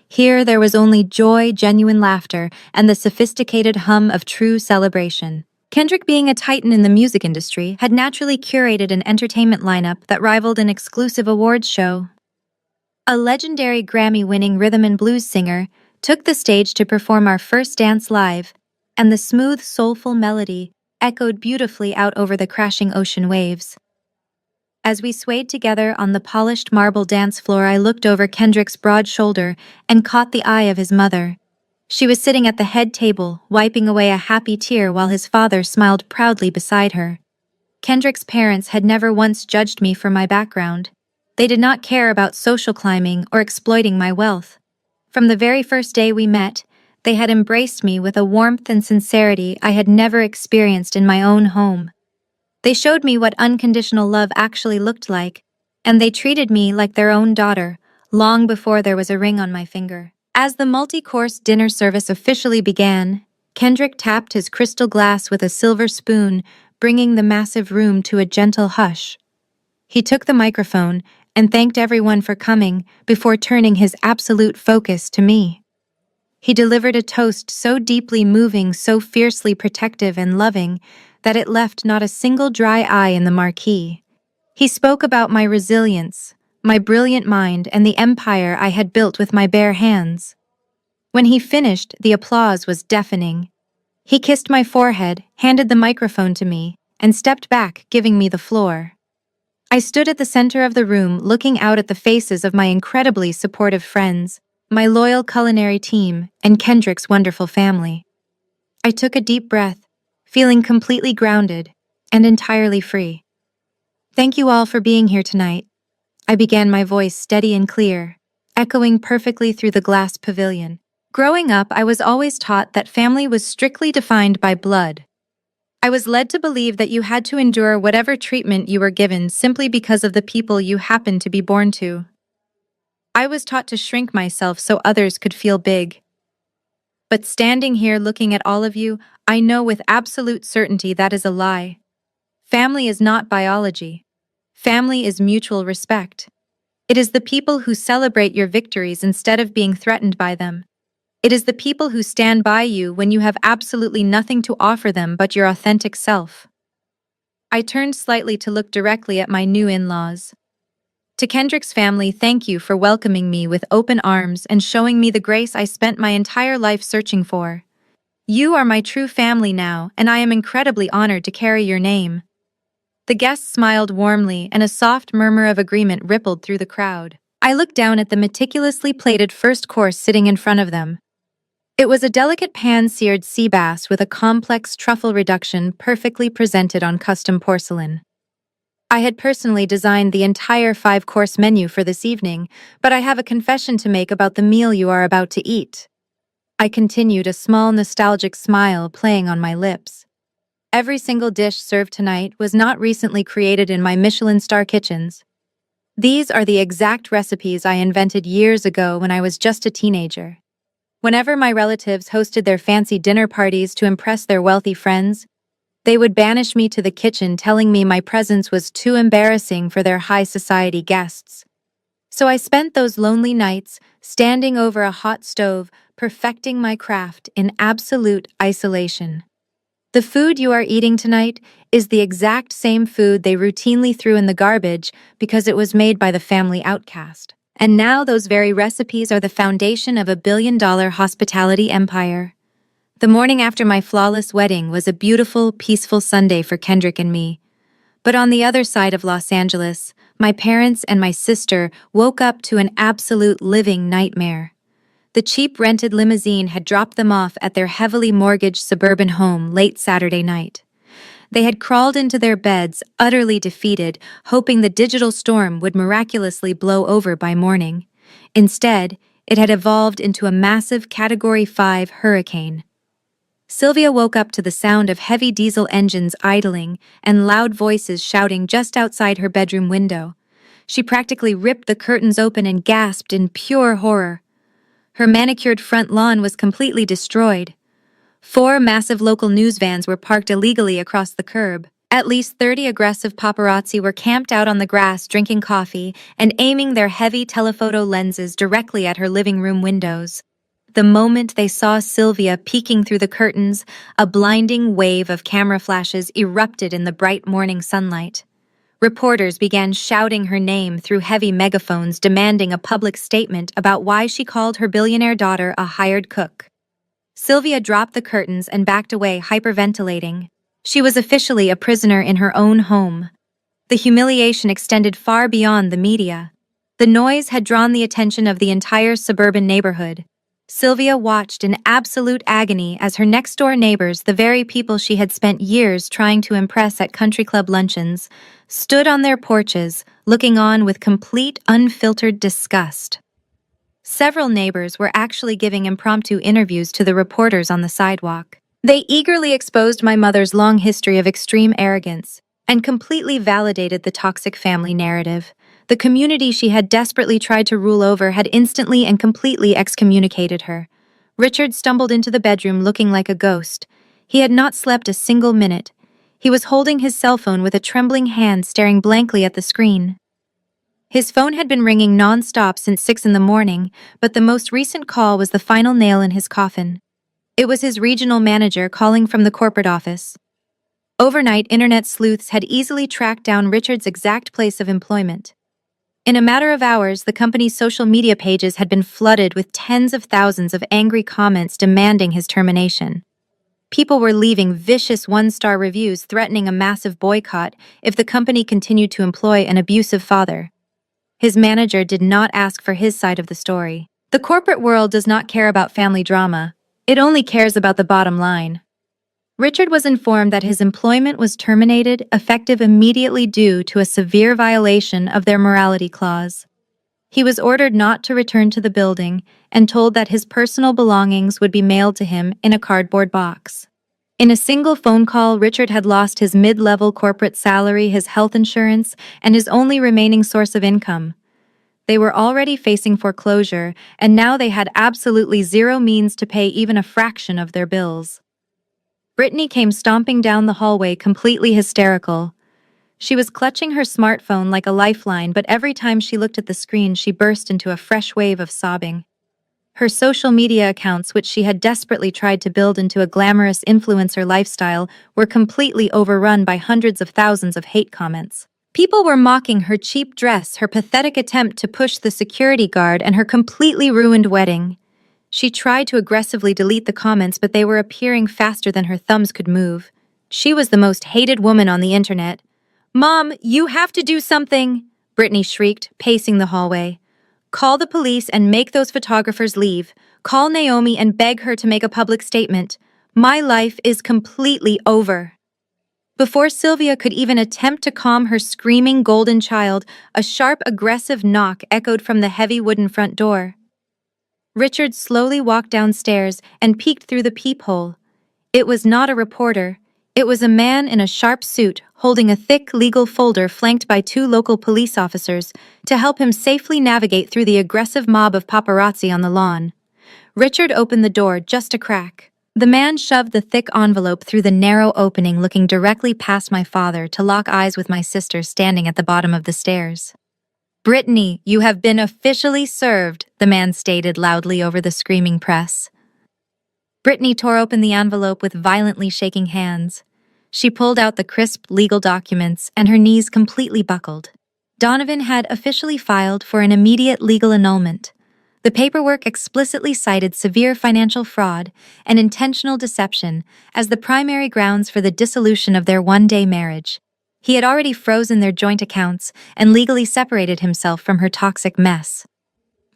Here there was only joy, genuine laughter, and the sophisticated hum of true celebration. Kendrick, being a titan in the music industry, had naturally curated an entertainment lineup that rivaled an exclusive awards show. A legendary Grammy-winning rhythm and blues singer took the stage to perform our first dance live, and the smooth, soulful melody echoed beautifully out over the crashing ocean waves. As we swayed together on the polished marble dance floor, I looked over Kendrick's broad shoulder and caught the eye of his mother. She was sitting at the head table, wiping away a happy tear while his father smiled proudly beside her. Kendrick's parents had never once judged me for my background. They did not care about social climbing or exploiting my wealth. From the very first day we met, they had embraced me with a warmth and sincerity I had never experienced in my own home. They showed me what unconditional love actually looked like, and they treated me like their own daughter, long before there was a ring on my finger. As the multi-course dinner service officially began, Kendrick tapped his crystal glass with a silver spoon, bringing the massive room to a gentle hush. He took the microphone and thanked everyone for coming before turning his absolute focus to me. He delivered a toast so deeply moving, so fiercely protective and loving, that it left not a single dry eye in the marquee. He spoke about my resilience, my brilliant mind, and the empire I had built with my bare hands. When he finished, the applause was deafening. He kissed my forehead, handed the microphone to me, and stepped back, giving me the floor. I stood at the center of the room, looking out at the faces of my incredibly supportive friends, my loyal culinary team, and Kendrick's wonderful family. I took a deep breath, feeling completely grounded and entirely free. Thank you all for being here tonight. I began, my voice steady and clear, echoing perfectly through the glass pavilion. Growing up, I was always taught that family was strictly defined by blood. I was led to believe that you had to endure whatever treatment you were given simply because of the people you happened to be born to. I was taught to shrink myself so others could feel big. But standing here looking at all of you, I know with absolute certainty that is a lie. Family is not biology. Family is mutual respect. It is the people who celebrate your victories instead of being threatened by them. It is the people who stand by you when you have absolutely nothing to offer them but your authentic self. I turned slightly to look directly at my new in-laws. To Kendrick's family, thank you for welcoming me with open arms and showing me the grace I spent my entire life searching for. You are my true family now, and I am incredibly honored to carry your name. The guests smiled warmly, and a soft murmur of agreement rippled through the crowd. I looked down at the meticulously plated first course sitting in front of them. It was a delicate pan-seared sea bass with a complex truffle reduction perfectly presented on custom porcelain. I had personally designed the entire 5-course menu for this evening, but I have a confession to make about the meal you are about to eat. I continued, a small nostalgic smile playing on my lips. Every single dish served tonight was not recently created in my Michelin star kitchens. These are the exact recipes I invented years ago when I was just a teenager. Whenever my relatives hosted their fancy dinner parties to impress their wealthy friends, they would banish me to the kitchen, telling me my presence was too embarrassing for their high society guests. So I spent those lonely nights standing over a hot stove, perfecting my craft in absolute isolation. The food you are eating tonight is the exact same food they routinely threw in the garbage because it was made by the family outcast. And now those very recipes are the foundation of a billion-dollar hospitality empire. The morning after my flawless wedding was a beautiful, peaceful Sunday for Kendrick and me. But on the other side of Los Angeles, my parents and my sister woke up to an absolute living nightmare. The cheap rented limousine had dropped them off at their heavily mortgaged suburban home late Saturday night. They had crawled into their beds, utterly defeated, hoping the digital storm would miraculously blow over by morning. Instead, it had evolved into a massive Category 5 hurricane. Sylvia woke up to the sound of heavy diesel engines idling and loud voices shouting just outside her bedroom window. She practically ripped the curtains open and gasped in pure horror. Her manicured front lawn was completely destroyed. 4 massive local news vans were parked illegally across the curb. At least 30 aggressive paparazzi were camped out on the grass drinking coffee and aiming their heavy telephoto lenses directly at her living room windows. The moment they saw Sylvia peeking through the curtains, a blinding wave of camera flashes erupted in the bright morning sunlight. Reporters began shouting her name through heavy megaphones, demanding a public statement about why she called her billionaire daughter a hired cook. Sylvia dropped the curtains and backed away, hyperventilating. She was officially a prisoner in her own home. The humiliation extended far beyond the media. The noise had drawn the attention of the entire suburban neighborhood. Sylvia watched in absolute agony as her next-door neighbors, the very people she had spent years trying to impress at country club luncheons, stood on their porches, looking on with complete, unfiltered disgust. Several neighbors were actually giving impromptu interviews to the reporters on the sidewalk. They eagerly exposed my mother's long history of extreme arrogance and completely validated the toxic family narrative. The community she had desperately tried to rule over had instantly and completely excommunicated her. Richard stumbled into the bedroom looking like a ghost. He had not slept a single minute. He was holding his cell phone with a trembling hand, staring blankly at the screen. His phone had been ringing non-stop since 6 in the morning, but the most recent call was the final nail in his coffin. It was his regional manager calling from the corporate office. Overnight, internet sleuths had easily tracked down Richard's exact place of employment. In a matter of hours, the company's social media pages had been flooded with tens of thousands of angry comments demanding his termination. People were leaving vicious one-star reviews threatening a massive boycott if the company continued to employ an abusive father. His manager did not ask for his side of the story. The corporate world does not care about family drama. It only cares about the bottom line. Richard was informed that his employment was terminated, effective immediately due to a severe violation of their morality clause. He was ordered not to return to the building and told that his personal belongings would be mailed to him in a cardboard box. In a single phone call, Richard had lost his mid-level corporate salary, his health insurance, and his only remaining source of income. They were already facing foreclosure, and now they had absolutely zero means to pay even a fraction of their bills. Brittany came stomping down the hallway, completely hysterical. She was clutching her smartphone like a lifeline, but every time she looked at the screen, she burst into a fresh wave of sobbing. Her social media accounts, which she had desperately tried to build into a glamorous influencer lifestyle, were completely overrun by hundreds of thousands of hate comments. People were mocking her cheap dress, her pathetic attempt to push the security guard, and her completely ruined wedding. She tried to aggressively delete the comments, but they were appearing faster than her thumbs could move. She was the most hated woman on the internet. "Mom, you have to do something!" Brittany shrieked, pacing the hallway. "Call the police and make those photographers leave. Call Naomi and beg her to make a public statement. My life is completely over." Before Sylvia could even attempt to calm her screaming golden child, a sharp, aggressive knock echoed from the heavy wooden front door. Richard slowly walked downstairs and peeked through the peephole. It was not a reporter. It was a man in a sharp suit holding a thick legal folder flanked by 2 local police officers to help him safely navigate through the aggressive mob of paparazzi on the lawn. Richard opened the door just a crack. The man shoved the thick envelope through the narrow opening, looking directly past my father to lock eyes with my sister standing at the bottom of the stairs. "Brittany, you have been officially served," the man stated loudly over the screaming press. Brittany tore open the envelope with violently shaking hands. She pulled out the crisp legal documents, and her knees completely buckled. Donovan had officially filed for an immediate legal annulment. The paperwork explicitly cited severe financial fraud and intentional deception as the primary grounds for the dissolution of their one-day marriage. He had already frozen their joint accounts and legally separated himself from her toxic mess.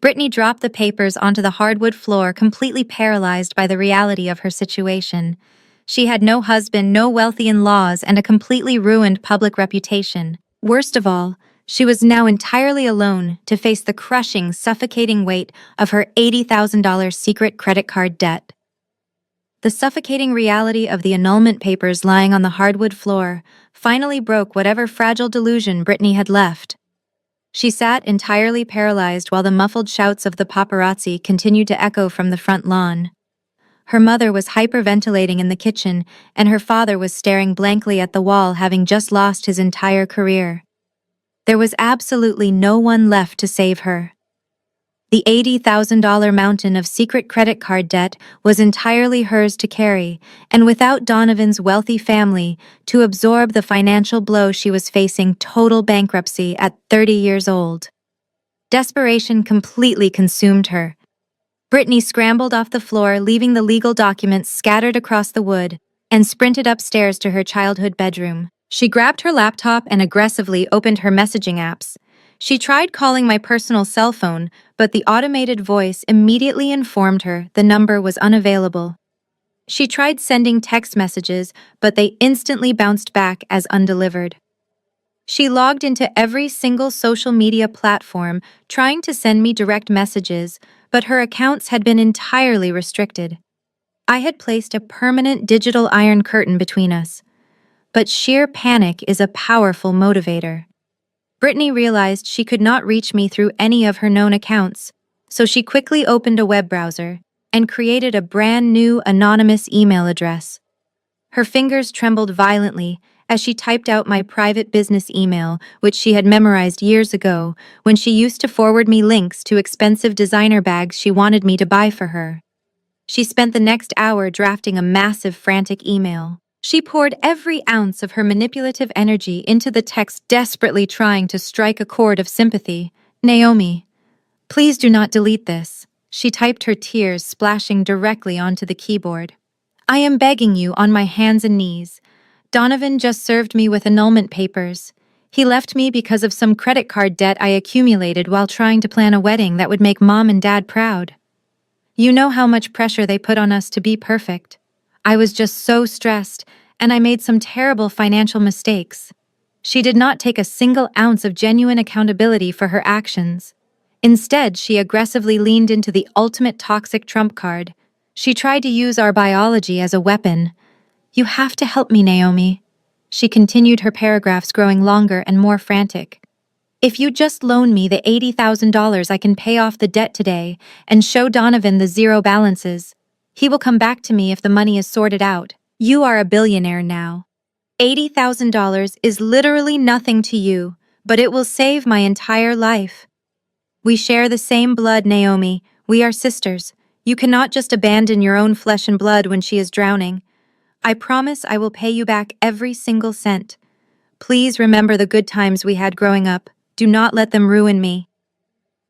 Brittany dropped the papers onto the hardwood floor, completely paralyzed by the reality of her situation. She had no husband, no wealthy in-laws, and a completely ruined public reputation. Worst of all, she was now entirely alone to face the crushing, suffocating weight of her $80,000 secret credit card debt. The suffocating reality of the annulment papers lying on the hardwood floor finally broke whatever fragile delusion Brittany had left. She sat entirely paralyzed while the muffled shouts of the paparazzi continued to echo from the front lawn. Her mother was hyperventilating in the kitchen, and her father was staring blankly at the wall, having just lost his entire career. There was absolutely no one left to save her. The $80,000 mountain of secret credit card debt was entirely hers to carry, and without Donovan's wealthy family to absorb the financial blow, she was facing total bankruptcy at 30 years old. Desperation completely consumed her. Brittany scrambled off the floor, leaving the legal documents scattered across the wood, and sprinted upstairs to her childhood bedroom. She grabbed her laptop and aggressively opened her messaging apps. She tried calling my personal cell phone, but the automated voice immediately informed her the number was unavailable. She tried sending text messages, but they instantly bounced back as undelivered. She logged into every single social media platform, trying to send me direct messages, but her accounts had been entirely restricted. I had placed a permanent digital iron curtain between us. But sheer panic is a powerful motivator. Brittany realized she could not reach me through any of her known accounts, so she quickly opened a web browser and created a brand new anonymous email address. Her fingers trembled violently as she typed out my private business email, which she had memorized years ago when she used to forward me links to expensive designer bags she wanted me to buy for her. She spent the next hour drafting a massive, frantic email. She poured every ounce of her manipulative energy into the text, desperately trying to strike a chord of sympathy. Naomi, please do not delete this. She typed, her tears splashing directly onto the keyboard. I am begging you on my hands and knees. Donovan just served me with annulment papers. He left me because of some credit card debt I accumulated while trying to plan a wedding that would make Mom and Dad proud. You know how much pressure they put on us to be perfect. I was just so stressed, and I made some terrible financial mistakes. She did not take a single ounce of genuine accountability for her actions. Instead, she aggressively leaned into the ultimate toxic trump card. She tried to use our biology as a weapon. You have to help me, Naomi. She continued, her paragraphs growing longer and more frantic. If you just loan me the $80,000, I can pay off the debt today and show Donovan the zero balances. He will come back to me if the money is sorted out. You are a billionaire now. $80,000 is literally nothing to you, but it will save my entire life. We share the same blood, Naomi. We are sisters. You cannot just abandon your own flesh and blood when she is drowning. I promise I will pay you back every single cent. Please remember the good times we had growing up. Do not let them ruin me.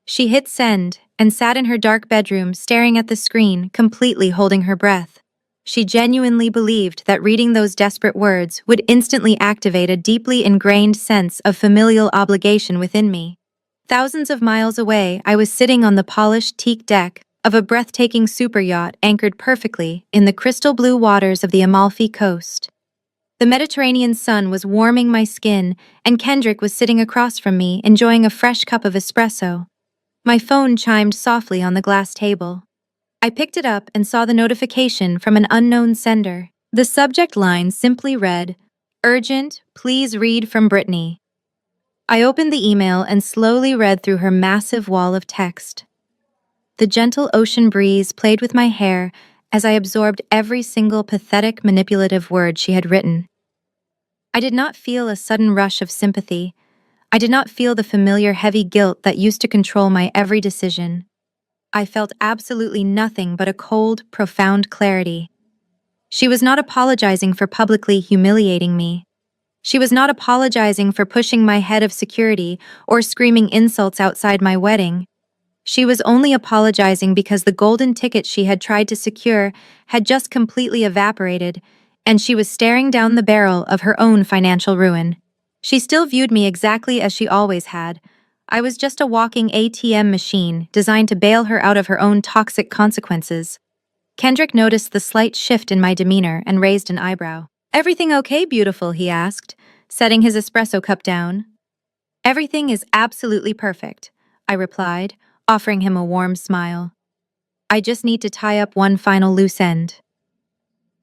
She hit send and sat in her dark bedroom staring at the screen, completely holding her breath. She genuinely believed that reading those desperate words would instantly activate a deeply ingrained sense of familial obligation within me. Thousands of miles away, I was sitting on the polished teak deck of a breathtaking super yacht anchored perfectly in the crystal blue waters of the Amalfi Coast. The Mediterranean sun was warming my skin, and Kendrick was sitting across from me, enjoying a fresh cup of espresso. My phone chimed softly on the glass table. I picked it up and saw the notification from an unknown sender. The subject line simply read, "Urgent, please read from Brittany." I opened the email and slowly read through her massive wall of text. The gentle ocean breeze played with my hair as I absorbed every single pathetic, manipulative word she had written. I did not feel a sudden rush of sympathy. I did not feel the familiar heavy guilt that used to control my every decision. I felt absolutely nothing but a cold, profound clarity. She was not apologizing for publicly humiliating me. She was not apologizing for pushing my head of security or screaming insults outside my wedding. She was only apologizing because the golden ticket she had tried to secure had just completely evaporated, and she was staring down the barrel of her own financial ruin. She still viewed me exactly as she always had. I was just a walking ATM machine designed to bail her out of her own toxic consequences. Kendrick noticed the slight shift in my demeanor and raised an eyebrow. "Everything okay, beautiful?" he asked, setting his espresso cup down. "Everything is absolutely perfect," I replied, offering him a warm smile. "I just need to tie up one final loose end."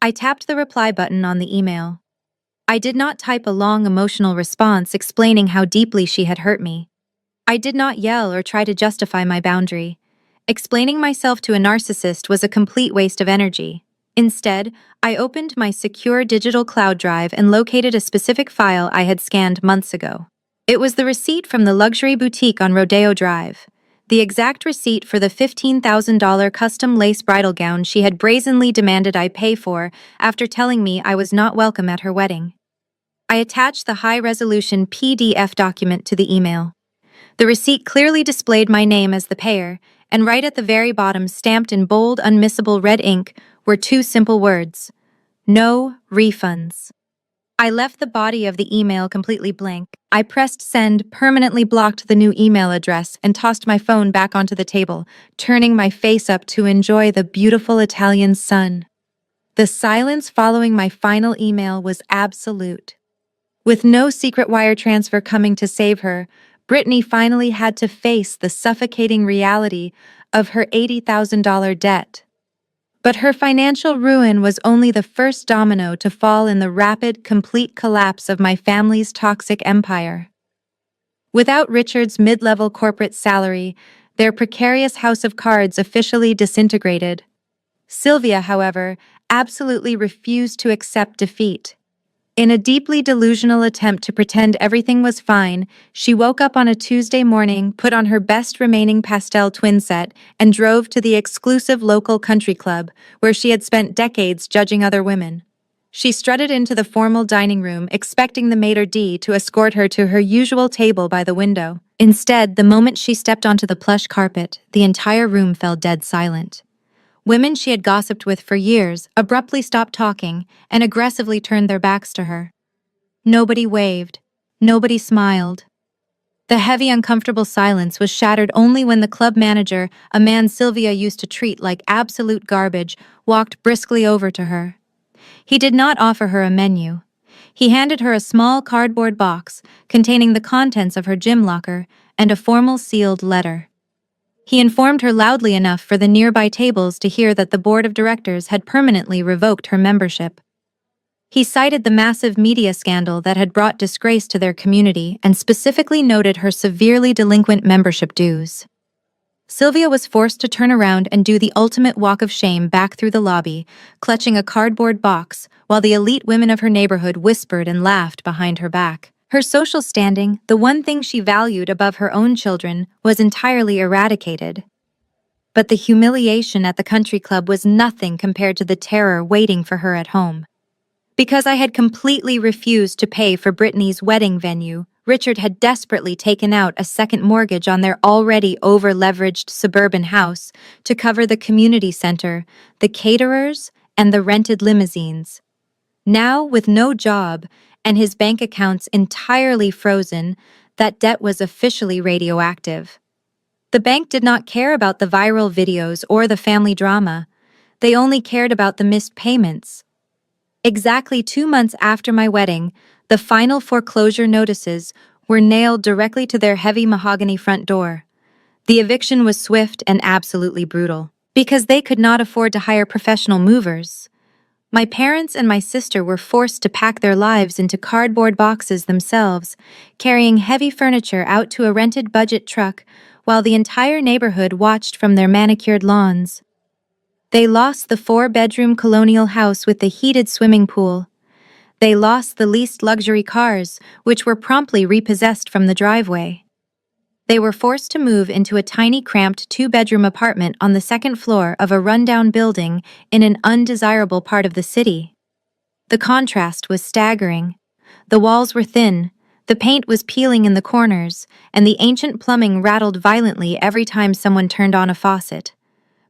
I tapped the reply button on the email. I did not type a long emotional response explaining how deeply she had hurt me. I did not yell or try to justify my boundary. Explaining myself to a narcissist was a complete waste of energy. Instead, I opened my secure digital cloud drive and located a specific file I had scanned months ago. It was the receipt from the luxury boutique on Rodeo Drive. The exact receipt for the $15,000 custom lace bridal gown she had brazenly demanded I pay for after telling me I was not welcome at her wedding. I attached the high-resolution PDF document to the email. The receipt clearly displayed my name as the payer, and right at the very bottom, stamped in bold, unmissable red ink, were two simple words: "No refunds." I left the body of the email completely blank. I pressed send, permanently blocked the new email address, and tossed my phone back onto the table, turning my face up to enjoy the beautiful Italian sun. The silence following my final email was absolute. With no secret wire transfer coming to save her, Brittany finally had to face the suffocating reality of her $80,000 debt. But her financial ruin was only the first domino to fall in the rapid, complete collapse of my family's toxic empire. Without Richard's mid-level corporate salary, their precarious house of cards officially disintegrated. Sylvia, however, absolutely refused to accept defeat. In a deeply delusional attempt to pretend everything was fine, she woke up on a Tuesday morning, put on her best remaining pastel twin set, and drove to the exclusive local country club, where she had spent decades judging other women. She strutted into the formal dining room, expecting the maitre d' to escort her to her usual table by the window. Instead, the moment she stepped onto the plush carpet, the entire room fell dead silent. Women she had gossiped with for years abruptly stopped talking and aggressively turned their backs to her. Nobody waved. Nobody smiled. The heavy, uncomfortable silence was shattered only when the club manager, a man Sylvia used to treat like absolute garbage, walked briskly over to her. He did not offer her a menu. He handed her a small cardboard box containing the contents of her gym locker and a formal sealed letter. He informed her loudly enough for the nearby tables to hear that the board of directors had permanently revoked her membership. He cited the massive media scandal that had brought disgrace to their community and specifically noted her severely delinquent membership dues. Sylvia was forced to turn around and do the ultimate walk of shame back through the lobby, clutching a cardboard box, while the elite women of her neighborhood whispered and laughed behind her back. Her social standing, the one thing she valued above her own children, was entirely eradicated. But the humiliation at the country club was nothing compared to the terror waiting for her at home. Because I had completely refused to pay for Brittany's wedding venue, Richard had desperately taken out a second mortgage on their already over-leveraged suburban house to cover the community center, the caterers, and the rented limousines. Now, with no job and his bank accounts entirely frozen, that debt was officially radioactive. The bank did not care about the viral videos or the family drama. They only cared about the missed payments. Exactly 2 months after my wedding, the final foreclosure notices were nailed directly to their heavy mahogany front door. The eviction was swift and absolutely brutal, because they could not afford to hire professional movers. My parents and my sister were forced to pack their lives into cardboard boxes themselves, carrying heavy furniture out to a rented budget truck while the entire neighborhood watched from their manicured lawns. They lost the 4-bedroom colonial house with the heated swimming pool. They lost the leased luxury cars, which were promptly repossessed from the driveway. They were forced to move into a tiny, cramped 2-bedroom apartment on the second floor of a rundown building in an undesirable part of the city. The contrast was staggering. The walls were thin, the paint was peeling in the corners, and the ancient plumbing rattled violently every time someone turned on a faucet.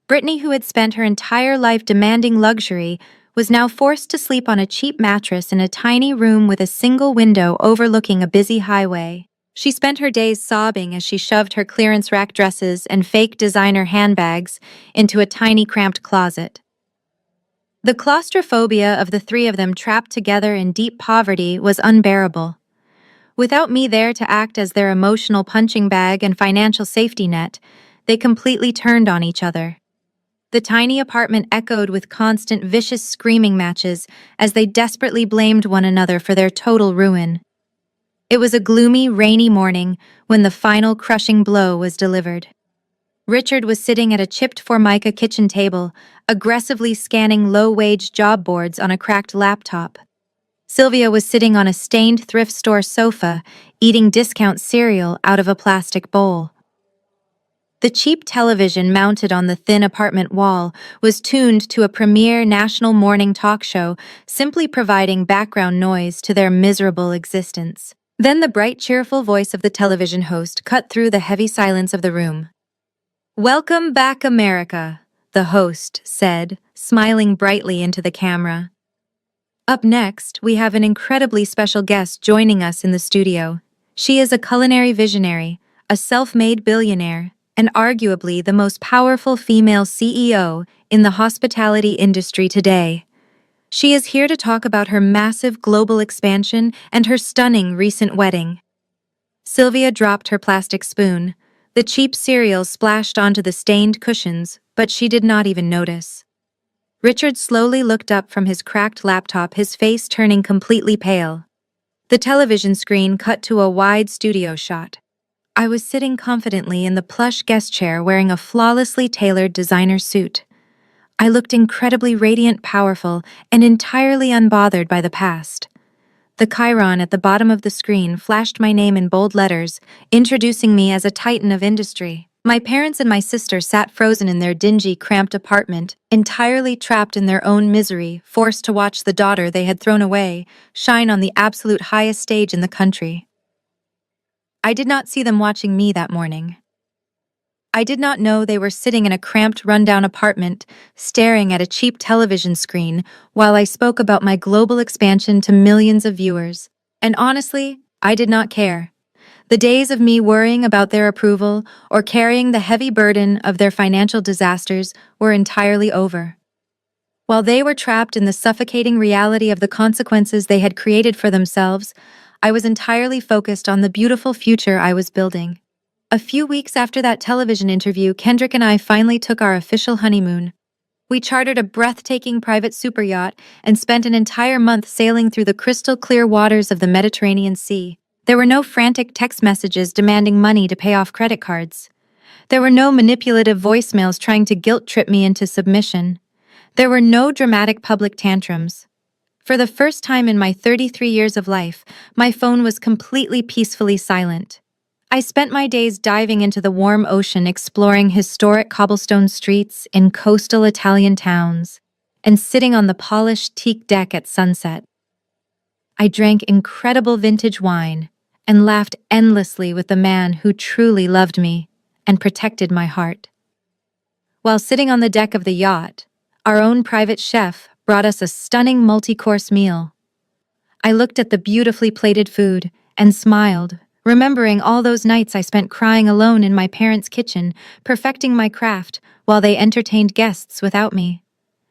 Brittany, who had spent her entire life demanding luxury, was now forced to sleep on a cheap mattress in a tiny room with a single window overlooking a busy highway. She spent her days sobbing as she shoved her clearance rack dresses and fake designer handbags into a tiny cramped closet. The claustrophobia of the three of them trapped together in deep poverty was unbearable. Without me there to act as their emotional punching bag and financial safety net, they completely turned on each other. The tiny apartment echoed with constant vicious screaming matches as they desperately blamed one another for their total ruin. It was a gloomy, rainy morning when the final crushing blow was delivered. Richard was sitting at a chipped Formica kitchen table, aggressively scanning low-wage job boards on a cracked laptop. Sylvia was sitting on a stained thrift store sofa, eating discount cereal out of a plastic bowl. The cheap television mounted on the thin apartment wall was tuned to a premier national morning talk show, simply providing background noise to their miserable existence. Then the bright, cheerful voice of the television host cut through the heavy silence of the room. "Welcome back, America," the host said, smiling brightly into the camera. Up next, we have an incredibly special guest joining us in the studio. She is a culinary visionary, a self-made billionaire, and arguably the most powerful female CEO in the hospitality industry today. She is here to talk about her massive global expansion and her stunning recent wedding. Sylvia dropped her plastic spoon. The cheap cereal splashed onto the stained cushions, but she did not even notice. Richard slowly looked up from his cracked laptop, his face turning completely pale. The television screen cut to a wide studio shot. I was sitting confidently in the plush guest chair wearing a flawlessly tailored designer suit. I looked incredibly radiant, powerful, and entirely unbothered by the past. The chyron at the bottom of the screen flashed my name in bold letters, introducing me as a titan of industry. My parents and my sister sat frozen in their dingy, cramped apartment, entirely trapped in their own misery, forced to watch the daughter they had thrown away shine on the absolute highest stage in the country. I did not see them watching me that morning. I did not know they were sitting in a cramped, rundown apartment, staring at a cheap television screen while I spoke about my global expansion to millions of viewers. And honestly, I did not care. The days of me worrying about their approval or carrying the heavy burden of their financial disasters were entirely over. While they were trapped in the suffocating reality of the consequences they had created for themselves, I was entirely focused on the beautiful future I was building. A few weeks after that television interview, Kendrick and I finally took our official honeymoon. We chartered a breathtaking private superyacht and spent an entire month sailing through the crystal-clear waters of the Mediterranean Sea. There were no frantic text messages demanding money to pay off credit cards. There were no manipulative voicemails trying to guilt-trip me into submission. There were no dramatic public tantrums. For the first time in my 33 years of life, my phone was completely peacefully silent. I spent my days diving into the warm ocean, exploring historic cobblestone streets in coastal Italian towns, and sitting on the polished teak deck at sunset. I drank incredible vintage wine and laughed endlessly with the man who truly loved me and protected my heart. While sitting on the deck of the yacht, our own private chef brought us a stunning multi-course meal. I looked at the beautifully plated food and smiled, remembering all those nights I spent crying alone in my parents' kitchen, perfecting my craft while they entertained guests without me.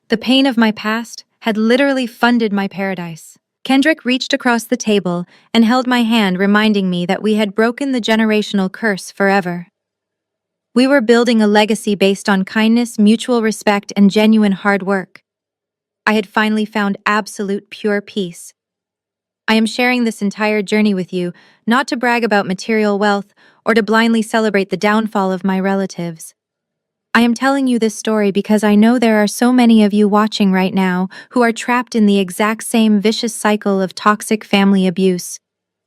The pain of my past had literally funded my paradise. Kendrick reached across the table and held my hand, reminding me that we had broken the generational curse forever. We were building a legacy based on kindness, mutual respect, and genuine hard work. I had finally found absolute pure peace. I am sharing this entire journey with you, not to brag about material wealth or to blindly celebrate the downfall of my relatives. I am telling you this story because I know there are so many of you watching right now who are trapped in the exact same vicious cycle of toxic family abuse.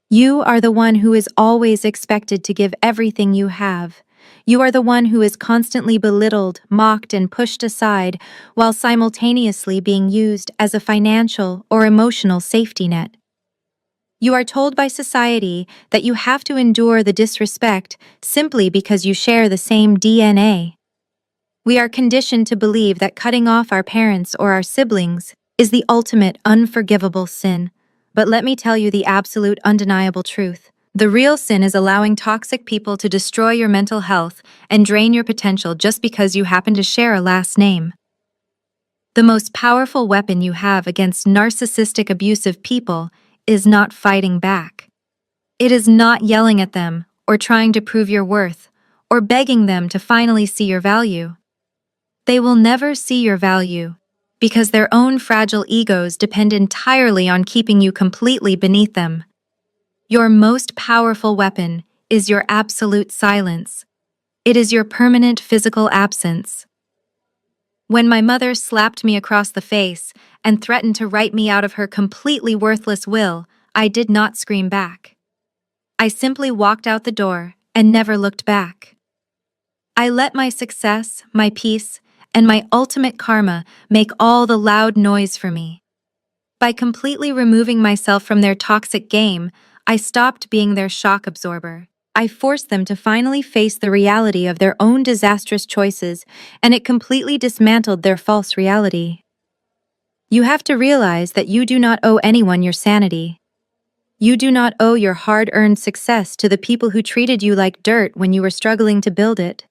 You are the one who is always expected to give everything you have. You are the one who is constantly belittled, mocked, and pushed aside while simultaneously being used as a financial or emotional safety net. You are told by society that you have to endure the disrespect simply because you share the same DNA. We are conditioned to believe that cutting off our parents or our siblings is the ultimate unforgivable sin. But let me tell you the absolute undeniable truth. The real sin is allowing toxic people to destroy your mental health and drain your potential just because you happen to share a last name. The most powerful weapon you have against narcissistic, abusive people is not fighting back. It is not yelling at them or trying to prove your worth or begging them to finally see your value. They will never see your value because their own fragile egos depend entirely on keeping you completely beneath them. Your most powerful weapon is your absolute silence. It is your permanent physical absence. When my mother slapped me across the face and threatened to write me out of her completely worthless will, I did not scream back. I simply walked out the door and never looked back. I let my success, my peace, and my ultimate karma make all the loud noise for me. By completely removing myself from their toxic game, I stopped being their shock absorber. I forced them to finally face the reality of their own disastrous choices, and it completely dismantled their false reality. You have to realize that you do not owe anyone your sanity. You do not owe your hard-earned success to the people who treated you like dirt when you were struggling to build it.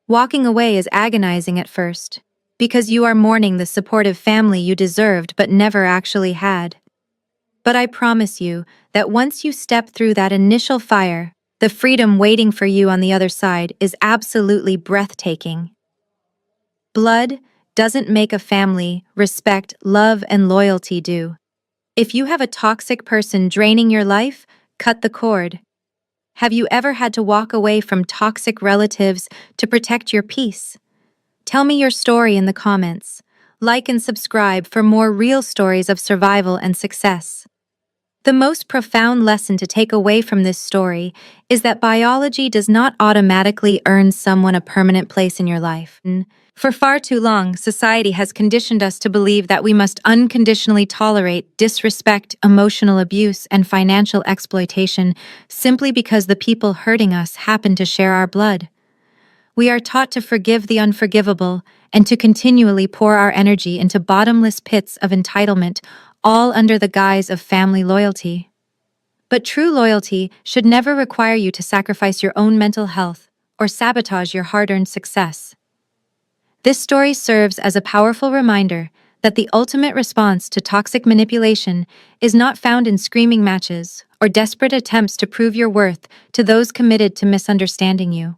Walking away is agonizing at first, because you are mourning the supportive family you deserved but never actually had. But I promise you that once you step through that initial fire, the freedom waiting for you on the other side is absolutely breathtaking. Blood doesn't make a family, respect, love, and loyalty do. If you have a toxic person draining your life, cut the cord. Have you ever had to walk away from toxic relatives to protect your peace? Tell me your story in the comments. Like and subscribe for more real stories of survival and success. The most profound lesson to take away from this story is that biology does not automatically earn someone a permanent place in your life. For far too long, society has conditioned us to believe that we must unconditionally tolerate disrespect, emotional abuse, and financial exploitation simply because the people hurting us happen to share our blood. We are taught to forgive the unforgivable and to continually pour our energy into bottomless pits of entitlement, all under the guise of family loyalty. But true loyalty should never require you to sacrifice your own mental health or sabotage your hard-earned success. This story serves as a powerful reminder that the ultimate response to toxic manipulation is not found in screaming matches or desperate attempts to prove your worth to those committed to misunderstanding you.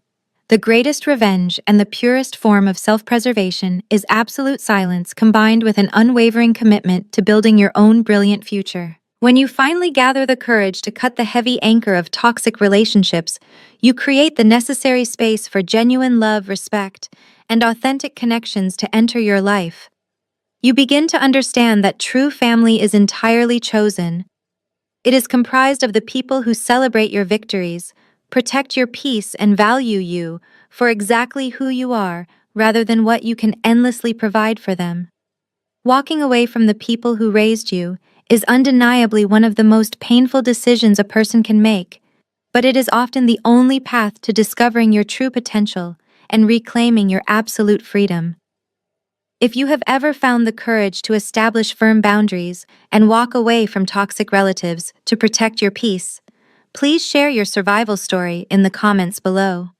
The greatest revenge and the purest form of self-preservation is absolute silence combined with an unwavering commitment to building your own brilliant future. When you finally gather the courage to cut the heavy anchor of toxic relationships, you create the necessary space for genuine love, respect, and authentic connections to enter your life. You begin to understand that true family is entirely chosen. It is comprised of the people who celebrate your victories, protect your peace, and value you for exactly who you are, rather than what you can endlessly provide for them. Walking away from the people who raised you is undeniably one of the most painful decisions a person can make, but it is often the only path to discovering your true potential and reclaiming your absolute freedom. If you have ever found the courage to establish firm boundaries and walk away from toxic relatives to protect your peace, please share your survival story in the comments below.